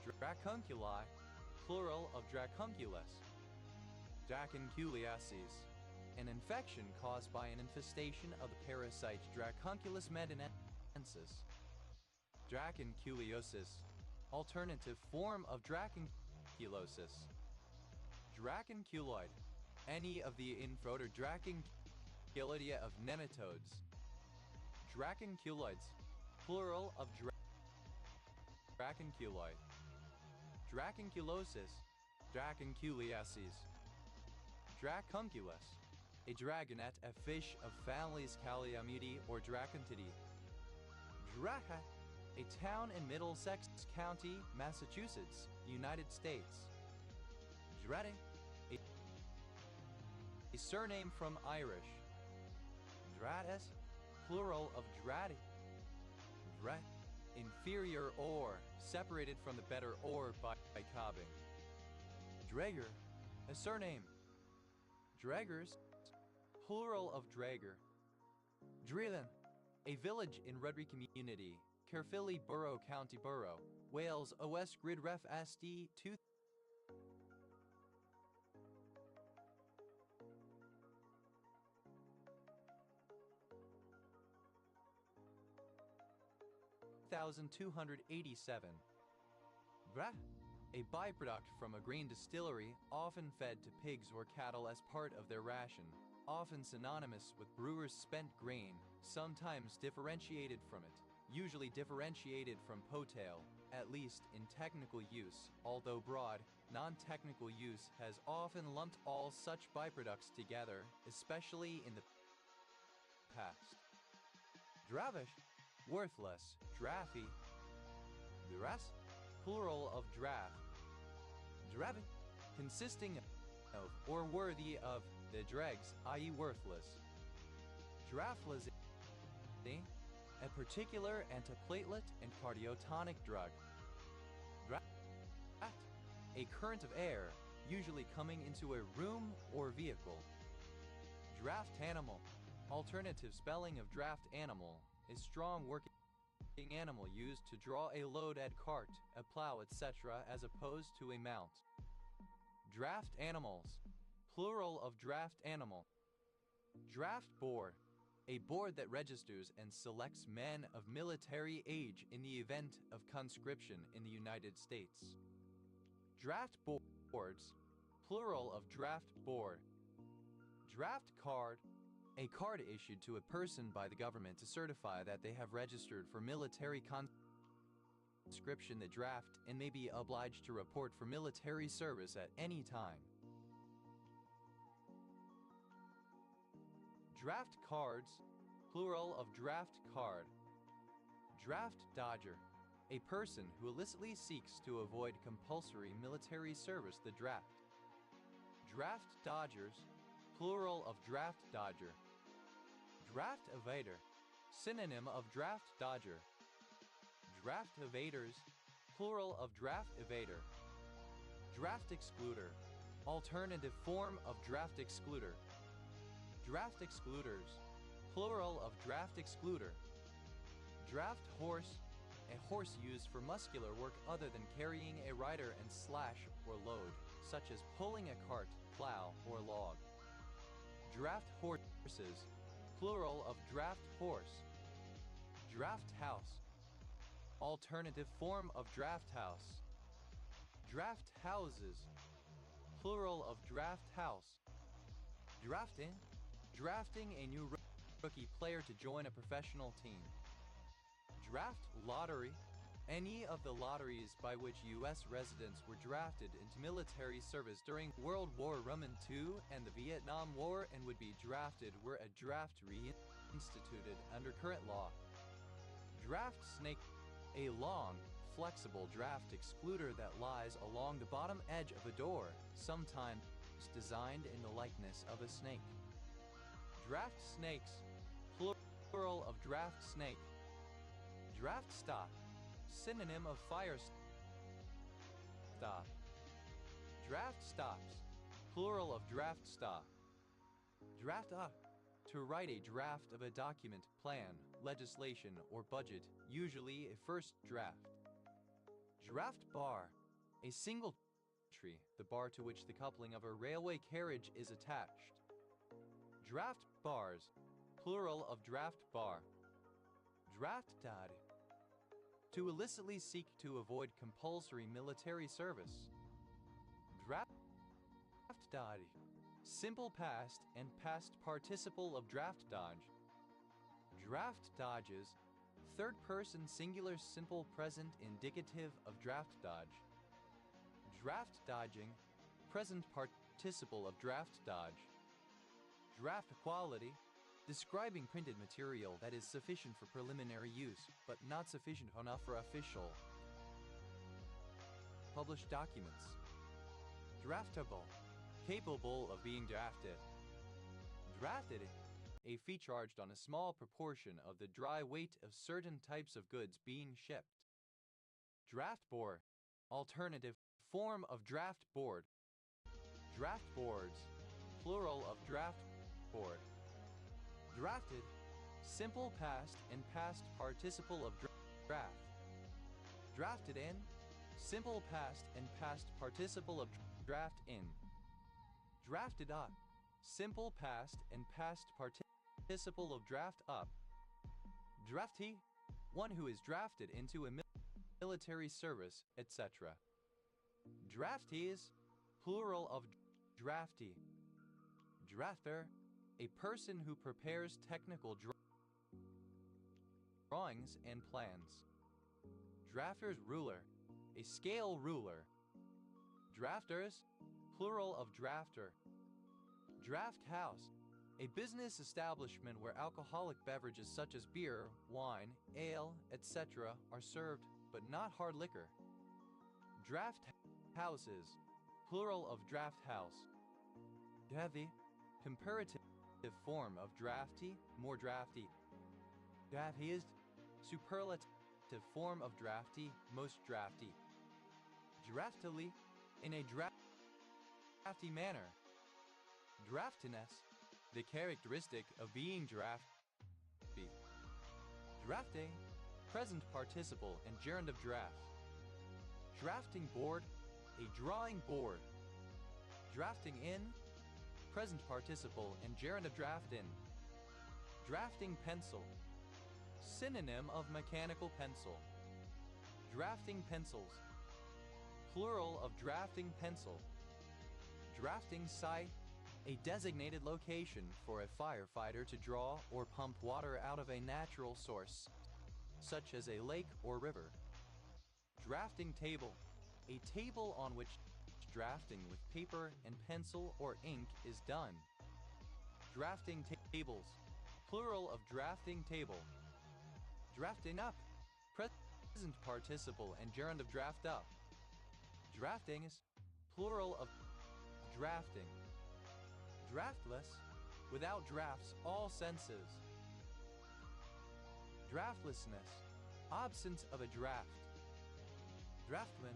Dracunculi, plural of Dracunculus. Draconculiasis, an infection caused by an infestation of the parasite Dracunculus medinensis. Draconculiosis, alternative form of draconculosis. Draconculoid, any of the infroder Draconculidia of nematodes. Draconculoids, plural of Draconculoid. Draconculosis. Draconculiasis. Dracunculus. A dragonet, a fish of families Calliamudi or Dracontidae. Draca. A town in Middlesex County, Massachusetts, United States. Drade. A surname from Irish. Drades. Plural of drade. Dra. Inferior or, separated from the better or by cobbing. Drager. A surname. Dragers. Plural of drager. Dreelan. A village in Rudry Community, Caerphilly Borough, County Borough, Wales, OS Grid Ref SD 2287. Brah. A byproduct from a grain distillery, often fed to pigs or cattle as part of their ration, often synonymous with brewers' spent grain, sometimes differentiated from it, usually differentiated from potail, at least in technical use, although broad, non-technical use has often lumped all such byproducts together, especially in the past. Dravish, worthless, draffy. Duras, plural of draft. Draven, consisting of or worthy of the dregs, i.e. worthless. Draftlazine, a particular antiplatelet and cardiotonic drug. Draft, a current of air, usually coming into a room or vehicle. Draft animal, alternative spelling of draft animal, a strong working animal used to draw a load at cart, a plow, etc. as opposed to a mount. Draft animals, plural of draft animal. Draft board, a board that registers and selects men of military age in the event of conscription in the United States. Draft boards, plural of draft board. Draft card, a card issued to a person by the government to certify that they have registered for military conscription, the draft, and may be obliged to report for military service at any time. Draft cards, plural of draft card. Draft dodger, a person who illicitly seeks to avoid compulsory military service, the draft. Draft dodgers, plural of draft dodger. Draft evader, synonym of draft dodger. Draft evaders, plural of draft evader. Draft excluder, alternative form of draft excluder. Draft excluders, plural of draft excluder. Draft horse, a horse used for muscular work other than carrying a rider and slash or load, such as pulling a cart, plow, or log. Draft horses, plural of draft horse. Draft house, alternative form of draft house. Draft houses, plural of draft house. Drafting, drafting a new rookie player to join a professional team. Draft lottery, any of the lotteries by which U.S. residents were drafted into military service during World War II and the Vietnam War and would be drafted were a draft reinstituted under current law. Draft snake, a long, flexible draft excluder that lies along the bottom edge of a door, sometimes designed in the likeness of a snake. Draft snakes, plural of draft snake. Draft stop, synonym of fire stop. Draft stops, plural of draft stop. Draft up, to write a draft of a document, plan, legislation, or budget, usually a first draft. Draft bar, a single tree, the bar to which the coupling of a railway carriage is attached. Draft bars, plural of draft bar. Draft dad, to illicitly seek to avoid compulsory military service. Draft dodge, simple past and past participle of draft dodge. Draft dodges, Third person singular simple present indicative of draft dodge. Draft dodging, present participle of draft dodge. Draft quality, describing printed material that is sufficient for preliminary use, but not sufficient enough for official published documents. Draftable, capable of being drafted. Drafted, a fee charged on a small proportion of the dry weight of certain types of goods being shipped. Draft board, alternative form of draft board. Draft boards, plural of draft board. Drafted, simple past and past participle of draft. Drafted in, simple past and past participle of draft in. Drafted up, simple past and past participle of draft up. Draftee, one who is drafted into a military service, etc. Draftees, plural of draftee. Drafter, a person who prepares technical drawings and plans. Drafter's ruler, a scale ruler. Drafters, plural of drafter. Draft house, a business establishment where alcoholic beverages such as beer, wine, ale, etc. are served, but not hard liquor. Draft houses, plural of draft house. Heavy, comparative form of drafty, more drafty. Draftiest, superlative form of drafty, most drafty. Draftily, in a drafty manner. Draftiness, the characteristic of being drafty. Drafting, present participle and gerund of draft. Drafting board, a drawing board. Drafting in, present participle and gerund of draft in. Drafting pencil, synonym of mechanical pencil. Drafting pencils, plural of drafting pencil. Drafting site, a designated location for a firefighter to draw or pump water out of a natural source, such as a lake or river. Drafting table, a table on which drafting with paper and pencil or ink is done. Drafting tables, plural of drafting table. Drafting up, present participle and gerund of draft up. Draftings, plural of drafting. Draftless, without drafts, all senses. Draftlessness, absence of a draft. Draftman,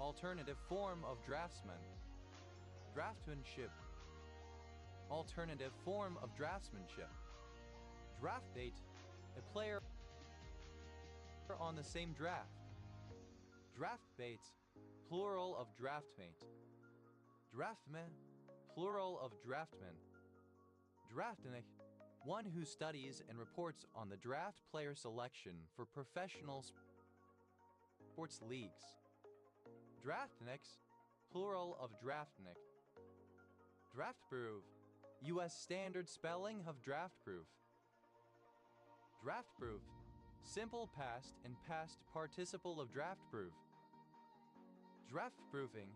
alternative form of draftsman. Draftsmanship, alternative form of draftsmanship. Draft date, a player on the same draft. Draft baits, plural of draftmate. Draftman, plural of draftman. Draftnik, one who studies and reports on the draft player selection for professional sports leagues. Draftniks, plural of draftnik. Draftproof, U.S. standard spelling of draftproof. Draftproof, simple past and past participle of draftproof. Draftproofing,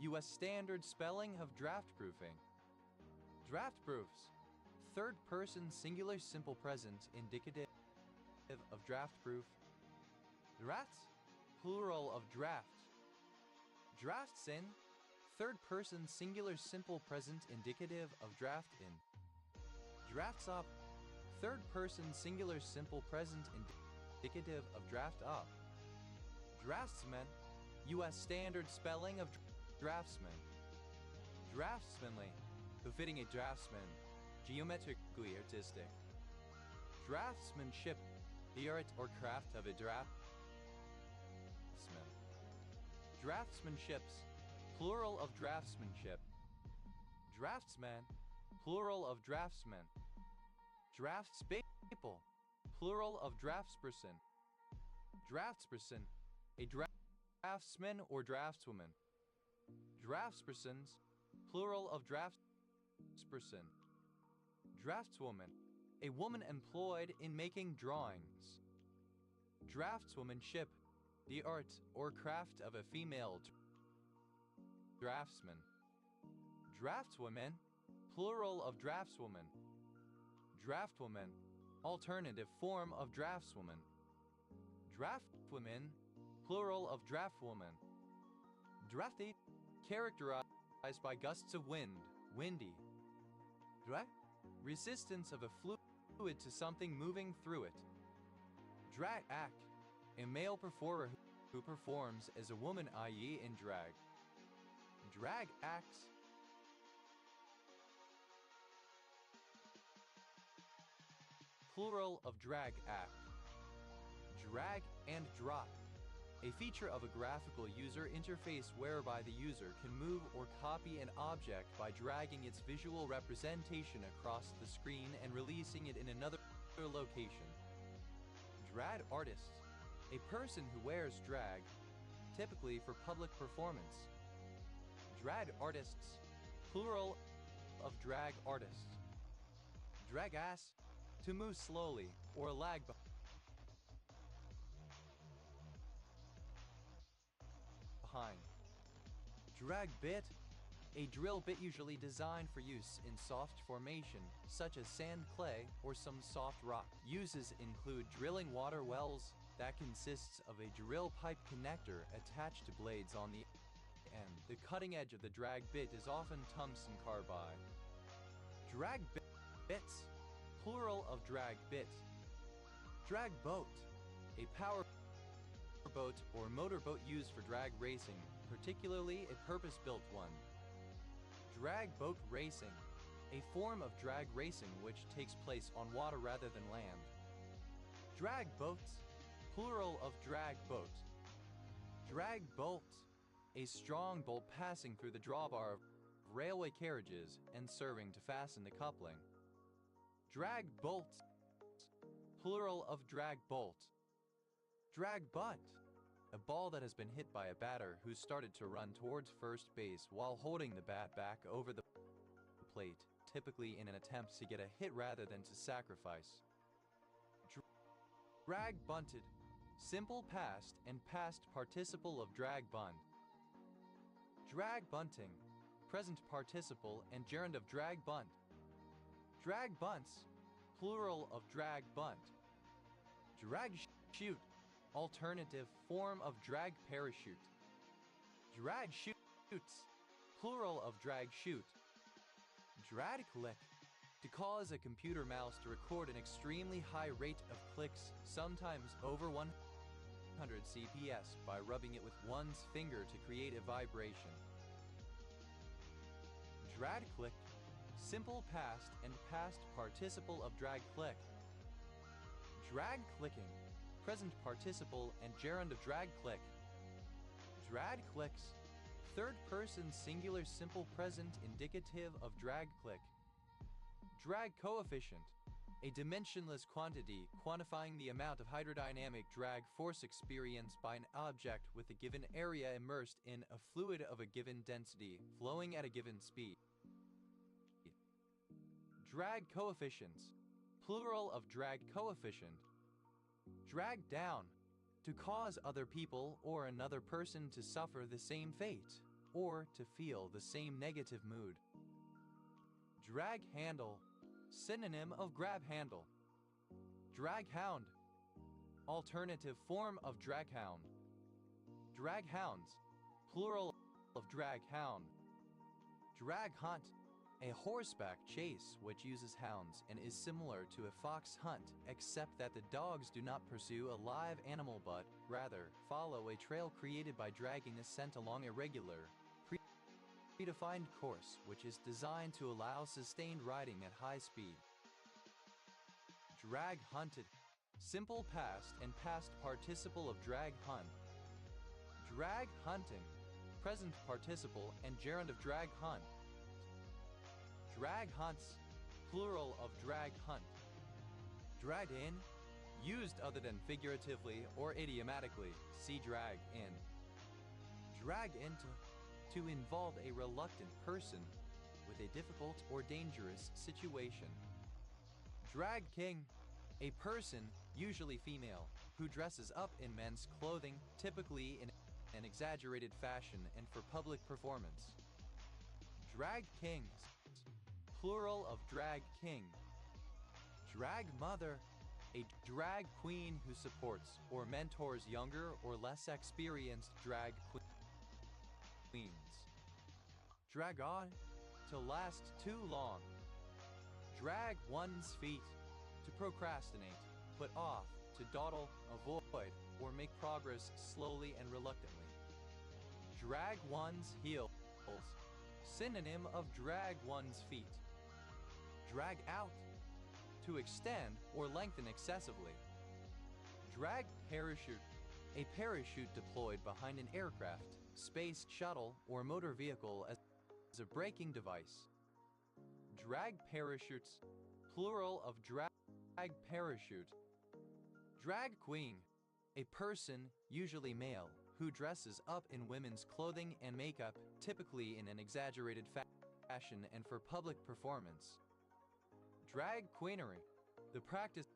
U.S. standard spelling of draftproofing. Draftproofs, third person singular simple present indicative of draftproof. Drafts, plural of draft. Drafts in, third person singular simple present indicative of draft in. Drafts up, third person singular simple present indicative of draft up. Draftsman, U.S. standard spelling of draftsman. Draftsmanly, befitting a draftsman, geometrically artistic. Draftsmanship, the art or craft of a draftsman. Draftsmanships, plural of draftsmanship. Draftsman, plural of draftsman. Draftspeople, plural of draftsperson. Draftsperson, a draftsman or draftswoman. Draftspersons, plural of draftsperson. Draftswoman, a woman employed in making drawings. Draftswomanship, the art or craft of a female draftsman. Draftswoman, plural of draftswoman. Draftwoman, alternative form of draftswoman. Draftwomen, plural of draftwoman. Drafty, characterized by gusts of wind, windy. Resistance of a fluid to something moving through it. Drag act, a male performer who performs as a woman, i.e. in drag. Drag acts. Plural of drag act. Drag and drop, a feature of a graphical user interface whereby the user can move or copy an object by dragging its visual representation across the screen and releasing it in another location. Drag artist, a person who wears drag, typically for public performance. Drag artists, plural of drag artists. Drag ass, to move slowly or lag behind. Drag bit, a drill bit usually designed for use in soft formation, such as sand, clay, or some soft rock. Uses include drilling water wells that consists of a drill pipe connector attached to blades on the end. The cutting edge of the drag bit is often tungsten carbide. Drag bits, plural of drag bit. Drag boat, a power boat or motorboat used for drag racing, particularly a purpose-built one. Drag boat racing, a form of drag racing which takes place on water rather than land. Drag boats, plural of drag boat. Drag bolt, a strong bolt passing through the drawbar of railway carriages and serving to fasten the coupling. Drag bolts, plural of drag bolt. Drag butt, a ball that has been hit by a batter who started to run towards first base while holding the bat back over the plate, typically in an attempt to get a hit rather than to sacrifice. Drag bunted, simple past and past participle of drag bunt. Drag bunting, present participle and gerund of drag bunt. Drag bunts, plural of drag bunt. Drag chute, alternative form of drag parachute. Drag shoots, plural of drag chute. Drag click, to cause a computer mouse to record an extremely high rate of clicks, sometimes over 100 CPS, by rubbing it with one's finger to create a vibration. Drag click, simple past and past participle of drag click. Drag clicking, present participle and gerund of drag click. Drag clicks, third person singular simple present indicative of drag click. Drag coefficient, a dimensionless quantity quantifying the amount of hydrodynamic drag force experienced by an object with a given area immersed in a fluid of a given density flowing at a given speed. Drag coefficients, plural of drag coefficient. Drag down, to cause other people or another person to suffer the same fate, or to feel the same negative mood. Drag handle, synonym of grab handle. Drag hound, alternative form of drag hound. Drag hounds, plural of drag hound. Drag hunt, a horseback chase which uses hounds and is similar to a fox hunt, except that the dogs do not pursue a live animal but, rather, follow a trail created by dragging a scent along a regular, predefined course which is designed to allow sustained riding at high speed. Drag hunted, simple past and past participle of drag hunt. Drag hunting, present participle and gerund of drag hunt. Drag hunts, plural of drag hunt. Drag in, used other than figuratively or idiomatically, see drag in. Drag into, to involve a reluctant person with a difficult or dangerous situation. Drag king, a person, usually female, who dresses up in men's clothing, typically in an exaggerated fashion and for public performance. Drag kings, plural of drag king. Drag mother, a drag queen who supports or mentors younger or less experienced drag queens. Drag on, to last too long. Drag one's feet, to procrastinate, put off, to dawdle, avoid, or make progress slowly and reluctantly. Drag one's heels, synonym of drag one's feet. Drag out, to extend or lengthen excessively. Drag parachute, a parachute deployed behind an aircraft, space shuttle, or motor vehicle as a braking device. Drag parachutes, plural of drag parachute. Drag queen, a person, usually male, who dresses up in women's clothing and makeup, typically in an exaggerated fashion and for public performance. Drag queenery, the practice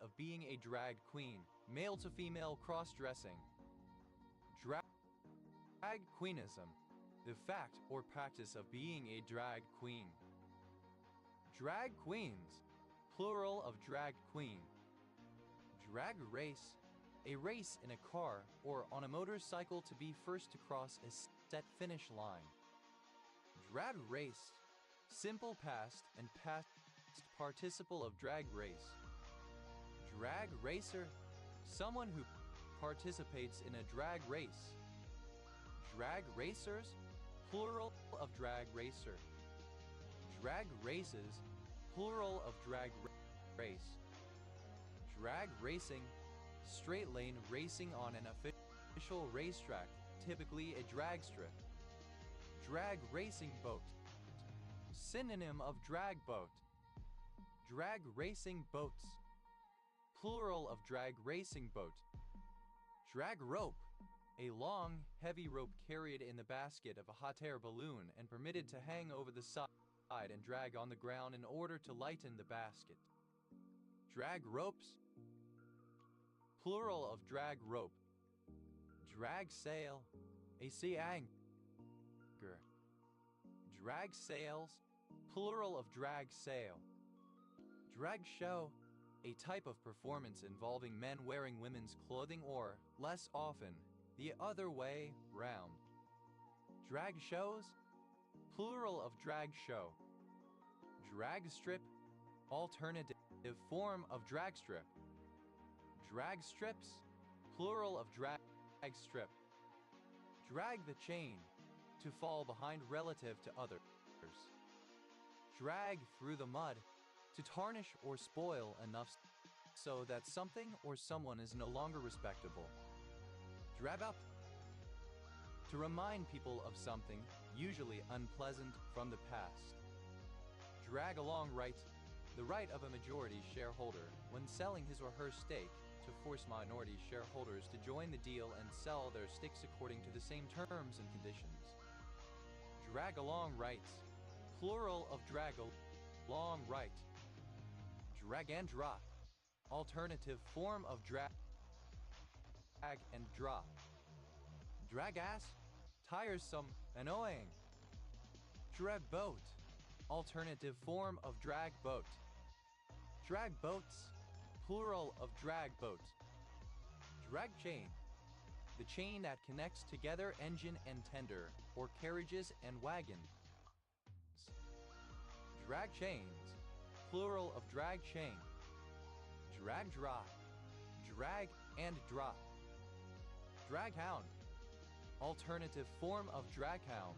of being a drag queen, male to female cross-dressing. Drag queenism, the fact or practice of being a drag queen. Drag queens, plural of drag queen. Drag race, a race in a car or on a motorcycle to be first to cross a set finish line. Drag race, simple past and past participle of drag race. Drag racer, someone who participates in a drag race. Drag racers, plural of drag racer. Drag races, plural of drag race. Drag racing, straight lane racing on an official racetrack, typically a drag strip. Drag racing boat, synonym of drag boat. Drag racing boats, plural of drag racing boat. Drag rope, a long, heavy rope carried in the basket of a hot air balloon and permitted to hang over the side and drag on the ground in order to lighten the basket. Drag ropes, plural of drag rope. Drag sail, a sea anchor. Drag sails, plural of drag sail. Drag show, a type of performance involving men wearing women's clothing or, less often, the other way round. Drag shows, plural of drag show. Drag strip, alternative form of drag strip. Drag strips, plural of drag strip. Drag the chain, to fall behind relative to others. Drag through the mud, to tarnish or spoil enough so that something or someone is no longer respectable. Drab up, to remind people of something, usually unpleasant, from the past. Drag along right, the right of a majority shareholder when selling his or her stake to force minority shareholders to join the deal and sell their stakes according to the same terms and conditions. Drag along rights, plural of drag along right. Drag and drop, alternative form of drag and drop. Drag ass, tiresome, annoying. Drag boat, alternative form of drag boat. Drag boats, plural of drag boat. Drag chain, the chain that connects together engine and tender, or carriages and wagons. Drag chains, plural of drag chain. Drag drop, drag and drop. Drag hound, alternative form of drag hound.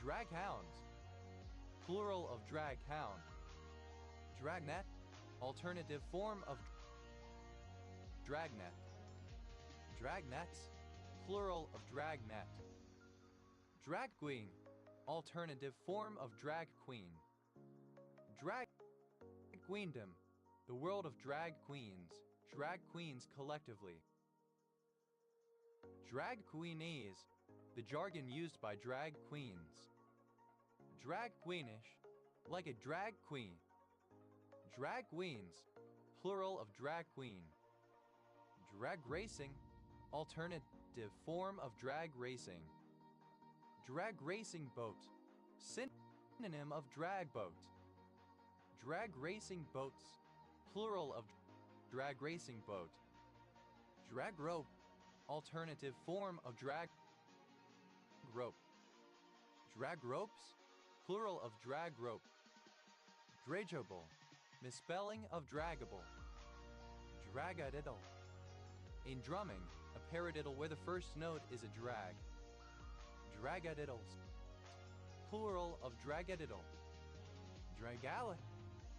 Drag hounds, plural of drag hound. Dragnet, alternative form of dragnet. Dragnets, plural of dragnet. Drag queen, alternative form of drag queen. Drag queendom, the world of drag queens collectively. Drag queenies, the jargon used by drag queens. Drag queenish, like a drag queen. Drag queens, plural of drag queen. Drag racing, alternative form of drag racing. Drag racing boat, synonym of drag boat. Drag racing boats, plural of drag racing boat. Drag rope, alternative form of drag rope. Drag ropes, plural of drag rope. Drageable, misspelling of draggable. Dragadiddle. In drumming, a paradiddle where the first note is a drag. Dragadiddles, plural of dragadiddle. Dragala,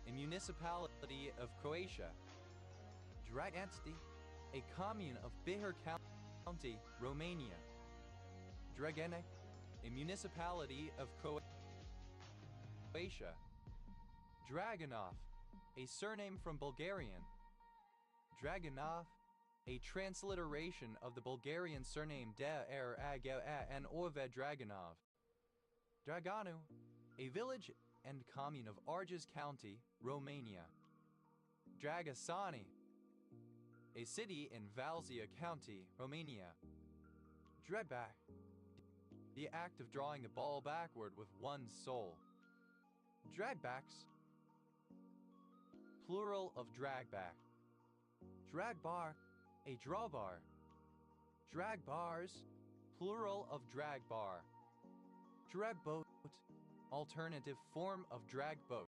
a municipality of Croatia. Dragansti, a commune of Bihar County, Romania. Dragene, a municipality of Croatia. Dragonov, a surname from Bulgarian. Dragonov, a transliteration of the Bulgarian surname and Orved Dragonov. Draganu, a village and commune of Argeș County, Romania. Dragăsani, a city in Valzia County, Romania. Dredback, the act of drawing a ball backward with one's soul. Dragbacks, plural of dragback. Dragbar, a drawbar. Dragbars, plural of dragbar. Dragboat, alternative form of dragboat.